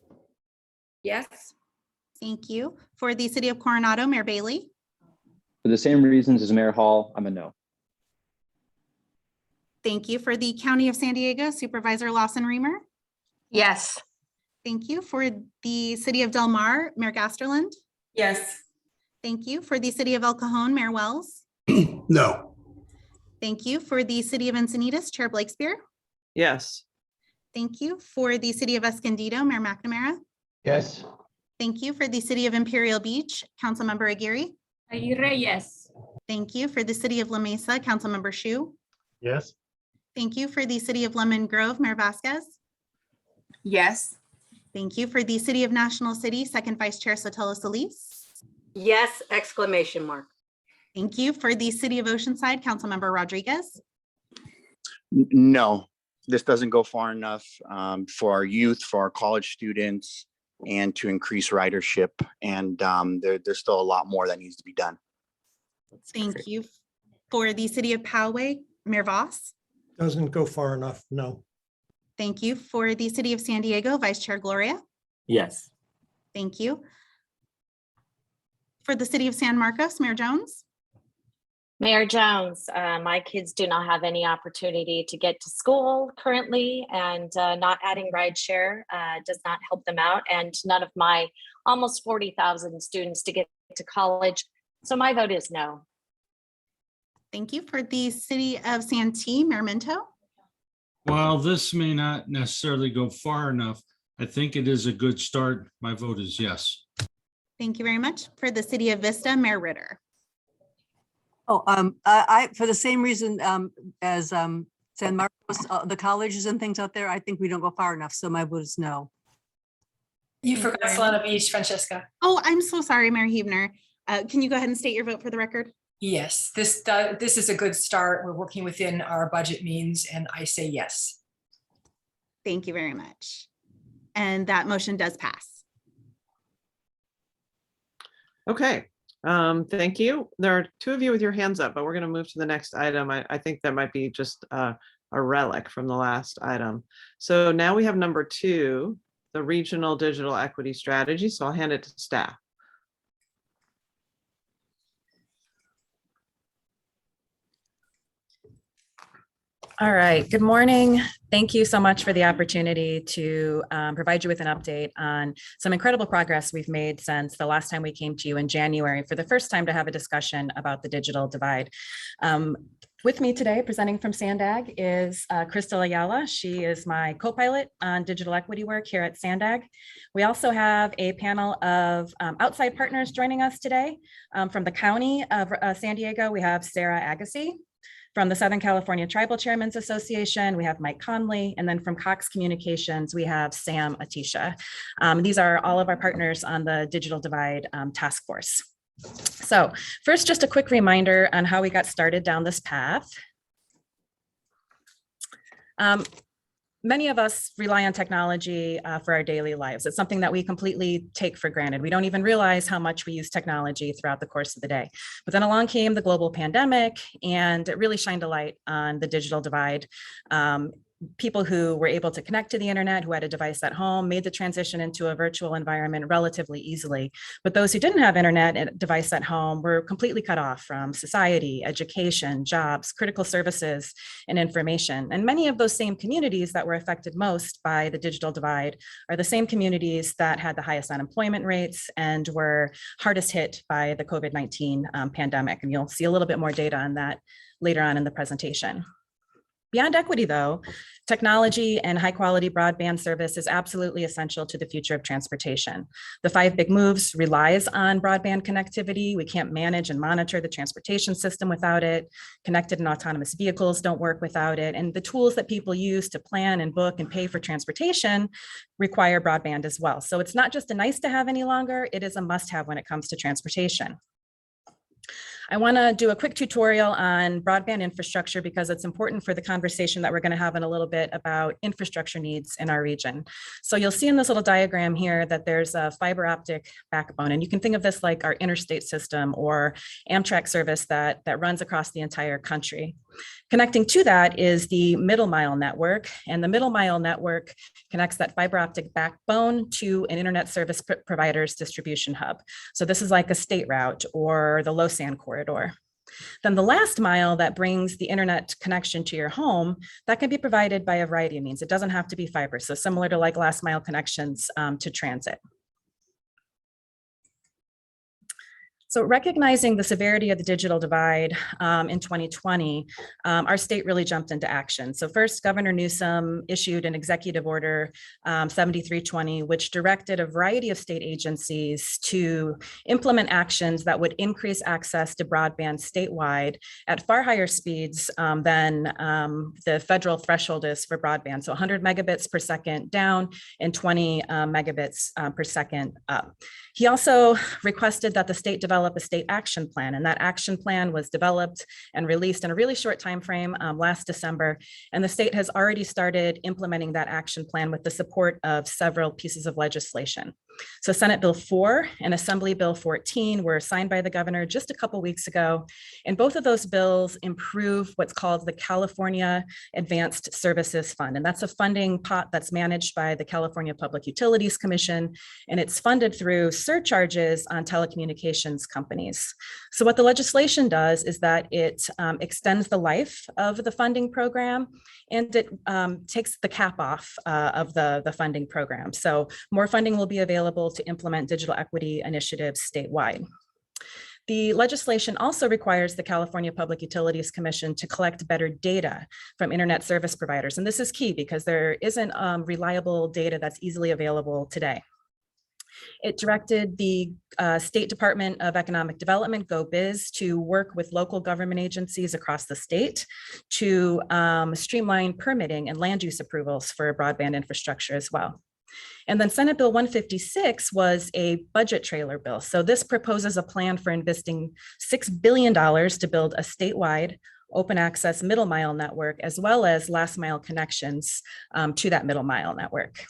Yes. Thank you. For the city of Coronado, Mayor Bailey. For the same reasons as Mayor Hall, I'm a no. Thank you. For the county of San Diego, Supervisor Lawson Remer. Yes. Thank you. For the city of Del Mar, Mayor Gasterland. Yes. Thank you. For the city of El Cajon, Mayor Wells. No. Thank you. For the city of Encinitas, Chair Blakespear. Yes. Thank you. For the city of Escondido, Mayor McNamara. Yes. Thank you. For the city of Imperial Beach, Councilmember Aguirre. Aguirre, yes. Thank you. For the city of La Mesa, Councilmember Shu. Yes. Thank you. For the city of Lemon Grove, Mayor Vasquez. Yes. Thank you. For the city of National City, Second Vice Chair Sotelo Solis. Yes, exclamation mark. Thank you. For the city of Oceanside, Councilmember Rodriguez. No, this doesn't go far enough for our youth, for our college students, and to increase ridership. And there's still a lot more that needs to be done. Thank you. For the city of Poway, Mayor Voss. Doesn't go far enough, no. Thank you. For the city of San Diego, Vice Chair Gloria. Yes. Thank you. For the city of San Marcos, Mayor Jones. Mayor Jones, my kids do not have any opportunity to get to school currently, and not adding rideshare does not help them out, and none of my almost 40,000 students to get to college. So my vote is no. Thank you. For the city of Santee, Mayor Minto. While this may not necessarily go far enough, I think it is a good start. My vote is yes. Thank you very much. For the city of Vista, Mayor Ritter. Oh, I for the same reason as San Marcos, the colleges and things out there, I think we don't go far enough. So my vote is no. You forgot Solana Beach, Francesca. Oh, I'm so sorry, Mayor Huebner. Can you go ahead and state your vote for the record? Yes, this is a good start. We're working within our budget means, and I say yes. Thank you very much. And that motion does pass. Okay, thank you. There are two of you with your hands up, but we're going to move to the next item. I think that might be just a relic from the last item. So now we have number 2, the Regional Digital Equity Strategy. So I'll hand it to staff. All right, good morning. Thank you so much for the opportunity to provide you with an update on some incredible progress we've made since the last time we came to you in January for the first time to have a discussion about the digital divide. With me today, presenting from Sandag, is Crystal Ayala. She is my co-pilot on digital equity work here at Sandag. We also have a panel of outside partners joining us today. From the County of San Diego, we have Sarah Agassi. From the Southern California Tribal Chairmen's Association, we have Mike Conley, and then from Cox Communications, we have Sam Atisha. These are all of our partners on the Digital Divide Task Force. So first, just a quick reminder on how we got started down this path. Many of us rely on technology for our daily lives. It's something that we completely take for granted. We don't even realize how much we use technology throughout the course of the day. But then along came the global pandemic, and it really shined a light on the digital divide. People who were able to connect to the internet, who had a device at home, made the transition into a virtual environment relatively easily. But those who didn't have internet and device at home were completely cut off from society, education, jobs, critical services, and information. And many of those same communities that were affected most by the digital divide are the same communities that had the highest unemployment rates and were hardest hit by the COVID-19 pandemic. And you'll see a little bit more data on that later on in the presentation. Beyond equity, though, technology and high quality broadband service is absolutely essential to the future of transportation. The 5 big moves relies on broadband connectivity. We can't manage and monitor the transportation system without it. Connected and autonomous vehicles don't work without it. And the tools that people use to plan and book and pay for transportation require broadband as well. So it's not just a nice to have any longer, it is a must have when it comes to transportation. I want to do a quick tutorial on broadband infrastructure because it's important for the conversation that we're going to have in a little bit about infrastructure needs in our region. So you'll see in this little diagram here that there's a fiber optic backbone, and you can think of this like our interstate system or Amtrak service that runs across the entire country. Connecting to that is the middle mile network, and the middle mile network connects that fiber optic backbone to an internet service provider's distribution hub. So this is like a state route or the Lausanne corridor. Then the last mile that brings the internet connection to your home, that can be provided by a variety of means. It doesn't have to be fiber. So similar to like last mile connections to transit. So recognizing the severity of the digital divide in 2020, our state really jumped into action. So first, Governor Newsom issued an executive order 7320, which directed a variety of state agencies to implement actions that would increase access to broadband statewide at far higher speeds than the federal threshold is for broadband. So 100 megabits per second down and 20 megabits per second up. He also requested that the state develop a state action plan, and that action plan was developed and released in a really short time frame last December, and the state has already started implementing that action plan with the support of several pieces of legislation. So Senate Bill 4 and Assembly Bill 14 were signed by the governor just a couple weeks ago, and both of those bills improve what's called the California Advanced Services Fund, and that's a funding pot that's managed by the California Public Utilities Commission, and it's funded through surcharges on telecommunications companies. So what the legislation does is that it extends the life of the funding program, and it takes the cap off of the funding program. So more funding will be available to implement digital equity initiatives statewide. The legislation also requires the California Public Utilities Commission to collect better data from internet service providers. And this is key because there isn't reliable data that's easily available today. It directed the State Department of Economic Development, GoBiz, to work with local government agencies across the state to streamline permitting and land use approvals for broadband infrastructure as well. And then Senate Bill 156 was a budget trailer bill. So this proposes a plan for investing $6 billion to build a statewide open access middle mile network, as well as last mile connections to that middle mile network.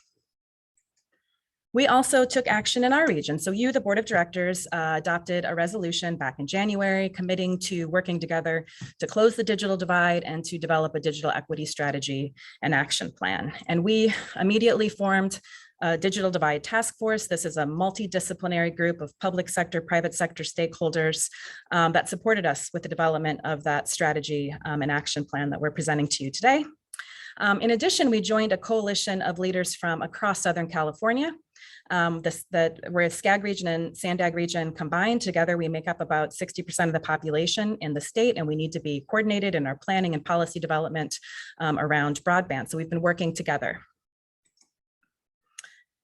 We also took action in our region. So you, the board of directors, adopted a resolution back in January committing to working together to close the digital divide and to develop a digital equity strategy and action plan. And we immediately formed a digital divide task force. This is a multidisciplinary group of public sector, private sector stakeholders that supported us with the development of that strategy and action plan that we're presenting to you today. In addition, we joined a coalition of leaders from across Southern California. Where Skag region and Sandag region combined together, we make up about 60% of the population in the state, and we need to be coordinated in our planning and policy development around broadband. So we've been working together.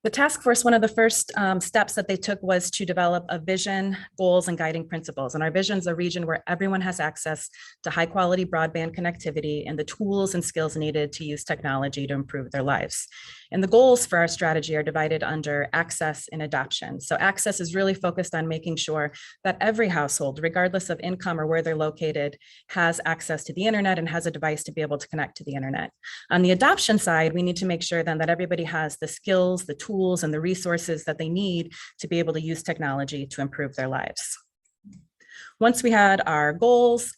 The task force, one of the first steps that they took was to develop a vision, goals, and guiding principles. And our vision is a region where everyone has access to high quality broadband connectivity and the tools and skills needed to use technology to improve their lives. And the goals for our strategy are divided under access and adoption. So access is really focused on making sure that every household, regardless of income or where they're located, has access to the internet and has a device to be able to connect to the internet. On the adoption side, we need to make sure then that everybody has the skills, the tools, and the resources that they need to be able to use technology to improve their lives. Once we had our goals,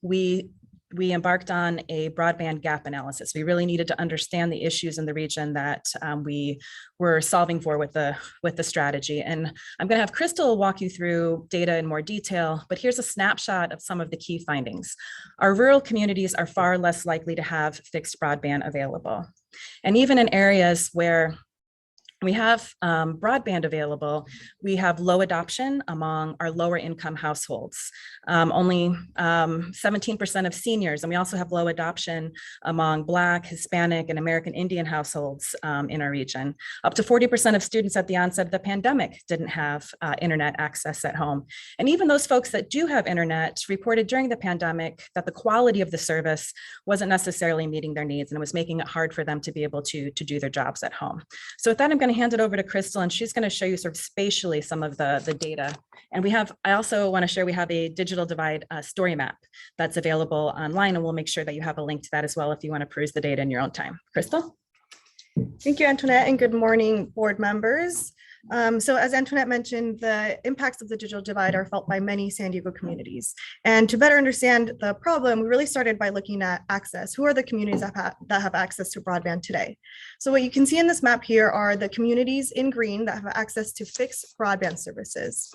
we embarked on a broadband gap analysis. We really needed to understand the issues in the region that we were solving for with the strategy. And I'm going to have Crystal walk you through data in more detail, but here's a snapshot of some of the key findings. Our rural communities are far less likely to have fixed broadband available. And even in areas where we have broadband available, we have low adoption among our lower income households. Only 17% of seniors, and we also have low adoption among Black, Hispanic, and American Indian households in our region. Up to 40% of students at the onset of the pandemic didn't have internet access at home. And even those folks that do have internet reported during the pandemic that the quality of the service wasn't necessarily meeting their needs, and it was making it hard for them to be able to do their jobs at home. So with that, I'm going going to hand it over to Crystal, and she's going to show you sort of spatially some of the data. And I also want to share, we have a digital divide story map that's available online, and we'll make sure that you have a link to that as well if you want to peruse the data in your own time. Crystal? Thank you, Antoinette, and good morning, board members. So as Antoinette mentioned, the impacts of the digital divide are felt by many San Diego communities. And to better understand the problem, we really started by looking at access. Who are the communities that have access to broadband today? So what you can see in this map here are the communities in green that have access to fixed broadband services.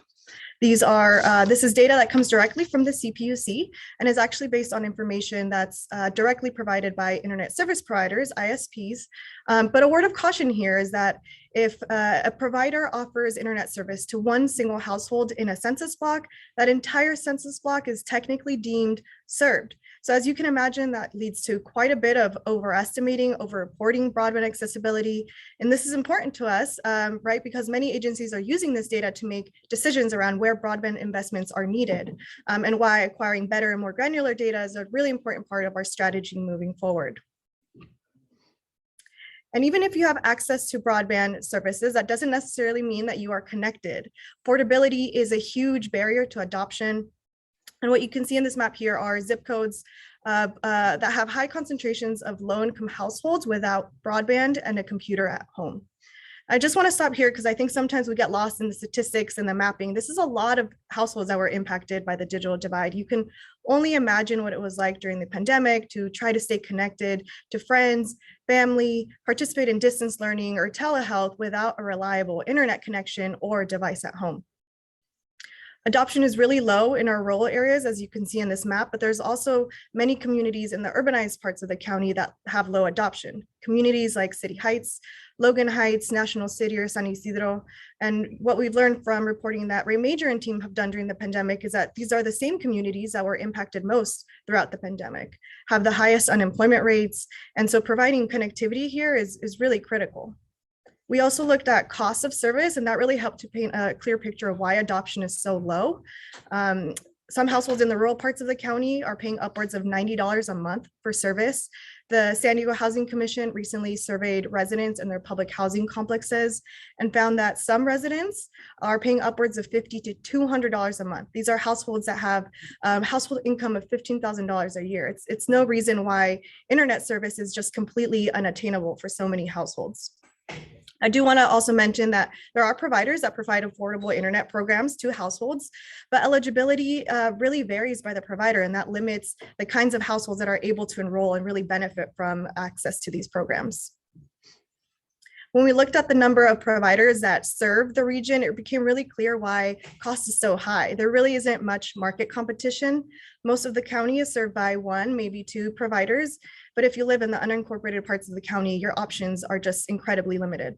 This is data that comes directly from the CPUC and is actually based on information that's directly provided by internet service providers, ISPs. But a word of caution here is that if a provider offers internet service to one single household in a census block, that entire census block is technically deemed served. So as you can imagine, that leads to quite a bit of overestimating, overreporting broadband accessibility. And this is important to us, right? Because many agencies are using this data to make decisions around where broadband investments are needed, and why acquiring better and more granular data is a really important part of our strategy moving forward. And even if you have access to broadband services, that doesn't necessarily mean that you are connected. Portability is a huge barrier to adoption. And what you can see in this map here are zip codes that have high concentrations of low-income households without broadband and a computer at home. I just want to stop here because I think sometimes we get lost in the statistics and the mapping. This is a lot of households that were impacted by the digital divide. You can only imagine what it was like during the pandemic to try to stay connected to friends, family, participate in distance learning or telehealth without a reliable internet connection or device at home. Adoption is really low in our rural areas, as you can see in this map, but there's also many communities in the urbanized parts of the county that have low adoption. Communities like City Heights, Logan Heights, National City, or San Isidro. And what we've learned from reporting that Ray Major and team have done during the pandemic is that these are the same communities that were impacted most throughout the pandemic, have the highest unemployment rates. And so providing connectivity here is really critical. We also looked at cost of service, and that really helped to paint a clear picture of why adoption is so low. Some households in the rural parts of the county are paying upwards of $90 a month for service. The San Diego Housing Commission recently surveyed residents in their public housing complexes and found that some residents are paying upwards of $50 to $200 a month. These are households that have household income of $15,000 a year. It's no reason why internet service is just completely unattainable for so many households. I do want to also mention that there are providers that provide affordable internet programs to households, but eligibility really varies by the provider, and that limits the kinds of households that are able to enroll and really benefit from access to these programs. When we looked at the number of providers that serve the region, it became really clear why cost is so high. There really isn't much market competition. Most of the county is served by one, maybe two providers, but if you live in the unincorporated parts of the county, your options are just incredibly limited.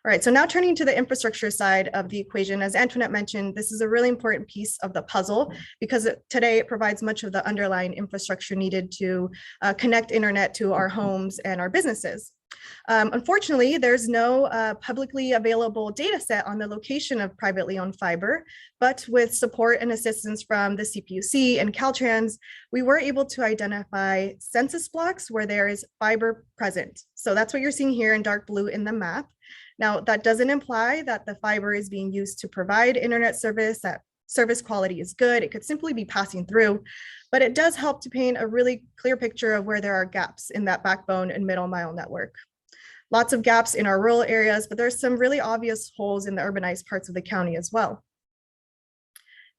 All right, so now turning to the infrastructure side of the equation, as Antoinette mentioned, this is a really important piece of the puzzle because today it provides much of the underlying infrastructure needed to connect internet to our homes and our businesses. Unfortunately, there's no publicly available data set on the location of privately owned fiber, but with support and assistance from the CPUC and Caltrans, we were able to identify census blocks where there is fiber present. So that's what you're seeing here in dark blue in the map. Now, that doesn't imply that the fiber is being used to provide internet service, that service quality is good. It could simply be passing through, but it does help to paint a really clear picture of where there are gaps in that backbone and middle mile network. Lots of gaps in our rural areas, but there's some really obvious holes in the urbanized parts of the county as well.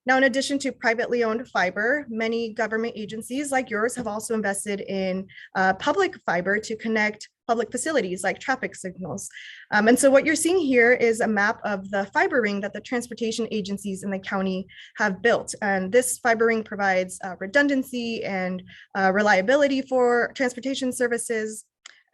Now, in addition to privately owned fiber, many government agencies like yours have also invested in public fiber to connect public facilities like traffic signals. And so what you're seeing here is a map of the fiber ring that the transportation agencies in the county have built. And this fiber ring provides redundancy and reliability for transportation services.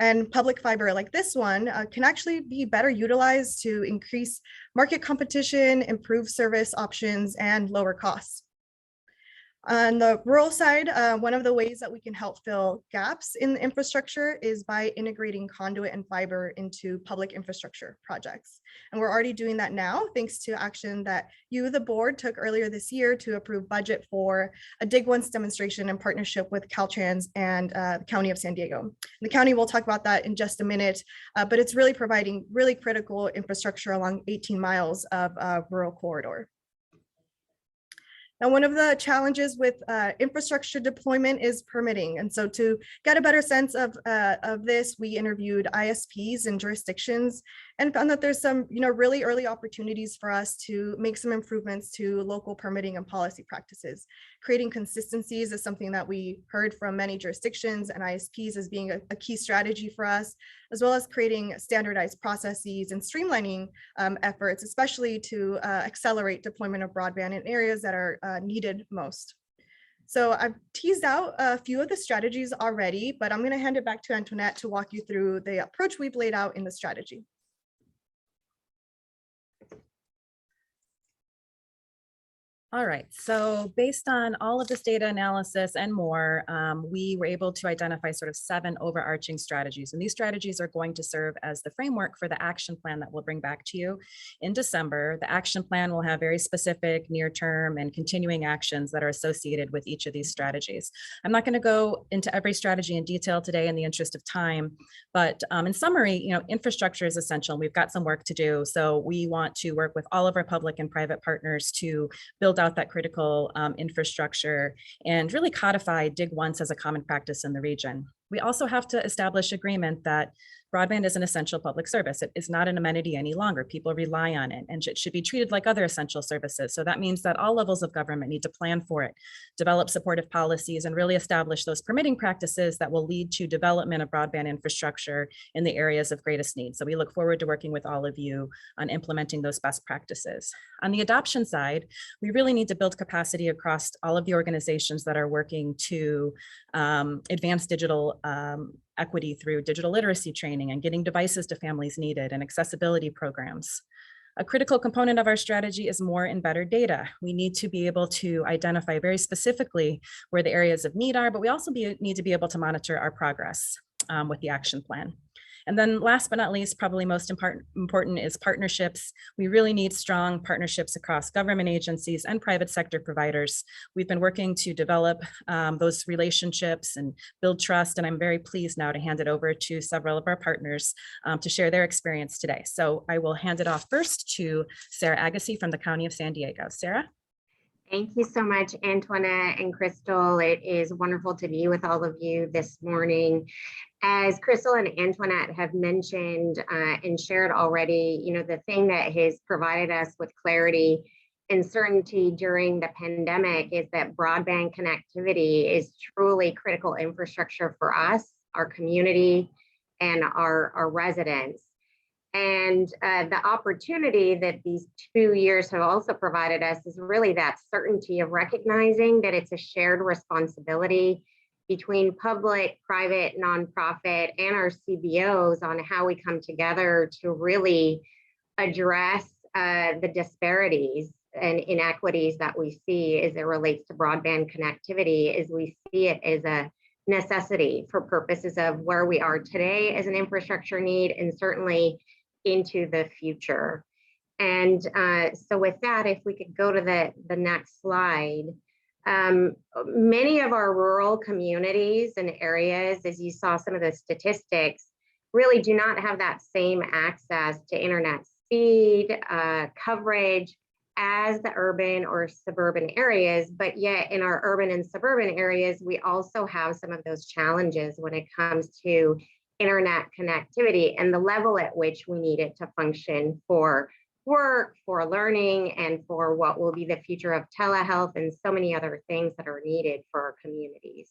And public fiber like this one can actually be better utilized to increase market competition, improve service options, and lower costs. On the rural side, one of the ways that we can help fill gaps in the infrastructure is by integrating conduit and fiber into public infrastructure projects. And we're already doing that now, thanks to action that you, the board, took earlier this year to approve budget for a Dig Once demonstration in partnership with Caltrans and the County of San Diego. The county will talk about that in just a minute, but it's really providing really critical infrastructure along 18 miles of rural corridor. Now, one of the challenges with infrastructure deployment is permitting. And so to get a better sense of this, we interviewed ISPs and jurisdictions and found that there's some really early opportunities for us to make some improvements to local permitting and policy practices. Creating consistencies is something that we heard from many jurisdictions and ISPs as being a key strategy for us, as well as creating standardized processes and streamlining efforts, especially to accelerate deployment of broadband in areas that are needed most. So I've teased out a few of the strategies already, but I'm going to hand it back to Antoinette to walk you through the approach we've laid out in the strategy. All right, so based on all of this data analysis and more, we were able to identify sort of 7 overarching strategies. And these strategies are going to serve as the framework for the action plan that we'll bring back to you in December. The action plan will have very specific near-term and continuing actions that are associated with each of these strategies. I'm not going to go into every strategy in detail today in the interest of time, but in summary, infrastructure is essential. We've got some work to do. So we want to work with all of our public and private partners to build out that critical infrastructure and really codify Dig Once as a common practice in the region. We also have to establish agreement that broadband is an essential public service. It is not an amenity any longer. People rely on it and it should be treated like other essential services. So that means that all levels of government need to plan for it, develop supportive policies, and really establish those permitting practices that will lead to development of broadband infrastructure in the areas of greatest need. So we look forward to working with all of you on implementing those best practices. On the adoption side, we really need to build capacity across all of the organizations that are working to advance digital equity through digital literacy training and getting devices to families needed and accessibility programs. A critical component of our strategy is more and better data. We need to be able to identify very specifically where the areas of need are, but we also need to be able to monitor our progress with the action plan. And then last but not least, probably most important is partnerships. We really need strong partnerships across government agencies and private sector providers. We've been working to develop those relationships and build trust, and I'm very pleased now to hand it over to several of our partners to share their experience today. So I will hand it off first to Sarah Agassi from the County of San Diego. Sarah? Thank you so much, Antoinette and Crystal. It is wonderful to be with all of you this morning. As Crystal and Antoinette have mentioned and shared already, the thing that has provided us with clarity and certainty during the pandemic is that broadband connectivity is truly critical infrastructure for us, our community, and our residents. And the opportunity that these 2 years have also provided us is really that certainty of recognizing that it's a shared responsibility between public, private, nonprofit, and our CBOs on how we come together to really address the disparities and inequities that we see as it relates to broadband connectivity, as we see it as a necessity for purposes of where we are today as an infrastructure need and certainly into the future. And so with that, if we could go to the next slide. Many of our rural communities and areas, as you saw some of the statistics, really do not have that same access to internet speed, coverage as the urban or suburban areas, but yet in our urban and suburban areas, we also have some of those challenges when it comes to internet connectivity and the level at which we need it to function for work, for learning, and for what will be the future of telehealth and so many other things that are needed for our communities.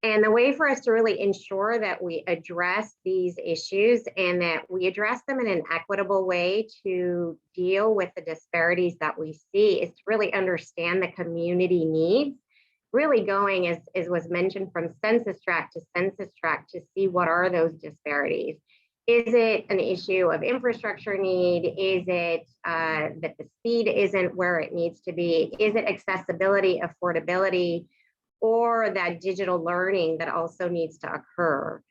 And the way for us to really ensure that we address these issues and that we address them in an equitable way to deal with the disparities that we see is to really understand the community needs, really going, as was mentioned, from census tract to census tract to see what are those disparities. Is it an issue of infrastructure need? Is it that the speed isn't where it needs to be? Is it accessibility, affordability, or that digital learning that also needs to occur?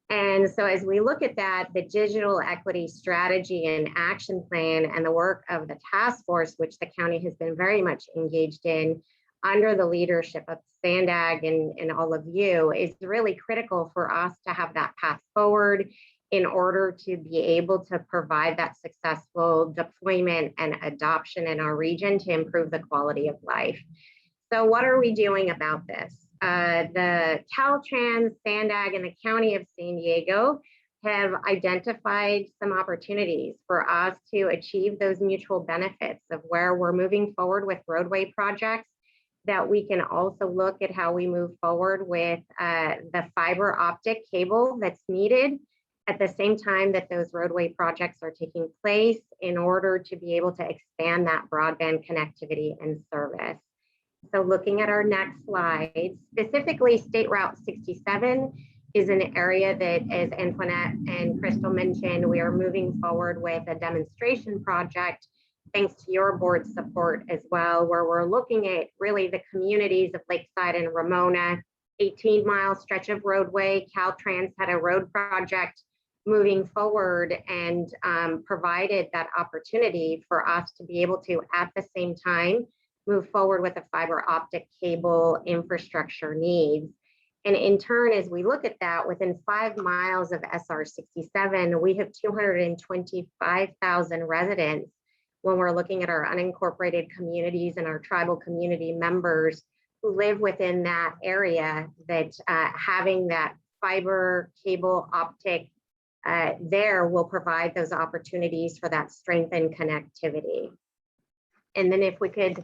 And so as we look at that, the digital equity strategy and action plan and the work of the task force, which the county has been very much engaged in under the leadership of Sandag and all of you, is really critical for us to have that path forward in order to be able to provide that successful deployment and adoption in our region to improve the quality of life. So what are we doing about this? The Caltrans, Sandag, and the County of San Diego have identified some opportunities for us to achieve those mutual benefits of where we're moving forward with roadway projects, that we can also look at how we move forward with the fiber optic cable that's needed at the same time that those roadway projects are taking place in order to be able to expand that broadband connectivity and service. So looking at our next slide, specifically State Route 67 is an area that, as Antoinette and Crystal mentioned, we are moving forward with a demonstration project, thanks to your board support as well, where we're looking at really the communities of Lakeside and Ramona, 18-mile stretch of roadway. Caltrans had a road project moving forward and provided that opportunity for us to be able to, at the same time, move forward with the fiber optic cable infrastructure needs. And in turn, as we look at that, within 5 miles of SR 67, we have 225,000 residents when we're looking at our unincorporated communities and our tribal community members who live within that area, that having that fiber cable optic there will provide those opportunities for that strength and connectivity. And then if we could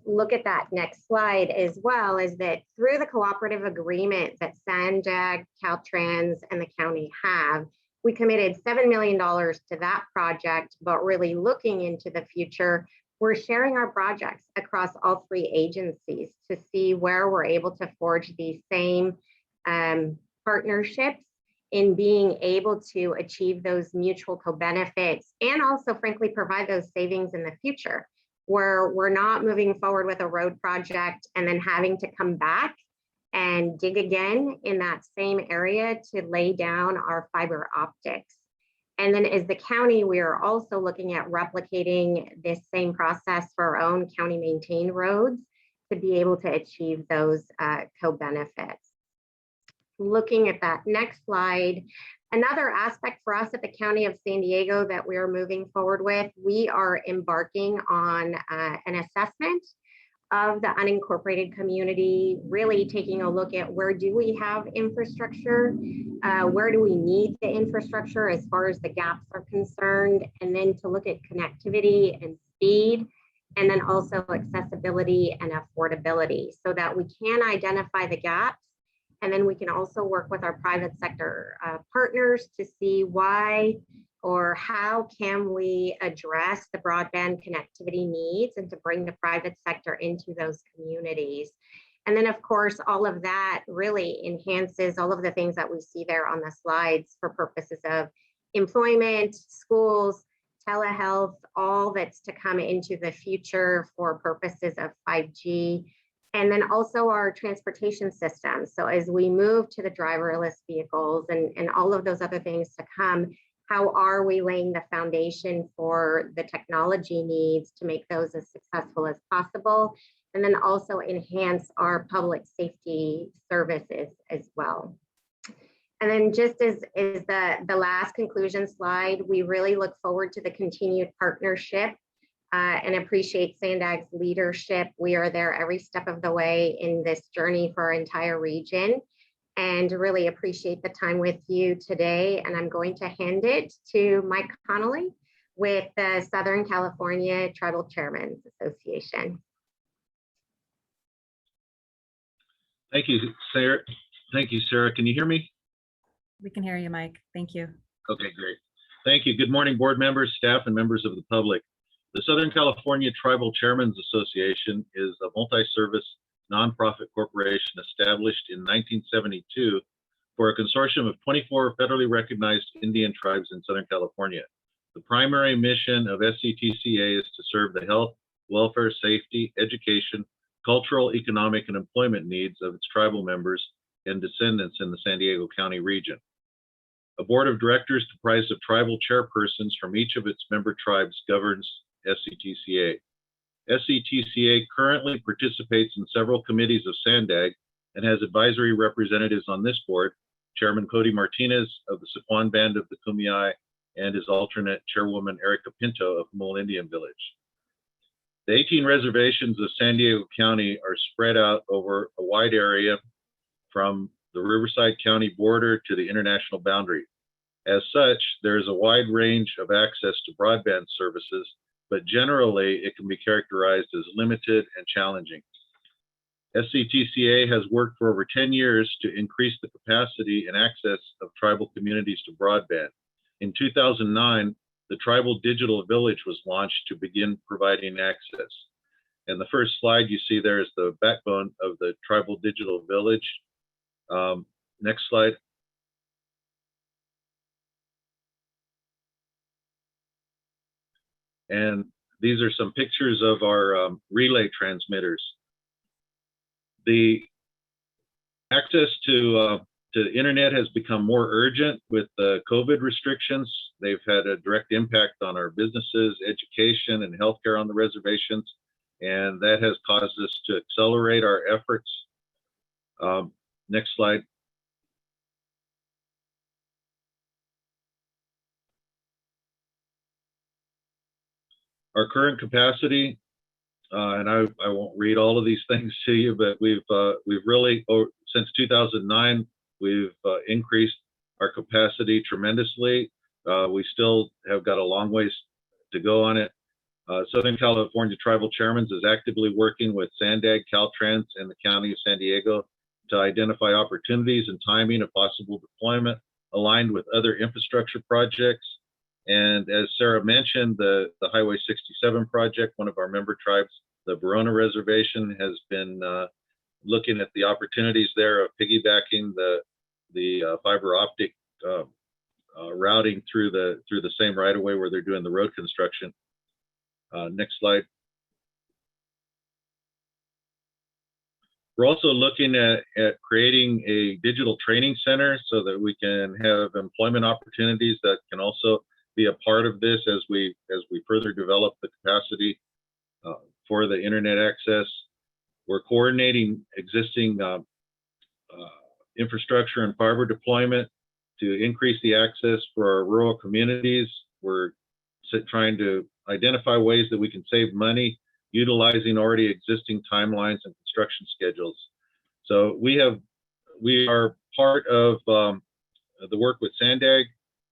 look at that next slide as well, is that through the cooperative agreement that Sandag, Caltrans, and the county have, we committed $7 million to that project, but really looking into the future, we're sharing our projects across all 3 agencies to see where we're able to forge these same partnerships in being able to achieve those mutual co-benefits and also frankly provide those savings in the future, where we're not moving forward with a road project and then having to come back and dig again in that same area to lay down our fiber optics. And then as the county, we are also looking at replicating this same process for our own county maintained roads to be able to achieve those co-benefits. Looking at that next slide, another aspect for us at the County of San Diego that we are moving forward with, we are embarking on an assessment of the unincorporated community, really taking a look at where do we have infrastructure, where do we need the infrastructure as far as the gaps are concerned, and then to look at connectivity and speed, and then also accessibility and affordability so that we can identify the gaps. And then we can also work with our private sector partners to see why or how can we address the broadband connectivity needs and to bring the private sector into those communities. And then of course, all of that really enhances all of the things that we see there on the slides for purposes of employment, schools, telehealth, all that's to come into the future for purposes of 5G. And then also our transportation system. So as we move to the driverless vehicles and all of those other things to come, how are we laying the foundation for the technology needs to make those as successful as possible? And then also enhance our public safety services as well. And then just as the last conclusion slide, we really look forward to the continued partnership and appreciate Sandag's leadership. We are there every step of the way in this journey for our entire region, and really appreciate the time with you today. And I'm going to hand it to Mike Connolly with the Southern California Tribal Chairmen's Association. Thank you, Sarah. Thank you, Sarah. Can you hear me? We can hear you, Mike. Thank you. Okay, great. Thank you. Good morning, board members, staff, and members of the public. The Southern California Tribal Chairmen's Association is a multi-service nonprofit corporation established in 1972 for a consortium of 24 federally recognized Indian tribes in Southern California. The primary mission of SCTCA is to serve the health, welfare, safety, education, cultural, economic, and employment needs of its tribal members and descendants in the San Diego County region. A board of directors comprised of tribal chairpersons from each of its member tribes governs SCTCA. SCTCA currently participates in several committees of SANDAG and has advisory representatives on this board, Chairman Cody Martinez of the Sequan Band of the Kumeyaay and his alternate chairwoman Erica Pinto of Mole Indian Village. The 18 reservations of San Diego County are spread out over a wide area from the Riverside County border to the international boundary. As such, there is a wide range of access to broadband services, but generally it can be characterized as limited and challenging. SCTCA has worked for over 10 years to increase the capacity and access of tribal communities to broadband. In 2009, the Tribal Digital Village was launched to begin providing access. And the first slide you see there is the backbone of the Tribal Digital Village. Next slide. And these are some pictures of our relay transmitters. The access to the internet has become more urgent with the COVID restrictions. They've had a direct impact on our businesses, education, and healthcare on the reservations, and that has caused us to accelerate our efforts. Next slide. Our current capacity, and I won't read all of these things to you, but we've really, since 2009, we've increased our capacity tremendously. We still have got a long ways to go on it. Southern California Tribal Chairmen is actively working with SANDAG, Caltrans, and the County of San Diego to identify opportunities and timing of possible deployment aligned with other infrastructure projects. And as Sarah mentioned, the Highway 67 project, one of our member tribes, the Verona Reservation, has been looking at the opportunities there of piggybacking the fiber optic routing through the same right of way where they're doing the road construction. Next slide. We're also looking at creating a digital training center so that we can have employment opportunities that can also be a part of this as we further develop the capacity for the internet access. We're coordinating existing infrastructure and fiber deployment to increase the access for our rural communities. We're trying to identify ways that we can save money utilizing already existing timelines and construction schedules. So we are part of the work with SANDAG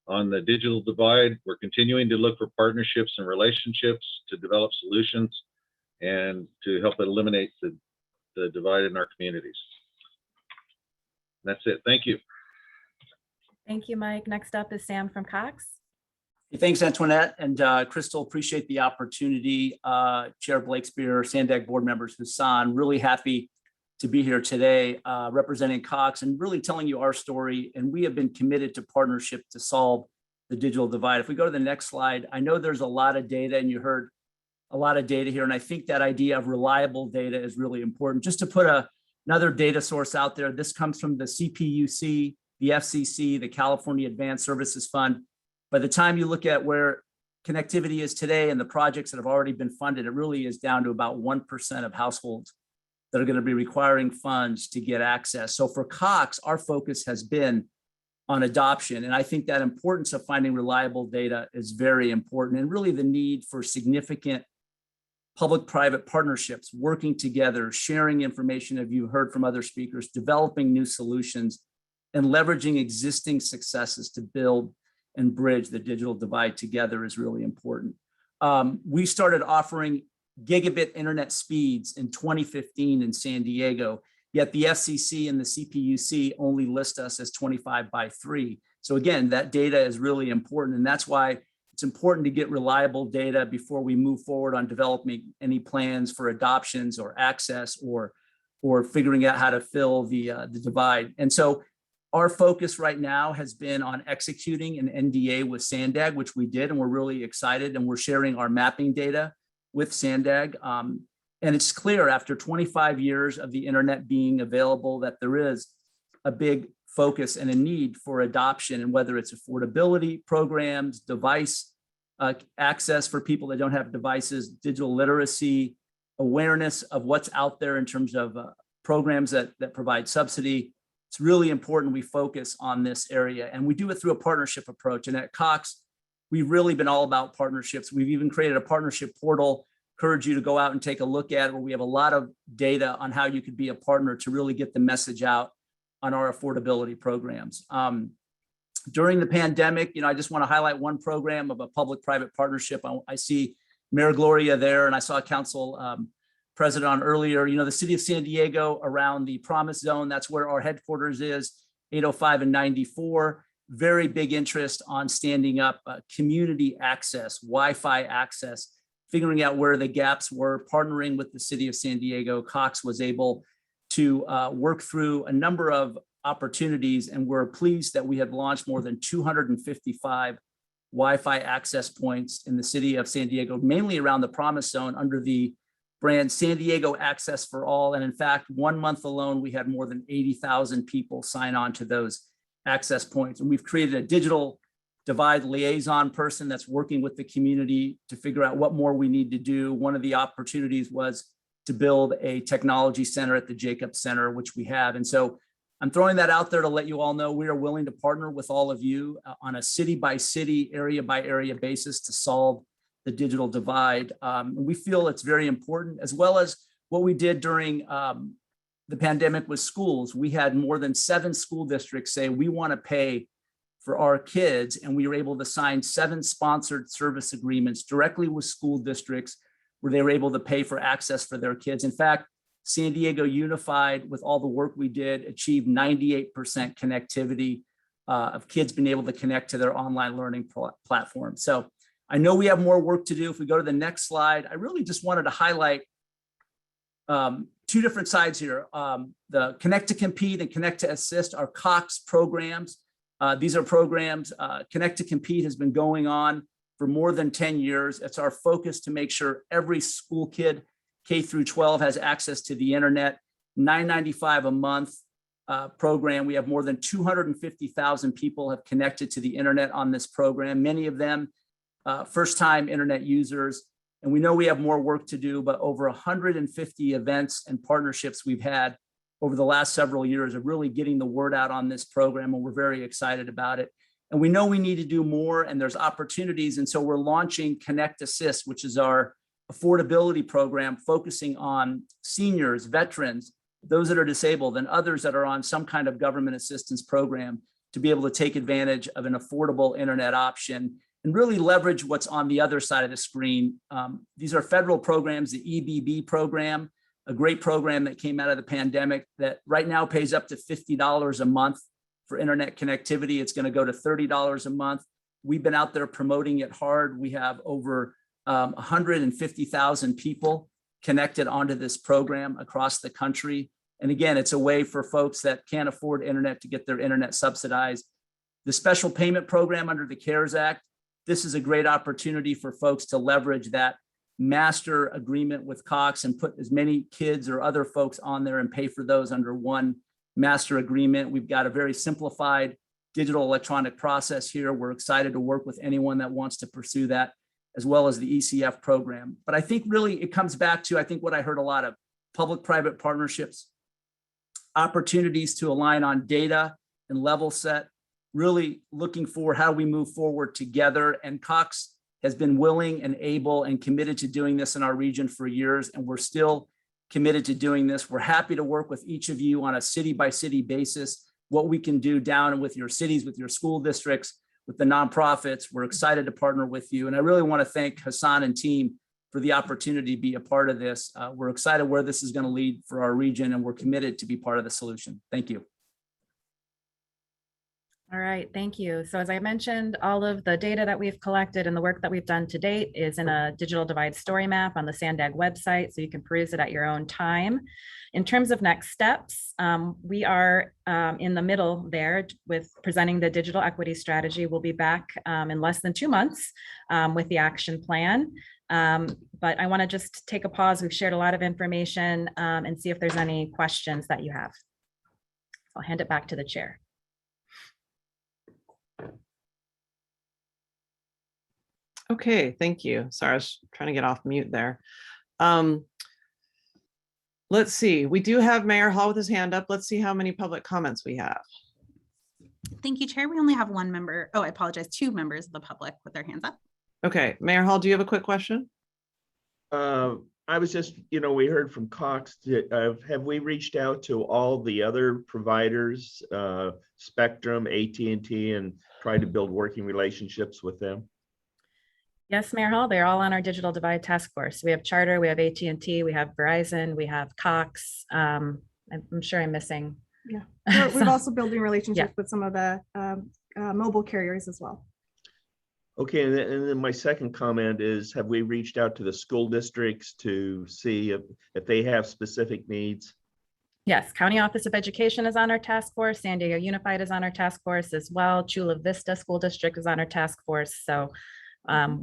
on the digital divide. We're continuing to look for partnerships and relationships to develop solutions and to help eliminate the divide in our communities. That's it. Thank you. Thank you, Mike. Next up is Sam from Cox. Thanks, Antoinette and Crystal. Appreciate the opportunity. Chair Blakespear, SANDAG board members, Hassan, really happy to be here today representing Cox and really telling you our story. And we have been committed to partnership to solve the digital divide. If we go to the next slide, I know there's a lot of data and you heard a lot of data here. And I think that idea of reliable data is really important. Just to put another data source out there, this comes from the CPUC, the FCC, the California Advanced Services Fund. By the time you look at where connectivity is today and the projects that have already been funded, it really is down to about 1% of households that are going to be requiring funds to get access. So for Cox, our focus has been on adoption. And I think that importance of finding reliable data is very important, and really the need for significant public-private partnerships, working together, sharing information, as you heard from other speakers, developing new solutions, and leveraging existing successes to build and bridge the digital divide together is really important. We started offering gigabit internet speeds in 2015 in San Diego, yet the FCC and the CPUC only list us as 25/3. So again, that data is really important, and that's why it's important to get reliable data before we move forward on developing any plans for adoptions or access or figuring out how to fill the divide. And so Our focus right now has been on executing an NDA with Sandag, which we did, and we're really excited, and we're sharing our mapping data with Sandag. And it's clear after 25 years of the internet being available that there is a big focus and a need for adoption, and whether it's affordability programs, device access for people that don't have devices, digital literacy, awareness of what's out there in terms of programs that provide subsidy. It's really important we focus on this area, and we do it through a partnership approach. And at Cox, we've really been all about partnerships. We've even created a partnership portal. Encourage you to go out and take a look at it, where we have a lot of data on how you could be a partner to really get the message out on our affordability programs. During the pandemic, I just want to highlight one program of a public-private partnership. I see Mayor Gloria there, and I saw Council President on earlier. The city of San Diego around the Promise Zone, that's where our headquarters is, 805 and 94. Very big interest on standing up community access, Wi-Fi access, figuring out where the gaps were, partnering with the city of San Diego. Cox was able to work through a number of opportunities, and we're pleased that we have launched more than 255 Wi-Fi access points in the city of San Diego, mainly around the Promise Zone under the brand San Diego Access for All. And in fact, 1 month alone, we had more than 80,000 people sign on to those access points. And we've created a digital divide liaison person that's working with the community to figure out what more we need to do. One of the opportunities was to build a technology center at the Jacobs Center, which we have. And so I'm throwing that out there to let you all know we are willing to partner with all of you on a city by city, area by area basis to solve the digital divide. We feel it's very important, as well as what we did during the pandemic with schools. We had more than 7 school districts say we want to pay for our kids, and we were able to sign 7 sponsored service agreements directly with school districts where they were able to pay for access for their kids. In fact, San Diego Unified, with all the work we did, achieved 98% connectivity of kids being able to connect to their online learning platform. So I know we have more work to do. If we go to the next slide, I really just wanted to highlight 2 different sides here. The Connect to Compete and Connect to Assist are Cox programs. These are programs, Connect to Compete has been going on for more than 10 years. It's our focus to make sure every school kid, K through 12, has access to the internet. $9.95 a month program. We have more than 250,000 people have connected to the internet on this program, many of them first-time internet users. And we know we have more work to do, but over 150 events and partnerships we've had over the last several years of really getting the word out on this program, and we're very excited about it. And we know we need to do more, and there's opportunities. And so we're launching Connect Assist, which is our affordability program focusing on seniors, veterans, those that are disabled, and others that are on some kind of government assistance program to be able to take advantage of an affordable internet option and really leverage what's on the other side of the screen. These are federal programs, the EBB program, a great program that came out of the pandemic that right now pays up to $50 a month for internet connectivity. It's going to go to $30 a month. We've been out there promoting it hard. We have over 150,000 people connected onto this program across the country. And again, it's a way for folks that can't afford internet to get their internet subsidized. The special payment program under the CARES Act, this is a great opportunity for folks to leverage that master agreement with Cox and put as many kids or other folks on there and pay for those under one master agreement. We've got a very simplified digital electronic process here. We're excited to work with anyone that wants to pursue that, as well as the ECF program. But I think really it comes back to, I think what I heard a lot of, public-private partnerships, opportunities to align on data and level set, really looking for how we move forward together. And Cox has been willing and able and committed to doing this in our region for years, and we're still committed to doing this. We're happy to work with each of you on a city-by-city basis, what we can do down with your cities, with your school districts, with the nonprofits. We're excited to partner with you. And I really want to thank Hassan and team for the opportunity to be a part of this. We're excited where this is going to lead for our region, and we're committed to be part of the solution. Thank you. All right, thank you. So as I mentioned, all of the data that we've collected and the work that we've done to date is in a digital divide story map on the SANDAG website, so you can peruse it at your own time. In terms of next steps, we are in the middle there with presenting the digital equity strategy. We'll be back in less than 2 months with the action plan. But I want to just take a pause. We've shared a lot of information and see if there's any questions that you have. I'll hand it back to the chair. Okay, thank you. Sorry, I was trying to get off mute there. Let's see, we do have Mayor Hall with his hand up. Let's see how many public comments we have. Thank you, Chair. We only have one member. Oh, I apologize. 2 members of the public with their hands up. Okay, Mayor Hall, do you have a quick question? I was just, we heard from Cox. Have we reached out to all the other providers, Spectrum, AT&T, and tried to build working relationships with them? Yes, Mayor Hall, they're all on our digital divide task force. We have Charter, we have AT&T, we have Verizon, we have Cox. I'm sure I'm missing. Yeah, we're also building relationships with some of the mobile carriers as well. Okay, and then my second comment is, have we reached out to the school districts to see if they have specific needs? Yes, County Office of Education is on our task force. San Diego Unified is on our task force as well. Chula Vista School District is on our task force. So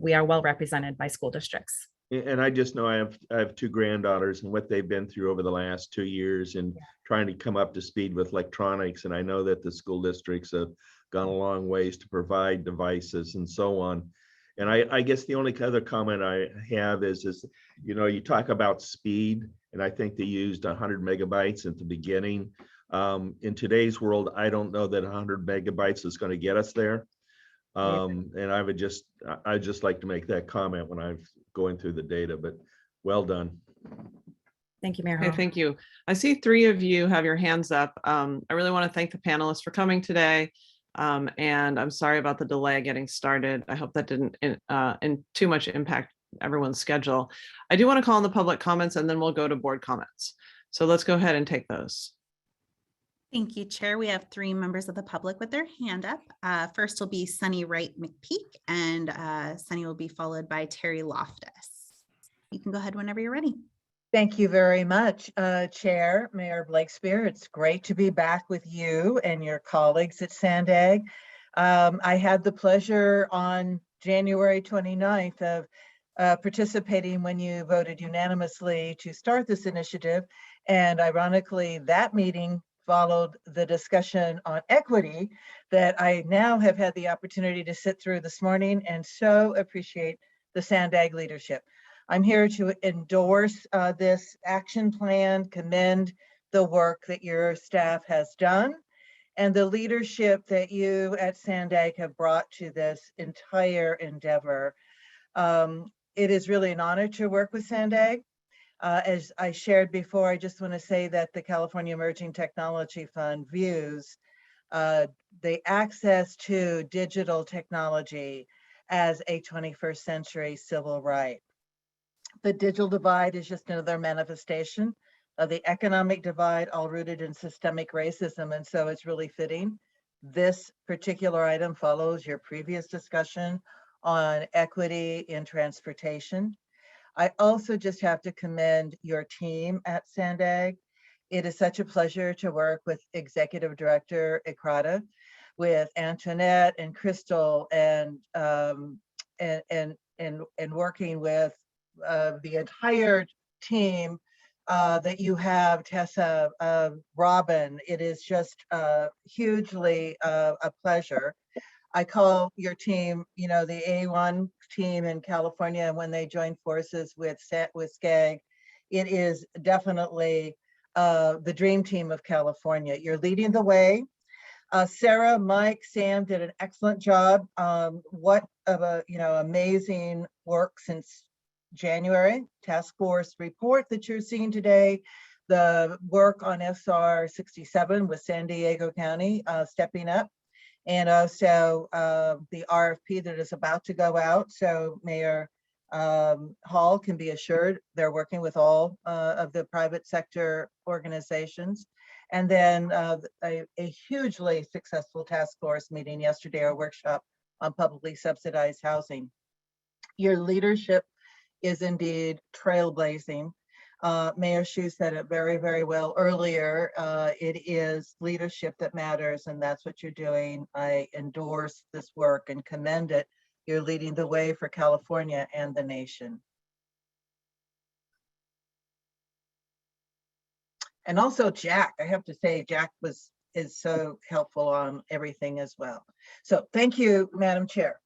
we are well represented by school districts. And I just know I have 2 granddaughters and what they've been through over the last 2 years and trying to come up to speed with electronics. And I know that the school districts have gone a long ways to provide devices and so on. And I guess the only other comment I have is you talk about speed, and I think they used 100 megabytes at the beginning. In today's world, I don't know that 100 megabytes is going to get us there. And I'd just like to make that comment when I'm going through the data, but well done. Thank you, Mayor Okay, Hall. thank you. I see 3 of you have your hands up. I really want to thank the panelists for coming today. And I'm sorry about the delay getting started. I hope that didn't in too much impact everyone's schedule. I do want to call on the public comments and then we'll go to board comments. So let's go ahead and take those. Thank you, Chair. We have 3 members of the public with their hand up. First will be Sunny Wright McPeak, and Sunny will be followed by Terry Loftus. You can go ahead whenever you're ready. Thank you very much, Chair, Mayor Blakespear. It's great to be back with you and your colleagues at SANDAG. I had the pleasure on January 29th of participating when you voted unanimously to start this initiative. And ironically, that meeting followed the discussion on equity that I now have had the opportunity to sit through this morning, and so appreciate the SANDAG leadership. I'm here to endorse this action plan, commend the work that your staff has done, and the leadership that you at SANDAG have brought to this entire endeavor. It is really an honor to work with SANDAG. As I shared before, I just want to say that the California Emerging Technology Fund views the access to digital technology as a 21st century civil right. The digital divide is just another manifestation of the economic divide, all rooted in systemic racism, and so it's really fitting. This particular item follows your previous discussion on equity in transportation. I also just have to commend your team at SANDAG. It is such a pleasure to work with Executive Director Ekrata, with Antoinette and Crystal, and working with the entire team that you have, Tessa, Robin. It is just hugely a pleasure. I call your team, the A1 team in California, and when they join forces with SCAG, it is definitely the dream team of California. You're leading the way. Sarah, Mike, Sam did an excellent job. What of amazing work since January. Task force report that you're seeing today, the work on SR 67 with San Diego County stepping up, and also the RFP that is about to go out. So Mayor Hall can be assured they're working with all of the private sector organizations. And then a hugely successful task force meeting yesterday, our workshop on publicly subsidized housing. Your leadership is indeed trailblazing. Mayor Hsu said it very, very well earlier. It is leadership that matters, and that's what you're doing. I endorse this work and commend it. You're leading the way for California and the nation. And also Jack, I have to say, Jack is so helpful on everything as well. So thank you, Madam Chair.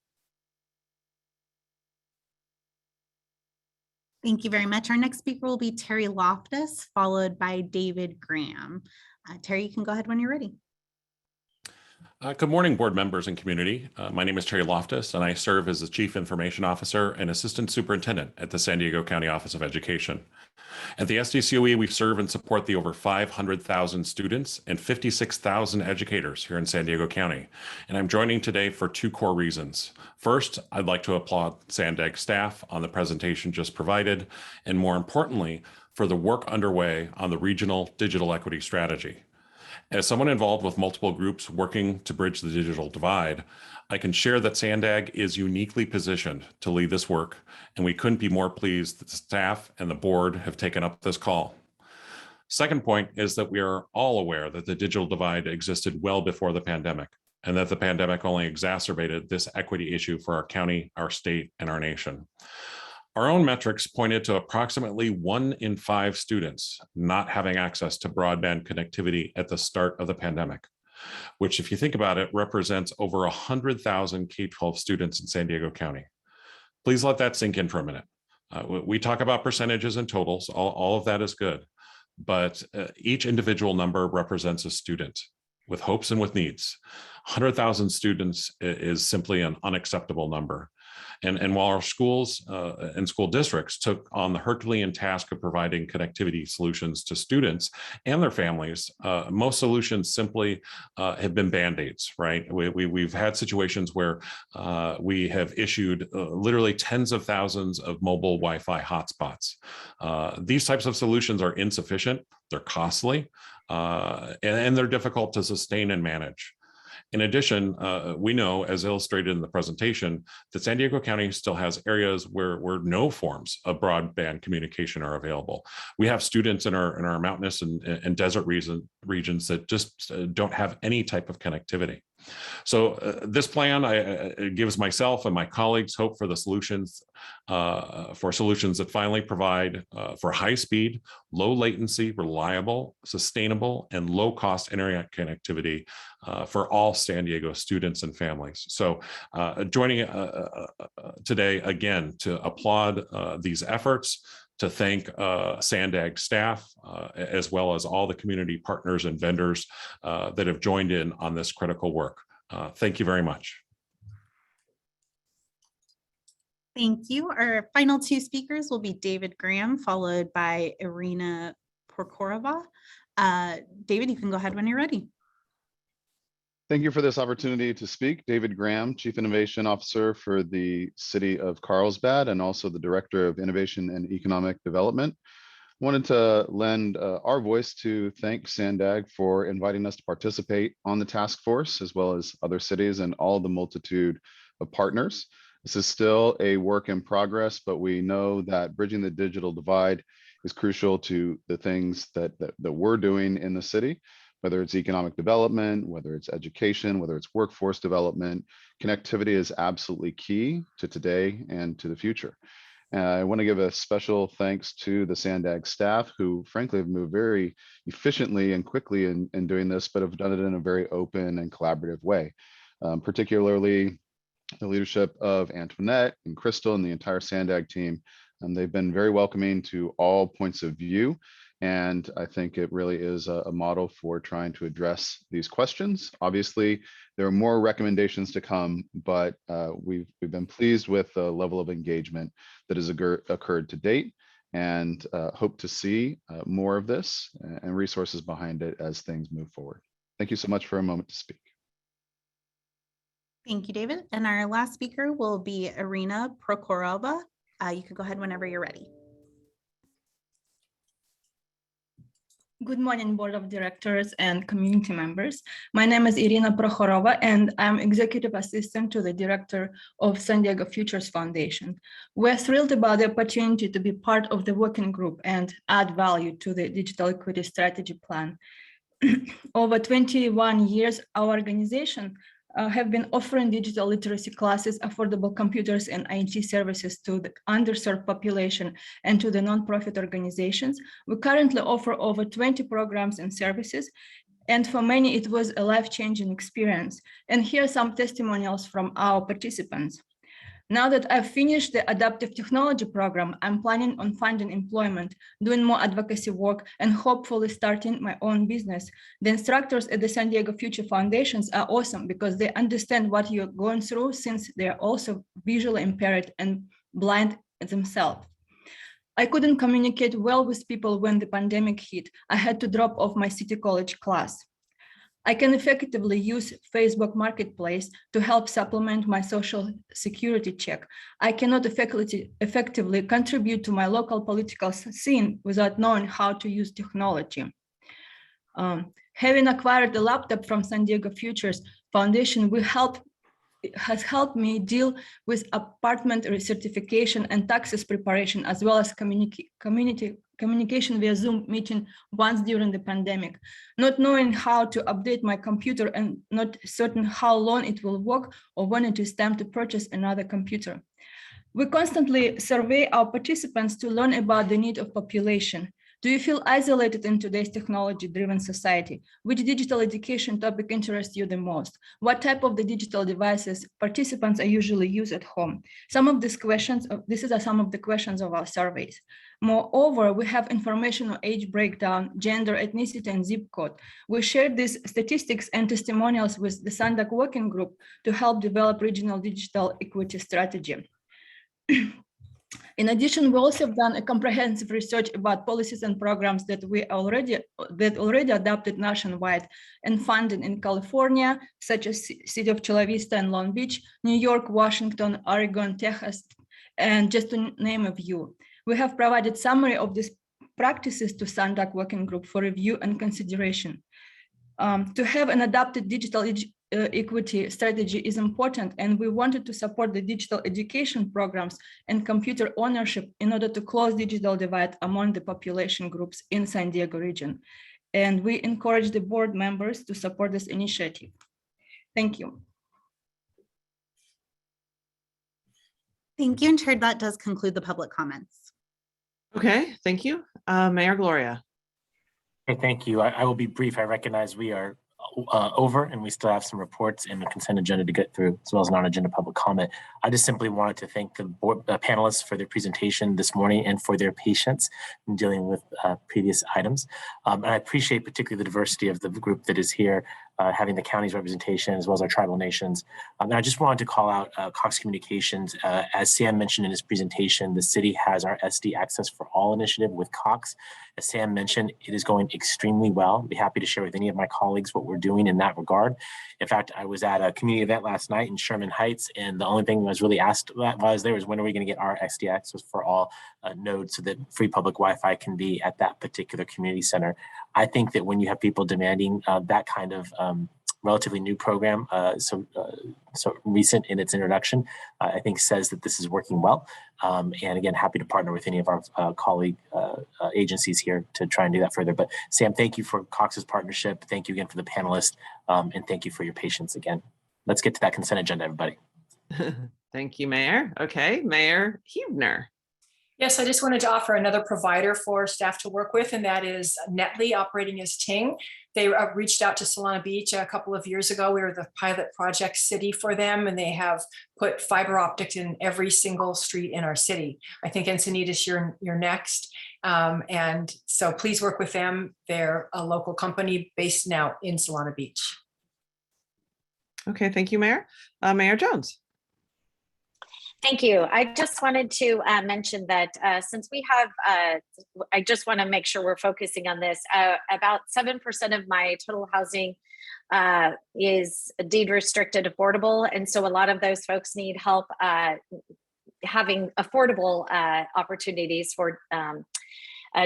Thank you very much. Our next speaker will be Terry Loftus, followed by David Graham. Terry, you can go ahead when you're ready. Good morning, board members and community. My name is Terry Loftus, and I serve as the Chief Information Officer and Assistant Superintendent at the San Diego County Office of Education. At the SDCOE, we serve and support the over 500,000 students and 56,000 educators here in San Diego County. And I'm joining today for two core reasons. First, I'd like to applaud SANDAG staff on the presentation just provided, and more importantly, for the work underway on the regional digital equity strategy. As someone involved with multiple groups working to bridge the digital divide, I can share that SANDAG is uniquely positioned to lead this work, and we couldn't be more pleased that the staff and the board have taken up this call. Second point is that we are all aware that the digital divide existed well before the pandemic, and that the pandemic only exacerbated this equity issue for our county, our state, and our nation. Our own metrics pointed to approximately 1 in 5 students not having access to broadband connectivity at the start of the pandemic, which, if you think about it, represents over 100,000 K-12 students in San Diego County. Please let that sink in for a minute. We talk about percentages and totals, all of that is good, but each individual number represents a student with hopes and with needs. 100,000 students is simply an unacceptable number. And while our schools and school districts took on the Herculean task of providing connectivity solutions to students and their families, most solutions simply have been Band-Aids, right? We've had situations where we have issued literally tens of thousands of mobile Wi-Fi hotspots. These types of solutions are insufficient, they're costly, and they're difficult to sustain and manage. In addition, we know, as illustrated in the presentation, that San Diego County still has areas where no forms of broadband communication are available. We have students in our mountainous and desert regions that just don't have any type of connectivity. So this plan it gives myself and my colleagues hope for the solutions, that finally provide for high speed, low latency, reliable, sustainable, and low cost internet connectivity for all San Diego students and families. So joining today again to applaud these efforts, to thank SANDAG staff, as well as all the community partners and vendors that have joined in on this critical work. Thank you very much. Thank you. Our final two speakers will be David Graham, followed by Irina Prokhorova. David, you can go ahead when you're ready. Thank you for this opportunity to speak. David Graham, Chief Innovation Officer for the City of Carlsbad and also the Director of Innovation and Economic Development. Wanted to lend our voice to thank SANDAG for inviting us to participate on the task force, as well as other cities and all the multitude of partners. This is still a work in progress, but we know that bridging the digital divide is crucial to the things that we're doing in the city. Whether it's economic development, whether it's education, whether it's workforce development, connectivity is absolutely key to today and to the future. I want to give a special thanks to the SANDAG staff who frankly have moved very efficiently and quickly in doing this, but have done it in a very open and collaborative way. Particularly the leadership of Antoinette and Crystal and the entire SANDAG team. They've been very welcoming to all points of view. And I think it really is a model for trying to address these questions. Obviously, there are more recommendations to come, but we've been pleased with the level of engagement that has occurred to date, and hope to see more of this and resources behind it as things move forward. Thank you so much for a moment to speak. Thank you, David. And our last speaker will be Irina Prokhorova, You can go ahead whenever you're ready. Good morning, Board of Directors and community members. My name is Irina Prokhorova, and I'm Executive Assistant to the Director of San Diego Futures Foundation. We're thrilled about the opportunity to be part of the working group and add value to the Digital Equity Strategy Plan. Over 21 years, our organization have been offering digital literacy classes, affordable computers, and IT services to the underserved population and to the nonprofit organizations. We currently offer over 20 programs and services, and for many, it was a life-changing experience. And here are some testimonials from our participants. Now that I've finished the adaptive technology program, I'm planning on finding employment, doing more advocacy work, and hopefully starting my own business. The instructors at the San Diego Future Foundations are awesome because they understand what you're going through, since they're also visually impaired and blind themselves. I couldn't communicate well with people when the pandemic hit. I had to drop off my City College class. I can effectively use Facebook Marketplace to help supplement my social security check. I cannot effectively contribute to my local political scene without knowing how to use technology. Having acquired a laptop from San Diego Futures Foundation has helped me deal with apartment recertification and taxes preparation, as well as communication via Zoom meeting once during the pandemic. Not knowing how to update my computer and not certain how long it will work or when it is time to purchase another computer. We constantly survey our participants to learn about the need of population. Do you feel isolated in today's technology-driven society? Which digital education topic interests you the most? What type of the digital devices participants are usually use at home? Some of these questions, these are some of the questions of our surveys. Moreover, we have information on age breakdown, gender, ethnicity, and zip code. We share these statistics and testimonials with the SANDAG working group to help develop regional digital equity strategy. In addition, we also have done a comprehensive research about policies and programs that already adopted nationwide and funded in California, such as City of Chula Vista and Long Beach, New York, Washington, Oregon, Texas, and just to name a few. We have provided summary of these practices to SANDAG working group for review and consideration. To have an adapted digital equity strategy is important, and we wanted to support the digital education programs and computer ownership in order to close digital divide among the population groups in San Diego region. And we encourage the board members to support this initiative. Thank you. Thank you, and Chair, that does conclude the public comments. Okay, thank you. Mayor Gloria. Okay, thank you. I will be brief. I recognize we are over and we still have some reports and the consent agenda to get through, as well as non-agenda public comment. I just simply wanted to thank the board panelists for their presentation this morning and for their patience in dealing with previous items. And I appreciate particularly the diversity of the group that is here, having the county's representation as well as our tribal nations. And I just wanted to call out Cox Communications. As Sam mentioned in his presentation, the city has our SD Access for All initiative with Cox. As Sam mentioned, it is going extremely well. I'd be happy to share with any of my colleagues what we're doing in that regard. In fact, I was at a community event last night in Sherman Heights, and the only thing I was really asked while I was there was when are we going to get our SD Access for All nodes so that free public Wi-Fi can be at that particular community center. I think that when you have people demanding that kind of relatively new program, so recent in its introduction, I think says that this is working well. And again, happy to partner with any of our colleague agencies here to try and do that further. But Sam, thank you for Cox's partnership. Thank you again for the panelists, and thank you for your patience again. Let's get to that consent agenda, everybody. Thank you, Mayor. Okay, Mayor Huebner. Yes, I just wanted to offer another provider for staff to work with, and that is Netly, operating as Ting. They reached out to Solana Beach a couple of years ago. We were the pilot project city for them, and they have put fiber optic in every single street in our city. I think Encinitas, you're next. And so please work with them. They're a local company based now in Solana Beach. Okay, thank you, Mayor. Mayor Jones. Thank you. I just wanted to mention that since we have, I just want to make sure we're focusing on this, about 7% of my total housing is deed restricted affordable. And so a lot of those folks need help having affordable opportunities for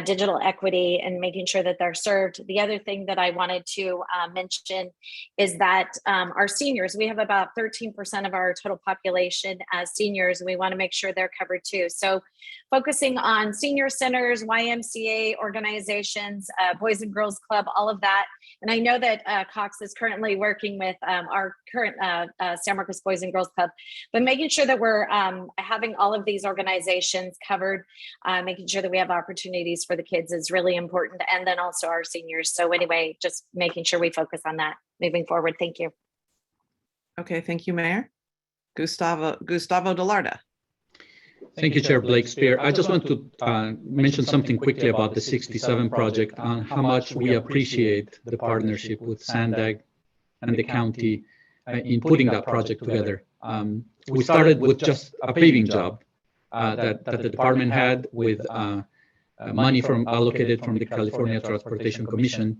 digital equity and making sure that they're served. The other thing that I wanted to mention is that our seniors, we have about 13% of our total population as seniors, and we want to make sure they're covered too. So focusing on senior centers, YMCA organizations, Boys and Girls Club, all of that. And I know that Cox is currently working with our current San Marcos Boys and Girls Club, but making sure that we're having all of these organizations covered, making sure that we have opportunities for the kids is really important. And then also our seniors. So anyway, just making sure we focus on that moving forward. Thank you. Okay, thank you, Mayor. Gustavo Delarda. Thank you, Chair Blakespear. I just want to mention something quickly about the 67 project on how much we appreciate the partnership with SANDAG and the county in putting that project together. We started with just a paving job that the department had with money allocated from the California Transportation Commission.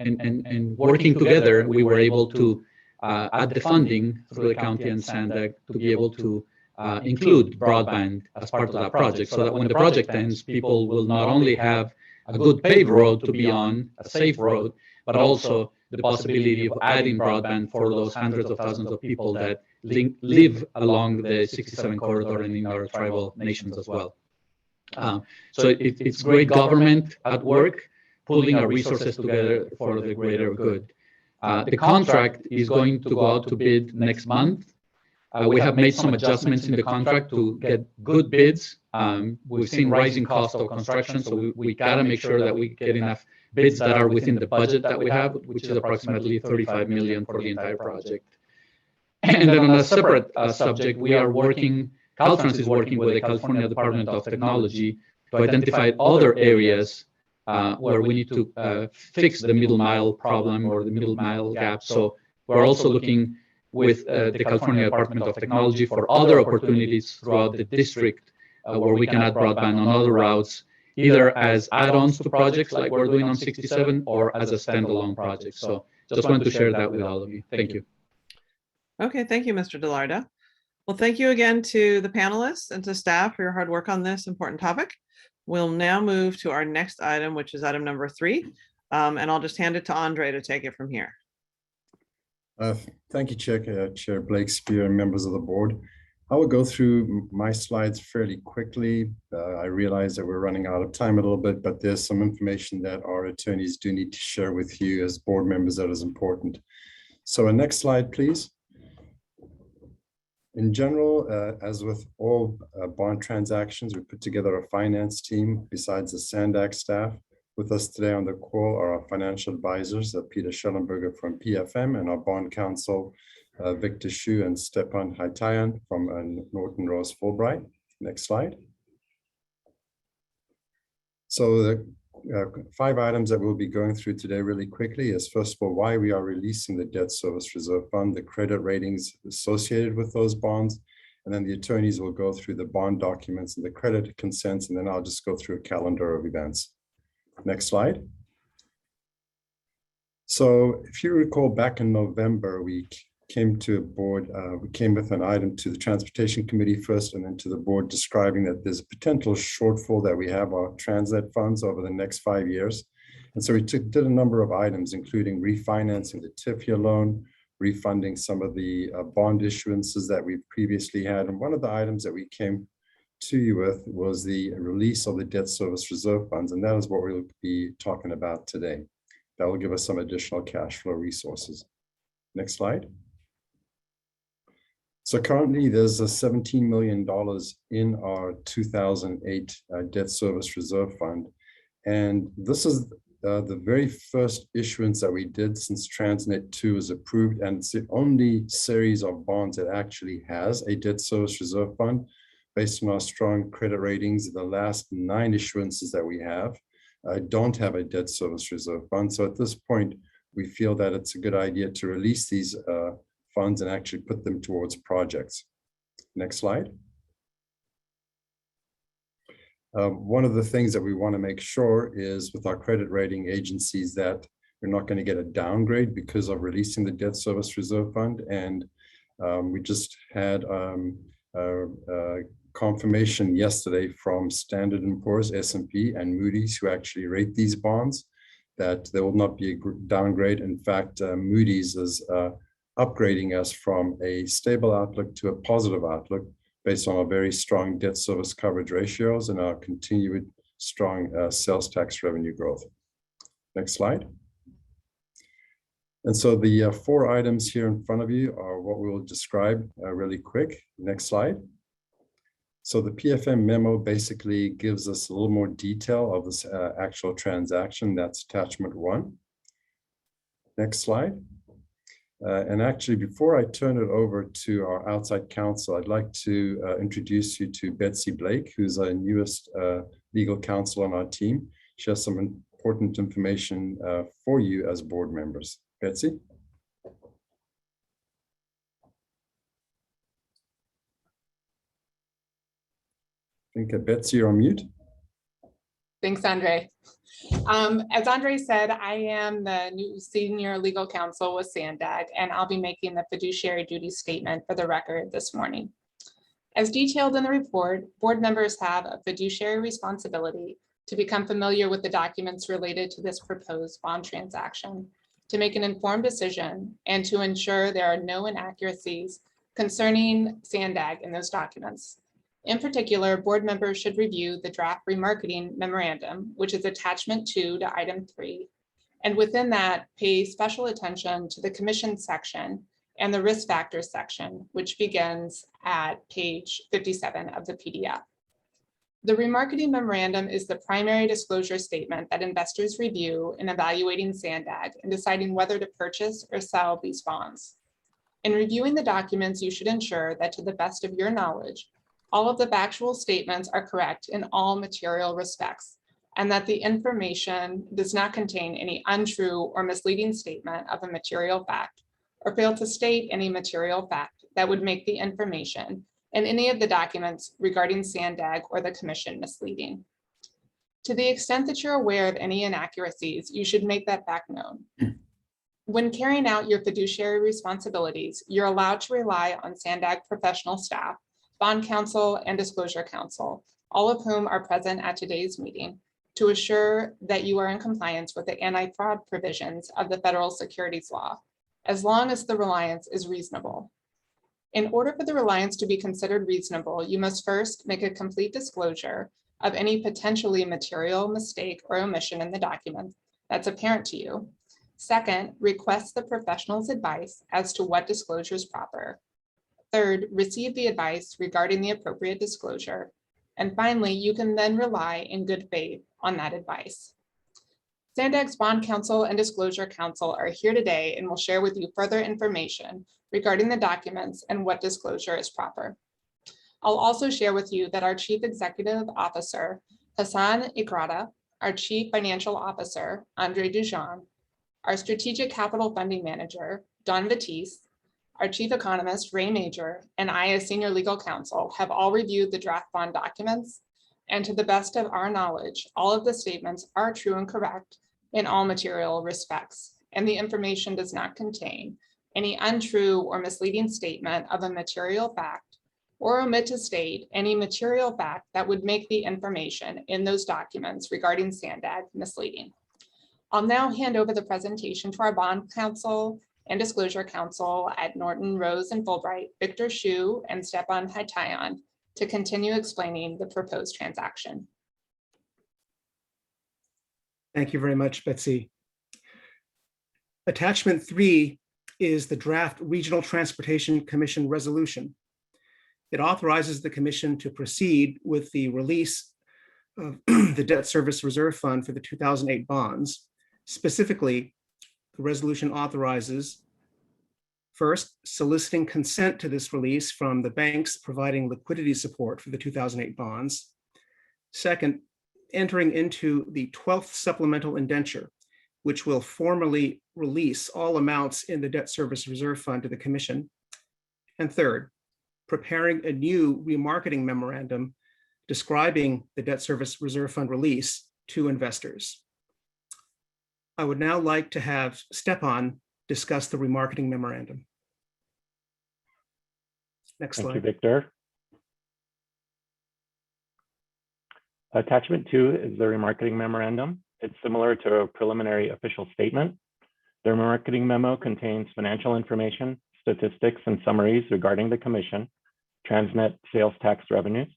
And working together, we were able to add the funding through the county and SANDAG to be able to include broadband as part of that project, so that when the project ends, people will not only have a good paved road to be on, a safe road, but also the possibility of adding broadband for those hundreds of thousands of people that live along the 67 corridor and in our tribal nations as well. So it's great government at work, pulling our resources together for the greater good. The contract is going to go out to bid next month. We have made some adjustments in the contract to get good bids. We've seen rising cost of construction, so we got to make sure that we get enough bids that are within the budget that we have, which is approximately $35 million for the entire project. And then on a separate subject, Caltrans is working with the California Department of Technology to identify other areas where we need to fix the middle mile problem or the middle mile gap. So we're also looking with the California Department of Technology for other opportunities throughout the district where we can add broadband on other routes, either as add-ons to projects like we're doing on 67 or as a standalone project. So just wanted to share that with all of you. Thank you. Okay, thank you, Mr. Delarda. Well, thank you again to the panelists and to staff for your hard work on this important topic. We'll now move to our next item, which is item number 3. And I'll just hand it to Andre to take it from here. Thank you, Chair Blakespear and members of the board. I will go through my slides fairly quickly. I realize that we're running out of time a little bit, but there's some information that our attorneys do need to share with you as board members that is important. So next slide, please. In general, as with all bond transactions, we put together a finance team besides the SANDAG staff. With us today on the call are our financial advisors, Peter Schellenberger from PFM, and our bond counsel, Victor Shu and Stepan Haitayan from Norton Rose Fulbright. Next slide. So the 5 items that we'll be going through today really quickly is, first of all, why we are releasing the debt service reserve fund, the credit ratings associated with those bonds, and then the attorneys will go through the bond documents and the credit consents, and then I'll just go through a calendar of events. Next slide. So if you recall, back in November, we came to a board, we came with an item to the Transportation Committee first and then to the board describing that there's a potential shortfall that we have our transit funds over the next 5 years. And so we did a number of items, including refinancing the TIFIA loan, refunding some of the bond issuances that we've previously had. And one of the items that we came to you with was the release of the debt service reserve funds. And that is what we'll be talking about today. That will give us some additional cash flow resources. Next slide. So currently there's a $17 million in our 2008 debt service reserve fund. And this is the very first issuance that we did since Transnet 2 is approved. And it's the only series of bonds that actually has a debt service reserve fund. Based on our strong credit ratings, the last 9 issuances that we have don't have a debt service reserve fund. So at this point, we feel that it's a good idea to release these funds and actually put them towards projects. Next slide. One of the things that we want to make sure is with our credit rating agencies that we're not going to get a downgrade because of releasing the debt service reserve fund. And we just had confirmation yesterday from Standard & Poor's, S&P, and Moody's, who actually rate these bonds, that there will not be a downgrade. In fact, Moody's is upgrading us from a stable outlook to a positive outlook based on our very strong debt service coverage ratios and our continued strong sales tax revenue growth. Next slide. And so the 4 items here in front of you are what we will describe really quick. Next slide. So the PFM memo basically gives us a little more detail of this actual transaction. That's attachment 1. Next slide. And actually, before I turn it over to our outside counsel, I'd like to introduce you to Betsy Blake, who's our newest legal counsel on our team. She has some important information for you as board members. Betsy? I think Betsy, you're on mute. Thanks, Andre. As Andre said, I am the new senior legal counsel with Sandag, and I'll be making the fiduciary duty statement for the record this morning. As detailed in the report, board members have a fiduciary responsibility to become familiar with the documents related to this proposed bond transaction, to make an informed decision, and to ensure there are no inaccuracies concerning Sandag in those documents. In particular, board members should review the draft remarketing memorandum, which is attachment 2 to item 3. And within that, pay special attention to the commission section and the risk factors section, which begins at page 57 of the PDF. The remarketing memorandum is the primary disclosure statement that investors review in evaluating Sandag and deciding whether to purchase or sell these bonds. In reviewing the documents, you should ensure that to the best of your knowledge, all of the factual statements are correct in all material respects, and that the information does not contain any untrue or misleading statement of a material fact, or fail to state any material fact that would make the information in any of the documents regarding Sandag or the commission misleading. To the extent that you're aware of any inaccuracies, you should make that fact known. When carrying out your fiduciary responsibilities, you're allowed to rely on Sandag professional staff, bond counsel, and disclosure counsel, all of whom are present at today's meeting, to assure that you are in compliance with the anti-fraud provisions of the federal securities law, as long as the reliance is reasonable. In order for the reliance to be considered reasonable, you must first make a complete disclosure of any potentially material mistake or omission in the document that's apparent to you. Second, request the professional's advice as to what disclosure is proper. Third, receive the advice regarding the appropriate disclosure. And finally, you can then rely in good faith on that advice. Sandag's bond counsel and disclosure counsel are here today and will share with you further information regarding the documents and what disclosure is proper. I'll also share with you that our Chief Executive Officer, Hassan Ikrada, our Chief Financial Officer, Andre Dujon, our Strategic Capital Funding Manager, Don Batiste, our Chief Economist, Ray Major, and I as Senior Legal Counsel have all reviewed the draft bond documents, and to the best of our knowledge, all of the statements are true and correct in all material respects, and the information does not contain any untrue or misleading statement of a material fact or omit to state any material fact that would make the information in those documents regarding Sandag misleading. I'll now hand over the presentation to our bond counsel and disclosure counsel at Norton, Rose, and Fulbright, Victor Shu and Stepan Hatayan, to continue explaining the proposed transaction. Thank you very much, Betsy. Attachment 3 is the draft Regional Transportation Commission resolution. It authorizes the commission to proceed with the release of the Debt Service Reserve Fund for the 2008 bonds. Specifically, the resolution authorizes, first, soliciting consent to this release from the banks providing liquidity support for the 2008 bonds. Second, entering into the 12th supplemental indenture, which will formally release all amounts in the Debt Service Reserve Fund to the Commission. And third, preparing a new remarketing memorandum describing the Debt Service Reserve Fund release to investors. I would now like to have Stepan discuss the remarketing memorandum. Next slide. Thank you, Victor. Attachment 2 is the remarketing memorandum. It's similar to a preliminary official statement. The remarketing memo contains financial information, statistics, and summaries regarding the commission, Transnet sales tax revenues,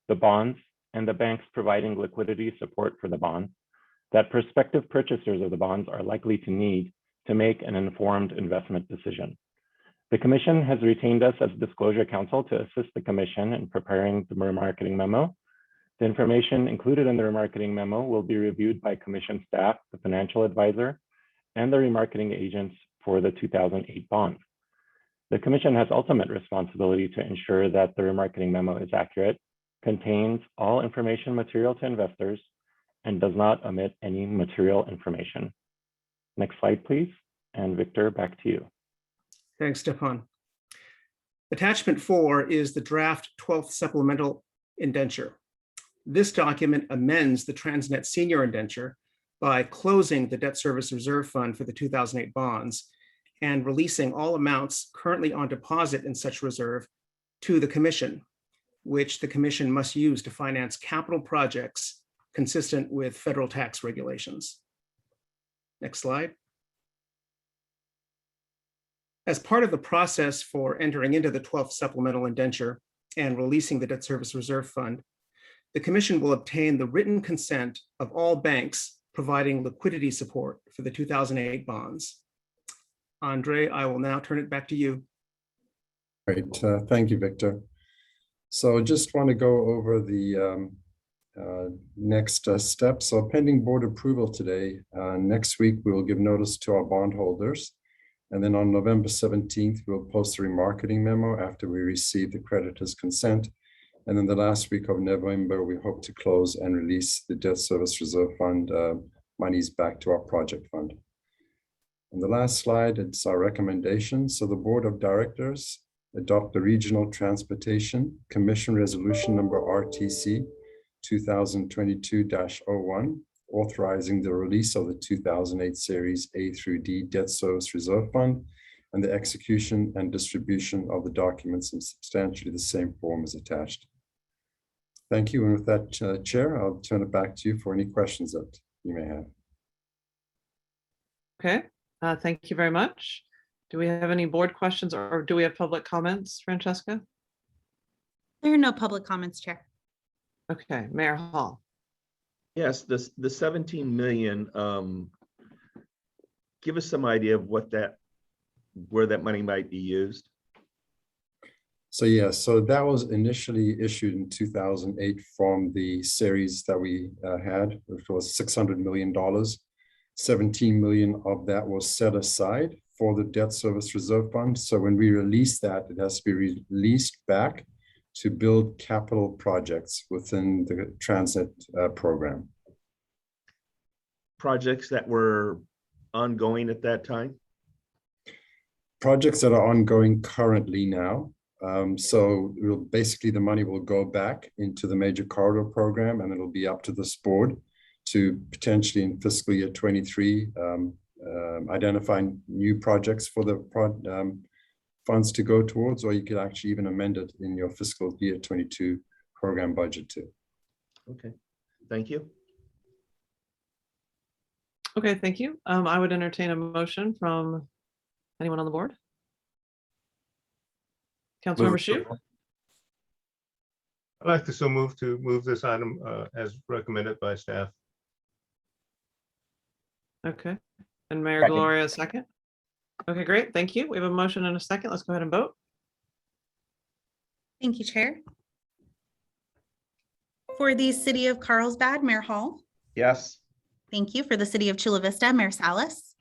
the bonds, and the banks providing liquidity support for the bonds that prospective purchasers of the bonds are likely to need to make an informed investment decision. The commission has retained us as disclosure counsel to assist the commission in preparing the remarketing memo. The information included in the remarketing memo will be reviewed by commission staff, the financial advisor, and the remarketing agents for the 2008 bonds. The commission has ultimate responsibility to ensure that the remarketing memo is accurate, contains all information material to investors, and does not omit any material information. Next slide, please. And Victor, back to you. Thanks, Stefan. Attachment 4 is the draft 12th supplemental indenture. This document amends the Transnet senior indenture by closing the debt service reserve fund for the 2008 bonds and releasing all amounts currently on deposit in such reserve to the commission, which the commission must use to finance capital projects consistent with federal tax regulations. Next slide. As part of the process for entering into the 12th supplemental indenture and releasing the debt service reserve fund, the commission will obtain the written consent of all banks providing liquidity support for the 2008 bonds. Andre, I will now turn it back to you. Great, thank you, Victor. So just want to go over the next steps. So pending board approval today, next week we will give notice to our bondholders. And then on November 17th, we'll post a remarketing memo after we receive the creditor's consent. And then the last week of November, we hope to close and release the debt service reserve fund monies back to our project fund. And the last slide, it's our recommendation. So the board of directors adopt the Regional Transportation Commission Resolution number RTC 2022-01, authorizing the release of the 2008 Series A through D Debt Service Reserve Fund and the execution and distribution of the documents in substantially the same form as attached. Thank you. And with that, Chair, I'll turn it back to you for any questions that you may have. Okay, thank you very much. Do we have any board questions or do we have public comments, Francesca? There are no public comments, Chair. Okay, Mayor Hall. Yes, the 17 million, give us some idea of where that money might be used. So yeah, so that was initially issued in 2008 from the series that we had, which was $600 million. 17 million of that was set aside for the debt service reserve fund. So when we release that, it has to be released back to build capital projects within the transit program. Projects that were ongoing at that time? Projects that are ongoing currently now. So basically the money will go back into the major corridor program, and it'll be up to this board to potentially in fiscal year 23 identify new projects for the funds to go towards, or you could actually even amend it in your fiscal year 22 program budget too. Okay, thank you. Okay, thank you. I would entertain a motion from anyone on the board. Councilmember Shu. I'd like to move this item as recommended by staff. Okay, and Mayor Second. Gloria, second. Okay, great. Thank you. We have a motion and a second. Let's go ahead and vote. Thank you, Chair. For the City of Carlsbad, Mayor Hall. Yes. Thank you. For the City of Chula Vista, Mayor Salas.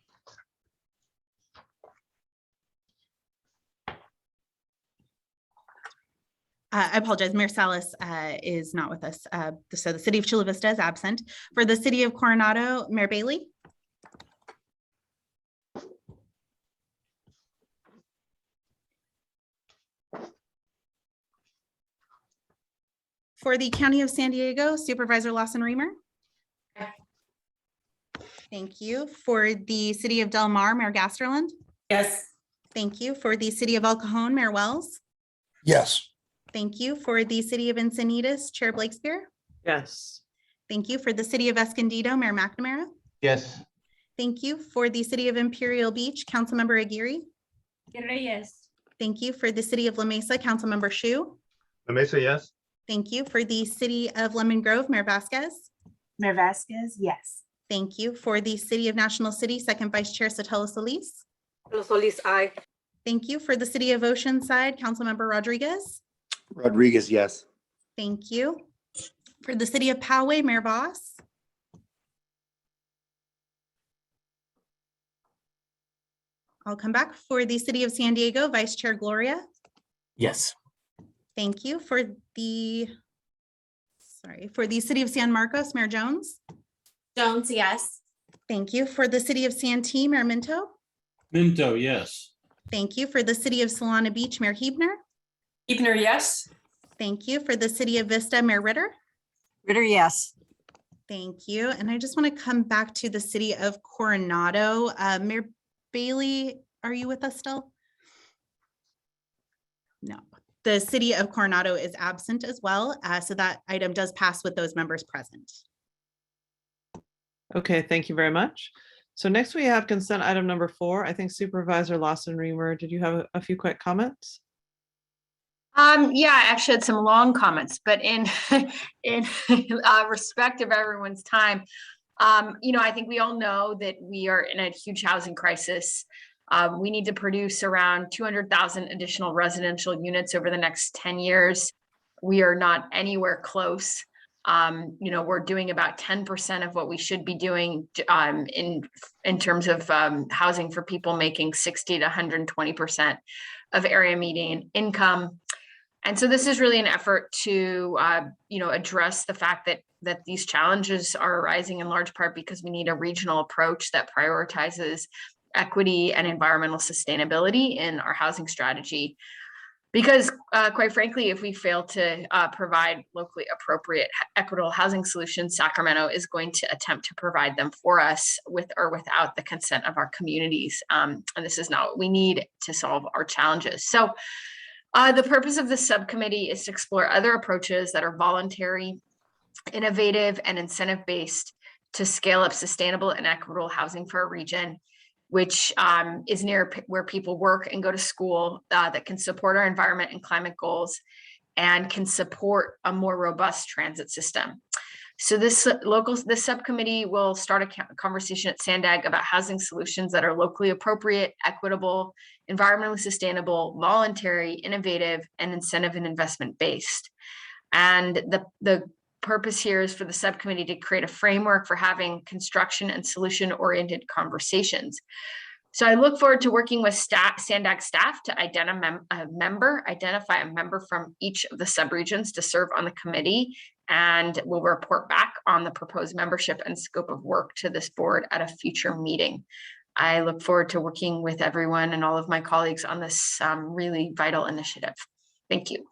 I apologize, Mayor Salas is not with us. So the City of Chula Vista is absent. For the City of Coronado, Mayor Bailey. For the County of San Diego, Supervisor Lawson Reamer. Thank you. For the City of Del Mar, Mayor Gasterland. Yes. Thank you. For the City of El Cajon, Mayor Wells. Yes. Thank you. For the City of Encinitas, Chair Blakespear. Yes. Thank you. For the city of Escondido, Mayor McNamara. Yes. Thank you. For the city of Imperial Beach, Councilmember Aguirre. Yes. Thank you. For the city of La Mesa, Councilmember Shu. La Mesa, yes. Thank you. For the city of Lemon Grove, Mayor Vasquez. Mayor Vasquez, yes. Thank you. For the city of National City, Second Vice Chair Sotelo Solis. Solis, aye. Thank you. For the city of Oceanside, Councilmember Rodriguez. Rodriguez, yes. Thank you. For the city of Poway, Mayor Voss. I'll come back. For the city of San Diego, Vice Chair Gloria. Yes. Thank you. For the city of San Marcos, Mayor Jones. Jones, yes. Thank you. For the city of Santee, Mayor Minto. Minto, yes. Thank you. For the city of Solana Beach, Mayor Hebner. Ebner, yes. Thank you. For the city of Vista, Mayor Ritter. Ritter, yes. Thank you. And I just want to come back to the city of Coronado. Mayor Bailey, are you with us still? No. The city of Coronado is absent as well. So that item does pass with those members present. Okay, thank you very much. So next we have consent item number 4. I think Supervisor Lawson Reamer, did you have a few quick comments? Yeah, I actually had some long comments, but in respect of everyone's time, I think we all know that we are in a huge housing crisis. We need to produce around 200,000 additional residential units over the next 10 years. We are not anywhere close. We're doing about 10% of what we should be doing in terms of housing for people making 60 to 120% of area median income. And so this is really an effort to, address the fact that these challenges are arising in large part because we need a regional approach that prioritizes equity and environmental sustainability in our housing strategy. Because quite frankly, if we fail to provide locally appropriate equitable housing solutions, Sacramento is going to attempt to provide them for us with or without the consent of our communities. And this is not what we need to solve our challenges. So the purpose of this subcommittee is to explore other approaches that are voluntary, innovative, and incentive-based to scale up sustainable and equitable housing for a region, which is near where people work and go to school, that can support our environment and climate goals and can support a more robust transit system. So this subcommittee will start a conversation at Sandag about housing solutions that are locally appropriate, equitable, environmentally sustainable, voluntary, innovative, and incentive and investment based. And the purpose here is for the subcommittee to create a framework for having construction and solution-oriented conversations. So I look forward to working with Sandag staff to identify a member from each of the subregions to serve on the committee, and we'll report back on the proposed membership and scope of work to this board at a future meeting. I look forward to working with everyone and all of my colleagues on this really vital initiative. Thank you.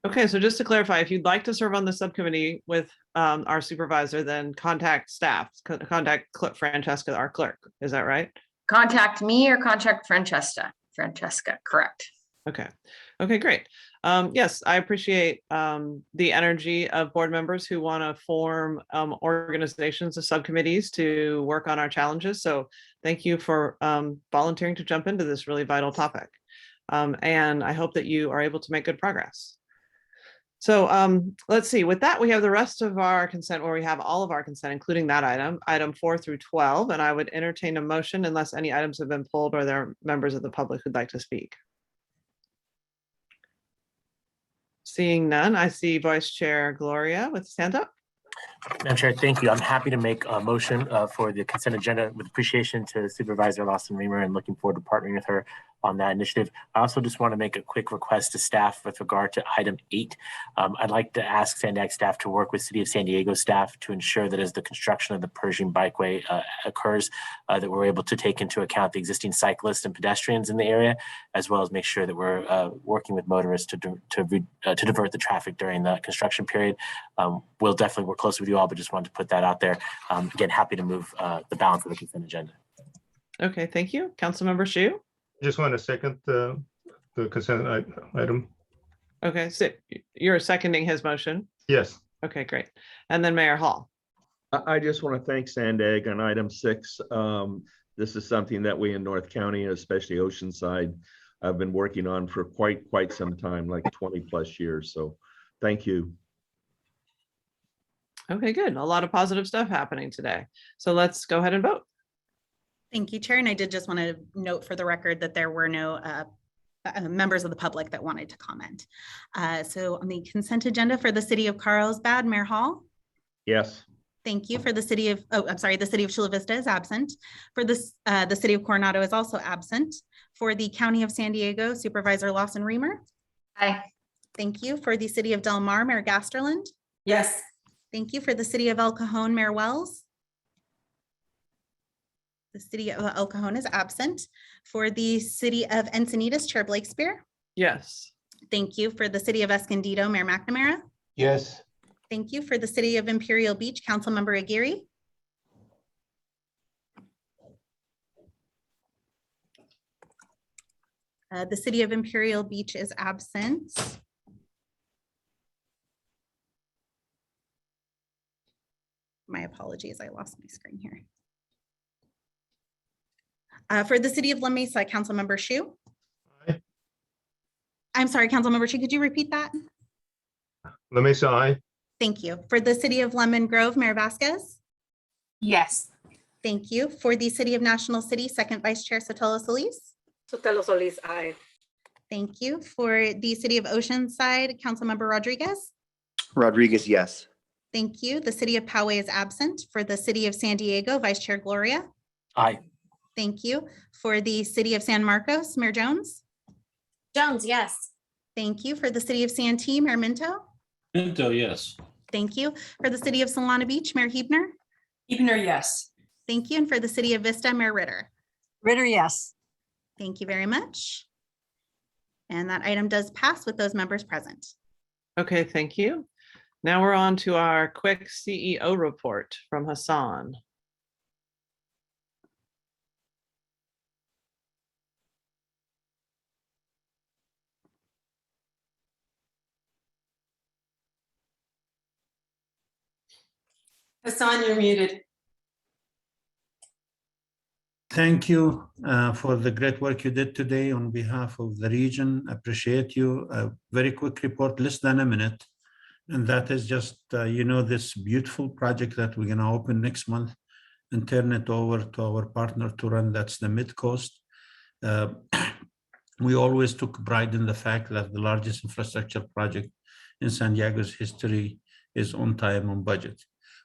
Okay, so just to clarify, if you'd like to serve on the subcommittee with our supervisor, then contact staff, contact Francesca, our clerk. Is that right? Contact me or contact Francesca. Francesca, correct. Okay. Okay, great. Yes, I appreciate the energy of board members who want to form organizations of subcommittees to work on our challenges. So thank you for volunteering to jump into this really vital topic. And I hope that you are able to make good progress. So let's see, with that, we have the rest of our consent, where we have all of our consent, including that item 4 through 12. And I would entertain a motion unless any items have been pulled or there are members of the public who'd like to speak. Seeing none, I see Vice Chair Gloria with hand up. Madam Chair, thank you. I'm happy to make a motion for the consent agenda with appreciation to Supervisor Lawson Reamer and looking forward to partnering with her on that initiative. I also just want to make a quick request to staff with regard to item 8. I'd like to ask Sandag staff to work with City of San Diego staff to ensure that as the construction of the Pershing Bikeway occurs, that we're able to take into account the existing cyclists and pedestrians in the area, as well as make sure that we're working with motorists to divert the traffic during the construction period. We'll definitely work closely with you all, but just wanted to put that out there. Again, happy to move the balance of the consent agenda. Okay, thank you. Councilmember Shu. Just want to second the consent item. Okay, so you're seconding his motion? Yes. Okay, great. And then Mayor Hall. I just want to thank Sandag on item 6. This is something that we in North County, especially Oceanside, have been working on for quite some time, like 20+ years. So thank you. Okay, good. A lot of positive stuff happening today. So let's go ahead and vote. Thank you, Chair. And I did just want to note for the record that there were no members of the public that wanted to comment. So on the consent agenda for the city of Carlsbad, Mayor Hall. Yes. Thank you. For the city of, oh, I'm sorry, the city of Chula Vista is absent. For this, the city of Coronado is also absent. For the county of San Diego, Supervisor Lawson Reamer. Aye. Thank you. For the city of Del Mar, Mayor Gasterland. Yes. Thank you. For the city of El Cajon, Mayor Wells. The city of El Cajon is absent. For the city of Encinitas, Chair Blakespear. Yes. Thank you. For the city of Escondido, Mayor McNamara. Yes. Thank you. For the city of Imperial Beach, Councilmember Aguirre. The city of Imperial Beach is absent. My apologies, I lost my screen here. For the city of La Mesa, Councilmember Shu. Aye. I'm sorry, Councilmember Shu, could you repeat that? Let me say aye. Thank you. For the city of Lemon Grove, Mayor Vasquez. Yes. Thank you. For the city of National City, Second Vice Chair Sotelo Solis. Sotelo Solis, aye. Thank you. For the city of Oceanside, Councilmember Rodriguez. Rodriguez, yes. Thank you. The city of Poway is absent. For the city of San Diego, Vice Chair Gloria. Aye. Thank you. For the city of San Marcos, Mayor Jones. Jones, yes. Thank you. For the city of Santee, Mayor Minto. Minto, yes. Thank you. For the city of Solana Beach, Mayor Hebner. Ebner, yes. Thank you. And for the city of Vista, Mayor Ritter. Ritter, yes. Thank you very much. And that item does pass with those members present. Okay, thank you. Now we're on to our quick CEO report from Hassan. Hassan, you're muted. Thank you for the great work you did today on behalf of the region. Appreciate you. A very quick report, less than a minute. And that is just, this beautiful project that we're going to open next month and turn it over to our partner to run. That's the Mid-Coast. We always took pride in the fact that the largest infrastructure project in San Diego's history is on time, on budget.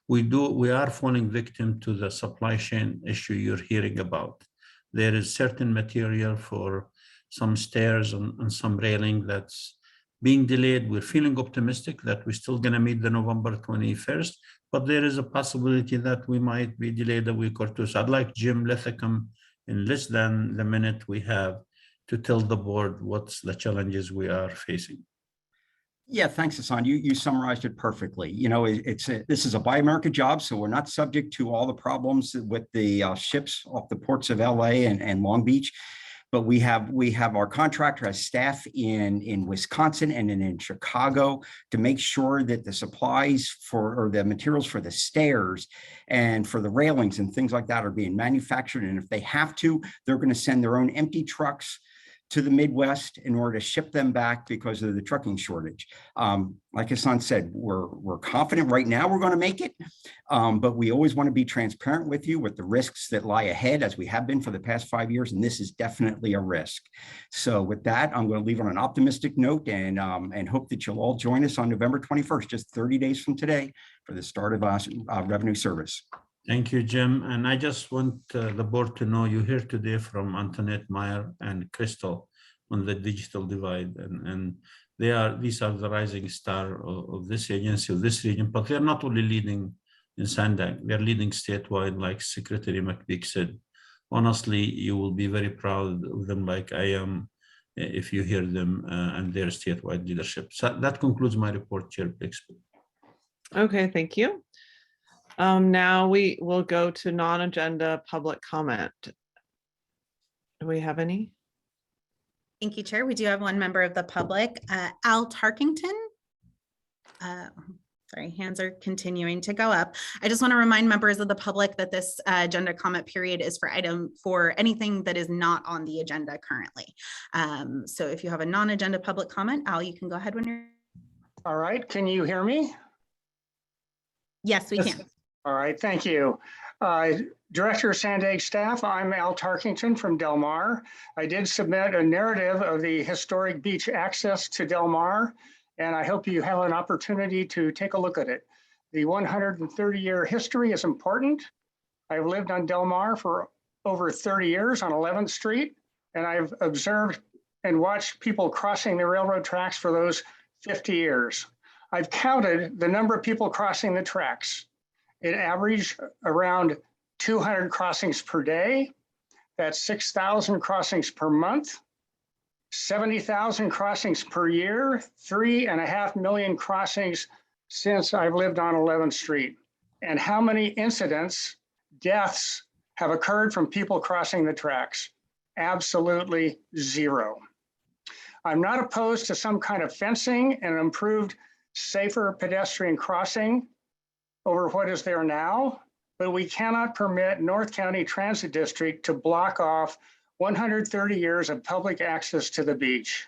We are falling victim to the supply chain issue you're hearing about. There is certain material for some stairs and some railing that's being delayed. We're feeling optimistic that we're still going to meet the November 21st, but there is a possibility that we might be delayed a week or two. So I'd like Jim Lithicum, in less than the minute we have, to tell the board what's the challenges we are facing. Yeah, thanks, Hassan. You summarized it perfectly. This is a Buy America job, so we're not subject to all the problems with the ships off the ports of LA and Long Beach. But we have our contractor has staff in Wisconsin and in Chicago to make sure that the supplies or the materials for the stairs and for the railings and things like that are being manufactured. And if they have to, they're going to send their own empty trucks to the Midwest in order to ship them back because of the trucking shortage. Like Hassan said, we're confident right now we're going to make it, but we always want to be transparent with you with the risks that lie ahead, as we have been for the past 5 years, and this is definitely a risk. So with that, I'm going to leave on an optimistic note and hope that you'll all join us on November 21st, just 30 days from today, for the start of revenue service. Thank you, Jim. And I just want the board to know you hear today from Antoinette Meyer and Crystal on the digital divide. And these are the rising star of this agency, of this region, but they're not only leading in Sandag, they're leading statewide, like Secretary McPeak said. Honestly, you will be very proud of them, like I am, if you hear them and their statewide leadership. So that concludes my report, Chair Blakespear. Okay, thank you. Now we will go to non-agenda public comment. Do we have any? Thank you, Chair. We do have one member of the public, Al Tarkington. Sorry, hands are continuing to go up. I just want to remind members of the public that this agenda comment period is for anything that is not on the agenda currently. So if you have a non-agenda public comment, Al, you can go ahead when you're. All right, can you hear me? Yes, we can. All right, thank you. Director of Sandag staff, I'm Al Tarkington from Del Mar. I did submit a narrative of the historic beach access to Del Mar, and I hope you have an opportunity to take a look at it. The 130-year history is important. I've lived on Del Mar for over 30 years on 11th Street, and I've observed and watched people crossing the railroad tracks for those 50 years. I've counted the number of people crossing the tracks. It averaged around 200 crossings per day. That's 6,000 crossings per month. 70,000 crossings per year, 3.5 million crossings since I've lived on 11th Street. And how many incidents, deaths have occurred from people crossing the tracks? Absolutely zero. I'm not opposed to some kind of fencing and improved, safer pedestrian crossing over what is there now, but we cannot permit North County Transit District to block off 130 years of public access to the beach.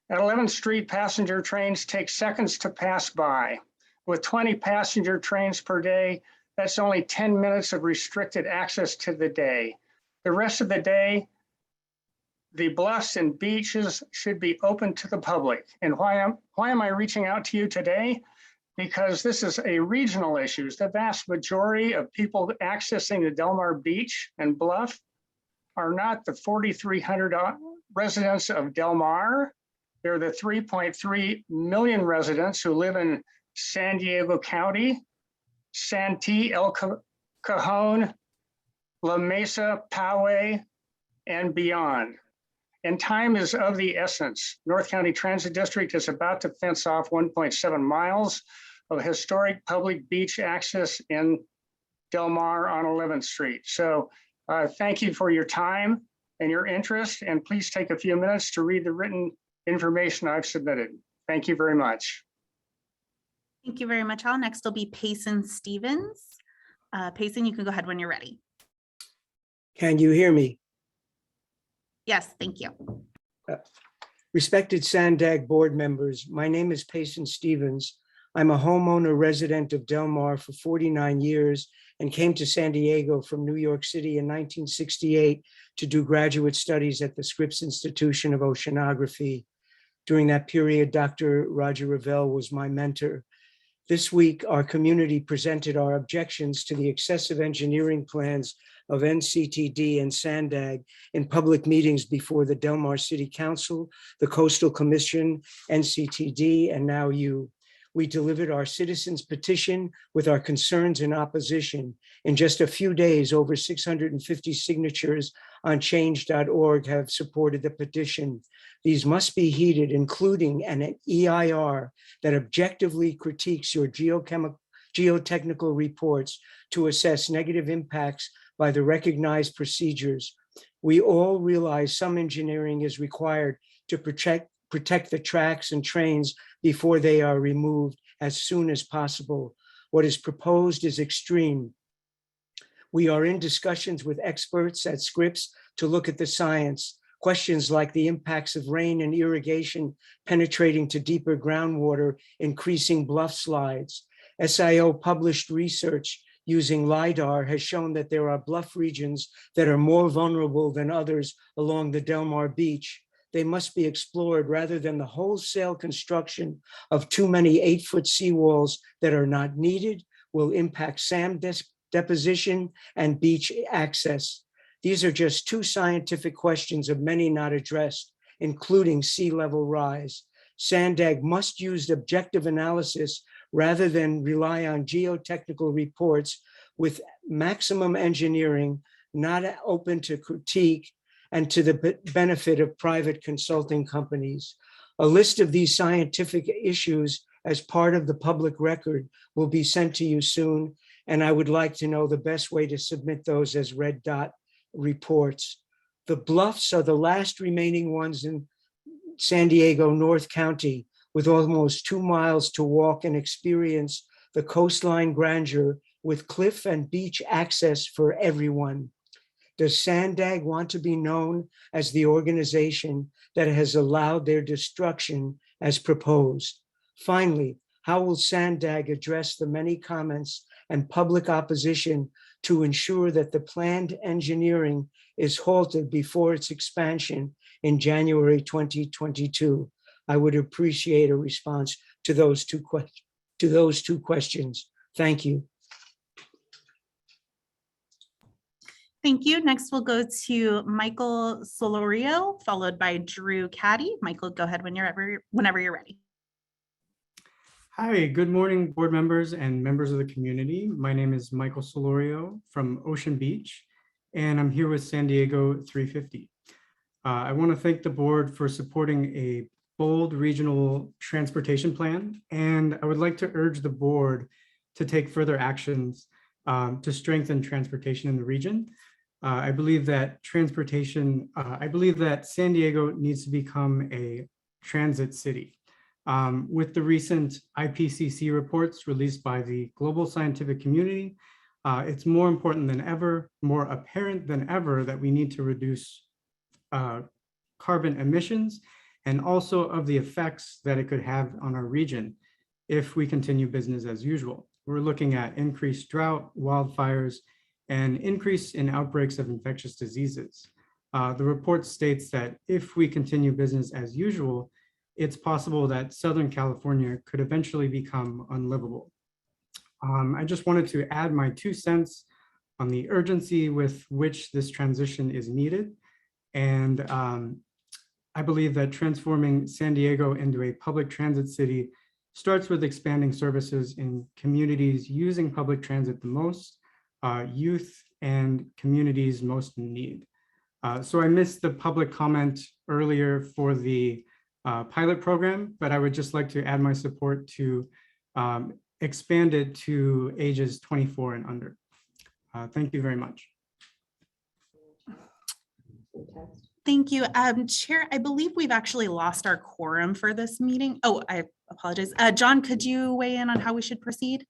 At 11th Street, passenger trains take seconds to pass by. With 20 passenger trains per day, that's only 10 minutes of restricted access to the day. The rest of the day, the bluffs and beaches should be open to the public. And why am I reaching out to you today? Because this is a regional issue. The vast majority of people accessing the Del Mar Beach and Bluff are not the 4,300 residents of Del Mar. They're the 3.3 million residents who live in San Diego County, Santee, El Cajon, La Mesa, Poway, and beyond. And time is of the essence. North County Transit District is about to fence off 1.7 miles of historic public beach access in Del Mar on 11th Street. So thank you for your time and your interest, and please take a few minutes to read the written information I've submitted. Thank you very much. Thank you very much, Al. Next will be Payson Stevens. Payson, you can go ahead when you're ready. Can you hear me? Yes, thank you. Respected Sandag board members, my name is Payson Stevens. I'm a homeowner resident of Del Mar for 49 years and came to San Diego from New York City in 1968 to do graduate studies at the Scripps Institution of Oceanography. During that period, Dr. Roger Revelle was my mentor. This week, our community presented our objections to the excessive engineering plans of NCTD and Sandag in public meetings before the Del Mar City Council, the Coastal Commission, NCTD, and now you. We delivered our citizens' petition with our concerns and opposition. In just a few days, over 650 signatures on change.org have supported the petition. These must be heeded, including an EIR that objectively critiques your geotechnical reports to assess negative impacts by the recognized procedures. We all realize some engineering is required to protect the tracks and trains before they are removed as soon as possible. What is proposed is extreme. We are in discussions with experts at Scripps to look at the science. Questions like the impacts of rain and irrigation penetrating to deeper groundwater, increasing bluff slides. SIO published research using LIDAR has shown that there are bluff regions that are more vulnerable than others along the Del Mar Beach. They must be explored rather than the wholesale construction of too many 8-foot seawalls that are not needed, will impact sand deposition and beach access. These are just two scientific questions of many not addressed, including sea level rise. Sandag must use objective analysis rather than rely on geotechnical reports with maximum engineering, not open to critique, and to the benefit of private consulting companies. A list of these scientific issues as part of the public record will be sent to you soon, and I would like to know the best way to submit those as red dot reports. The bluffs are the last remaining ones in San Diego, North County, with almost 2 miles to walk and experience the coastline grandeur with cliff and beach access for everyone? Does Sandag want to be known as the organization that has allowed their destruction as proposed? Finally, how will Sandag address the many comments and public opposition to ensure that the planned engineering is halted before its expansion in January 2022? I would appreciate a response to those two questions. Thank you. Thank you. Next, we'll go to Michael Solorio, followed by Drew Caddy. Michael, go ahead whenever you're ready. Hi, good morning, board members and members of the community. My name is Michael Solorio from Ocean Beach, and I'm here with San Diego 350. I want to thank the board for supporting a bold regional transportation plan, and I would like to urge the board to take further actions to strengthen transportation in the region. I believe that San Diego needs to become a transit city. With the recent IPCC reports released by the global scientific community, it's more important than ever, more apparent than ever that we need to reduce carbon emissions and also of the effects that it could have on our region if we continue business as usual. We're looking at increased drought, wildfires, and increase in outbreaks of infectious diseases. The report states that if we continue business as usual, it's possible that Southern California could eventually become unlivable. I just wanted to add my 2 cents on the urgency with which this transition is needed. And I believe that transforming San Diego into a public transit city starts with expanding services in communities using public transit the most, youth and communities most in need. So I missed the public comment earlier for the pilot program, but I would just like to add my support to expand it to ages 24 and under. Thank you very much. Thank you. Chair, I believe we've actually lost our quorum for this meeting. Oh, I apologize. John, could you weigh in on how we should proceed?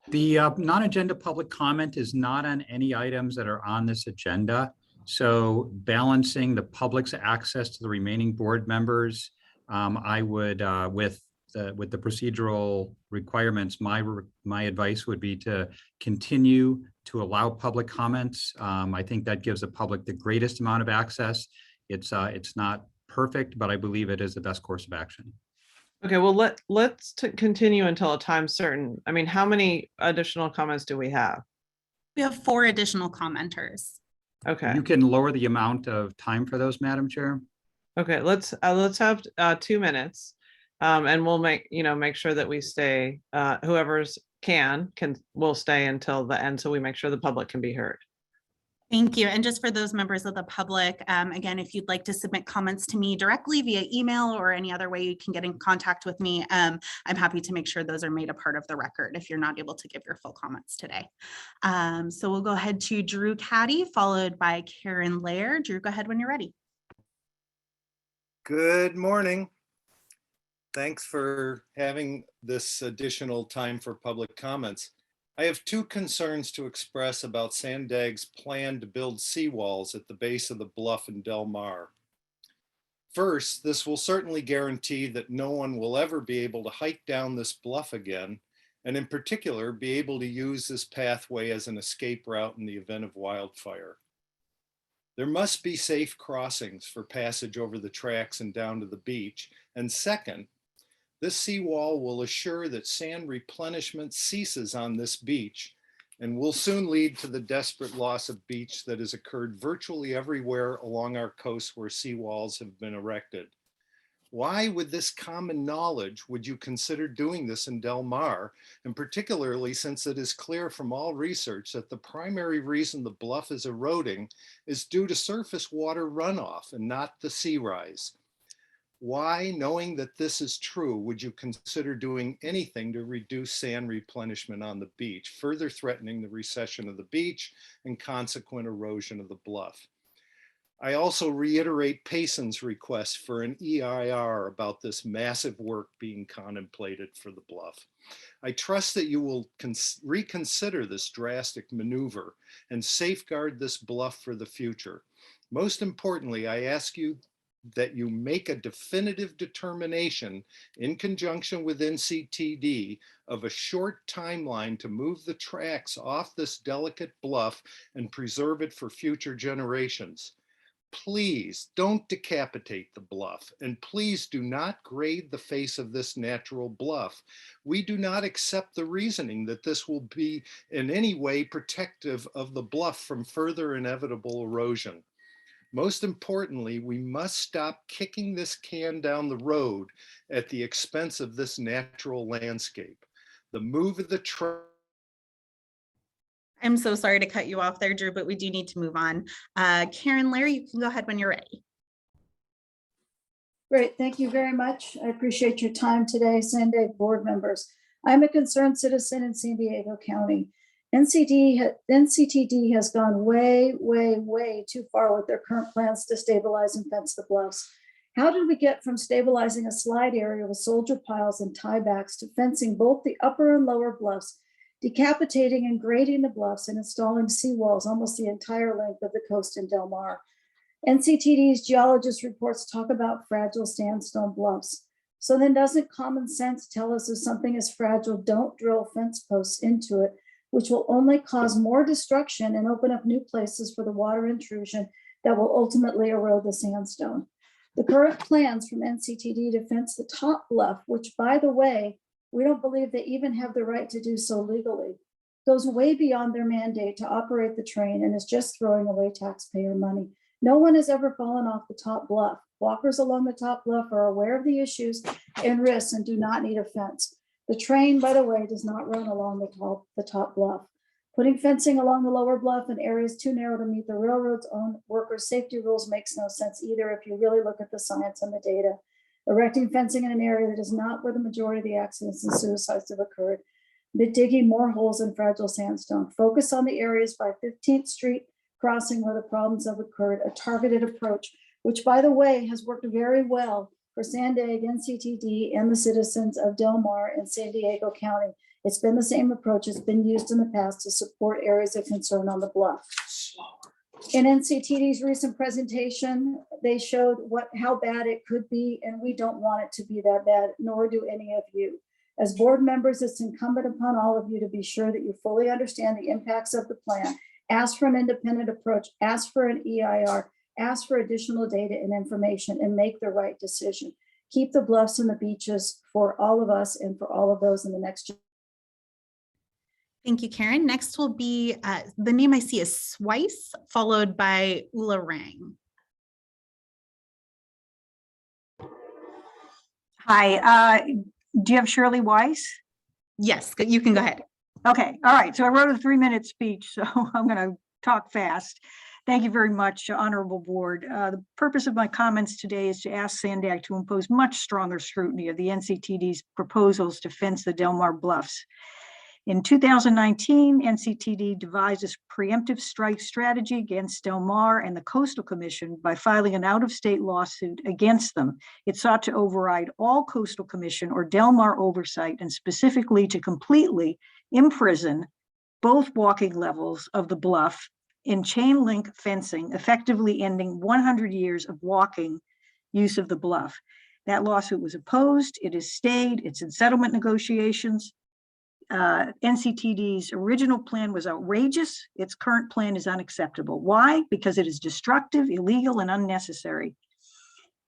The non-agenda public comment is not on any items that are on this agenda. So balancing the public's access to the remaining board members, I would, with the procedural requirements, my advice would be to continue to allow public comments. I think that gives the public the greatest amount of access. It's not perfect, but I believe it is the best course of action. Okay, well, let's continue until a time certain. I mean, how many additional comments do we have? We have 4 additional commenters. Okay. You can lower the amount of time for those, Madam Chair. Okay, let's have 2 minutes, and we'll make sure that we stay. Whoever's will stay until the end, so we make sure the public can be heard. Thank you. And just for those members of the public, again, if you'd like to submit comments to me directly via email or any other way you can get in contact with me, I'm happy to make sure those are made a part of the record if you're not able to give your full comments today. So we'll go ahead to Drew Caddy, followed by Karen Lair. Drew, go ahead when you're ready. Good morning. Thanks for having this additional time for public comments. I have 2 concerns to express about Sandag's plan to build seawalls at the base of the bluff in Del Mar. First, this will certainly guarantee that no one will ever be able to hike down this bluff again, and in particular, be able to use this pathway as an escape route in the event of wildfire. There must be safe crossings for passage over the tracks and down to the beach. And second, this seawall will assure that sand replenishment ceases on this beach and will soon lead to the desperate loss of beach that has occurred virtually everywhere along our coast where seawalls have been erected. Why, with this common knowledge, would you consider doing this in Del Mar, and particularly since it is clear from all research that the primary reason the bluff is eroding is due to surface water runoff and not the sea rise? Why, knowing that this is true, would you consider doing anything to reduce sand replenishment on the beach, further threatening the recession of the beach and consequent erosion of the bluff? I also reiterate Payson's request for an EIR about this massive work being contemplated for the bluff. I trust that you will reconsider this drastic maneuver and safeguard this bluff for the future. Most importantly, I ask you that you make a definitive determination in conjunction with NCTD of a short timeline to move the tracks off this delicate bluff and preserve it for future generations. Please don't decapitate the bluff, and please do not grade the face of this natural bluff. We do not accept the reasoning that this will be in any way protective of the bluff from further inevitable erosion. Most importantly, we must stop kicking this can down the road at the expense of this natural landscape. The move of the I'm so sorry to cut you off there, Drew, but we do need to move on. Karen, Larry, you can go ahead when you're ready. Great, thank you very much. I appreciate your time today, Sandag board members. I'm a concerned citizen in San Diego County. NCTD has gone way, way, way too far with their current plans to stabilize and fence the bluffs. How did we get from stabilizing a slide area with soldier piles and tiebacks to fencing both the upper and lower bluffs, decapitating and grading the bluffs, and installing seawalls almost the entire length of the coast in Del Mar? NCTD's geologist reports talk about fragile sandstone bluffs. So then doesn't common sense tell us if something is fragile, don't drill fence posts into it, which will only cause more destruction and open up new places for the water intrusion that will ultimately erode the sandstone. The current plans from NCTD to fence the top bluff, which by the way, we don't believe they even have the right to do so legally, goes way beyond their mandate to operate the train and is just throwing away taxpayer money. No one has ever fallen off the top bluff. Walkers along the top bluff are aware of the issues and risks and do not need a fence. The train, by the way, does not run along the top bluff. Putting fencing along the lower bluff in areas too narrow to meet the railroad's own workers' safety rules makes no sense either if you really look at the science and the data. Erecting fencing in an area that is not where the majority of the accidents and suicides have occurred, but digging more holes in fragile sandstone. Focus on the areas by 15th Street crossing where the problems have occurred, a targeted approach, which by the way has worked very well for Sandag, NCTD, and the citizens of Del Mar and San Diego County. It's been the same approach that's been used in the past to support areas of concern on the bluff. In NCTD's recent presentation, they showed how bad it could be, and we don't want it to be that bad, nor do any of you. As board members, it's incumbent upon all of you to be sure that you fully understand the impacts of the plan. Ask for an independent approach, ask for an EIR, ask for additional data and information, and make the right decision. Keep the bluffs and the beaches for all of us and for all of those in the next year. Thank you, Karen. Next will be, the name I see is Swice, followed by Ula Rang. Hi, do you have Shirley Weiss? Yes, you can go ahead. Okay, all right. So I wrote a 3-minute speech, so I'm going to talk fast. Thank you very much, Honorable Board. The purpose of my comments today is to ask Sandag to impose much stronger scrutiny of the NCTD's proposals to fence the Del Mar Bluffs. In 2019, NCTD devised a preemptive strike strategy against Del Mar and the Coastal Commission by filing an out-of-state lawsuit against them. It sought to override all Coastal Commission or Del Mar oversight and specifically to completely imprison both walking levels of the bluff in chain link fencing, effectively ending 100 years of walking use of the bluff. That lawsuit was opposed. It is stayed. It's in settlement negotiations. NCTD's original plan was outrageous. Its current plan is unacceptable. Why? Because it is destructive, illegal, and unnecessary.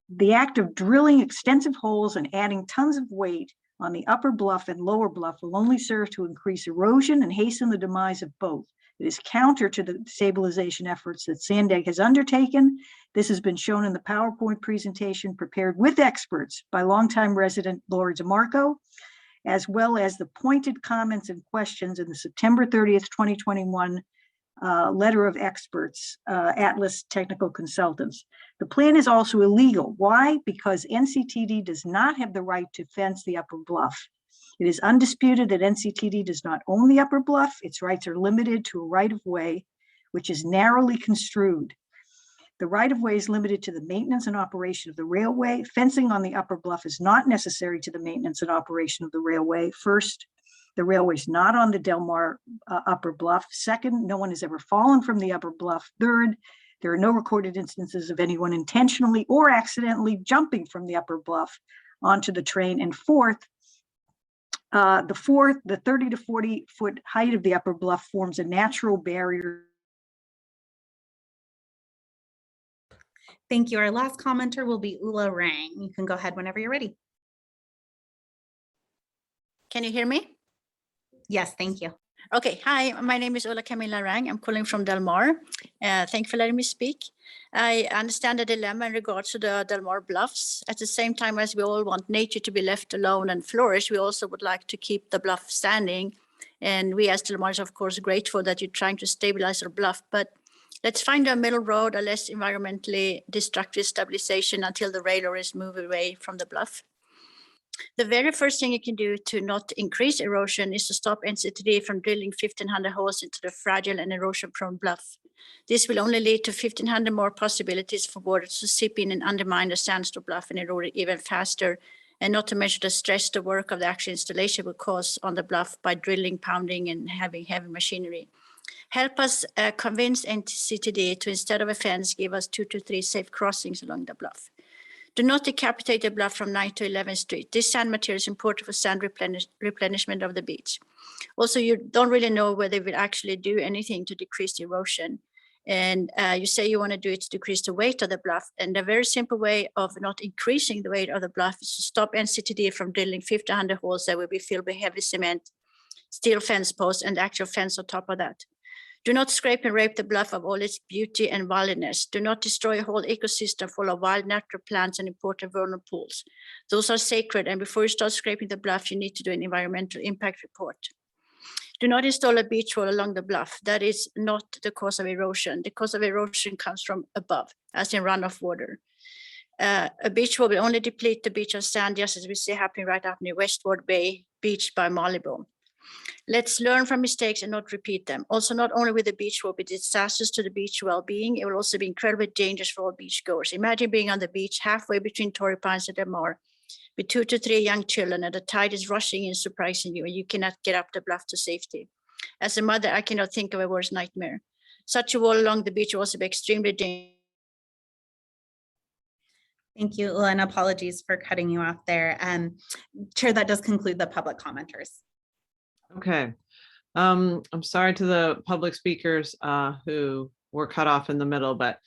The act of drilling extensive holes and adding tons of weight on the upper bluff and lower bluff will only serve to increase erosion and hasten the demise of both. It is counter to the stabilization efforts that Sandag has undertaken. This has been shown in the PowerPoint presentation prepared with experts by longtime resident Laura DeMarco, as well as the pointed comments and questions in the September 30th, 2021 letter of experts, Atlas Technical Consultants. The plan is also illegal. Why? Because NCTD does not have the right to fence the upper bluff. It is undisputed that NCTD does not own the upper bluff. Its rights are limited to a right of way, which is narrowly construed. The right-of-way is limited to the maintenance and operation of the railway. Fencing on the upper bluff is not necessary to the maintenance and operation of the railway. First, the railway is not on the Del Mar upper bluff. Second, no one has ever fallen from the upper bluff. Third, there are no recorded instances of anyone intentionally or accidentally jumping from the upper bluff onto the train. And fourth, the 30 to 40 foot height of the upper bluff forms a natural barrier. Thank you. Our last commenter will be Ula Rang. You can go ahead whenever you're ready. Can you hear me? Yes, thank you. Okay, hi, my name is Ula Camilla Rang. I'm calling from Del Mar. Thank you for letting me speak. I understand the dilemma in regards to the Del Mar bluffs. At the same time as we all want nature to be left alone and flourish, we also would like to keep the bluff standing. And we as Del Mar is of course grateful that you're trying to stabilize our bluff, but let's find a middle road, a less environmentally destructive stabilization until the railroads move away from the bluff. The very first thing you can do to not increase erosion is to stop NCTD from drilling 1,500 holes into the fragile and erosion-prone bluff. This will only lead to 1,500 more possibilities for water to seep in and undermine the sandstone bluff and erode it even faster, and not to mention the stress the work of the actual installation will cause on the bluff by drilling, pounding, and having heavy machinery. Help us convince NCTD to, instead of a fence, give us 2 to 3 safe crossings along the bluff. Do not decapitate the bluff from 9th to 11th Street. This sand material is important for sand replenishment of the beach. Also, you don't really know whether it will actually do anything to decrease the erosion. And you say you want to do it to decrease the weight of the bluff. And a very simple way of not increasing the weight of the bluff is to stop NCTD from drilling 1,500 holes that will be filled with heavy cement, steel fence posts, and the actual fence on top of that. Do not scrape and rape the bluff of all its beauty and wildness. Do not destroy a whole ecosystem full of wild natural plants and important vernal pools. Those are sacred, and before you start scraping the bluff, you need to do an environmental impact report. Do not install a beach wall along the bluff. That is not the cause of erosion. The cause of erosion comes from above, as in runoff water. A beach wall will only deplete the beach of sand, just as we see happening right up near Westward Bay Beach by Malibu. Let's learn from mistakes and not repeat them. Also, not only will the beach wall be disastrous to the beach well-being, it will also be incredibly dangerous for all beachgoers. Imagine being on the beach halfway between Torrey Pines and Del Mar with 2 to 3 young children, and the tide is rushing in, surprising you, and you cannot get up the bluff to safety. As a mother, I cannot think of a worse nightmare. Such a wall along the beach will also be extremely dangerous. Thank you, Ula, and apologies for cutting you off there. Chair, that does conclude the public commenters. Okay. I'm sorry to the public speakers who were cut off in the middle, but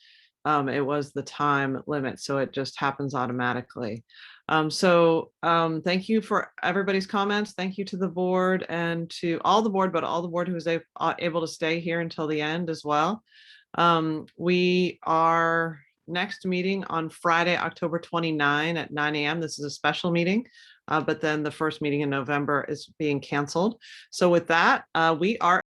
it was the time limit, so it just happens automatically. Thank you for everybody's comments. Thank you to the board and to all the board, but all the board who was able to stay here until the end as well. We are next meeting on Friday, October 29 at 9 a.m. This is a special meeting. But then the first meeting in November is being canceled. So with that, we are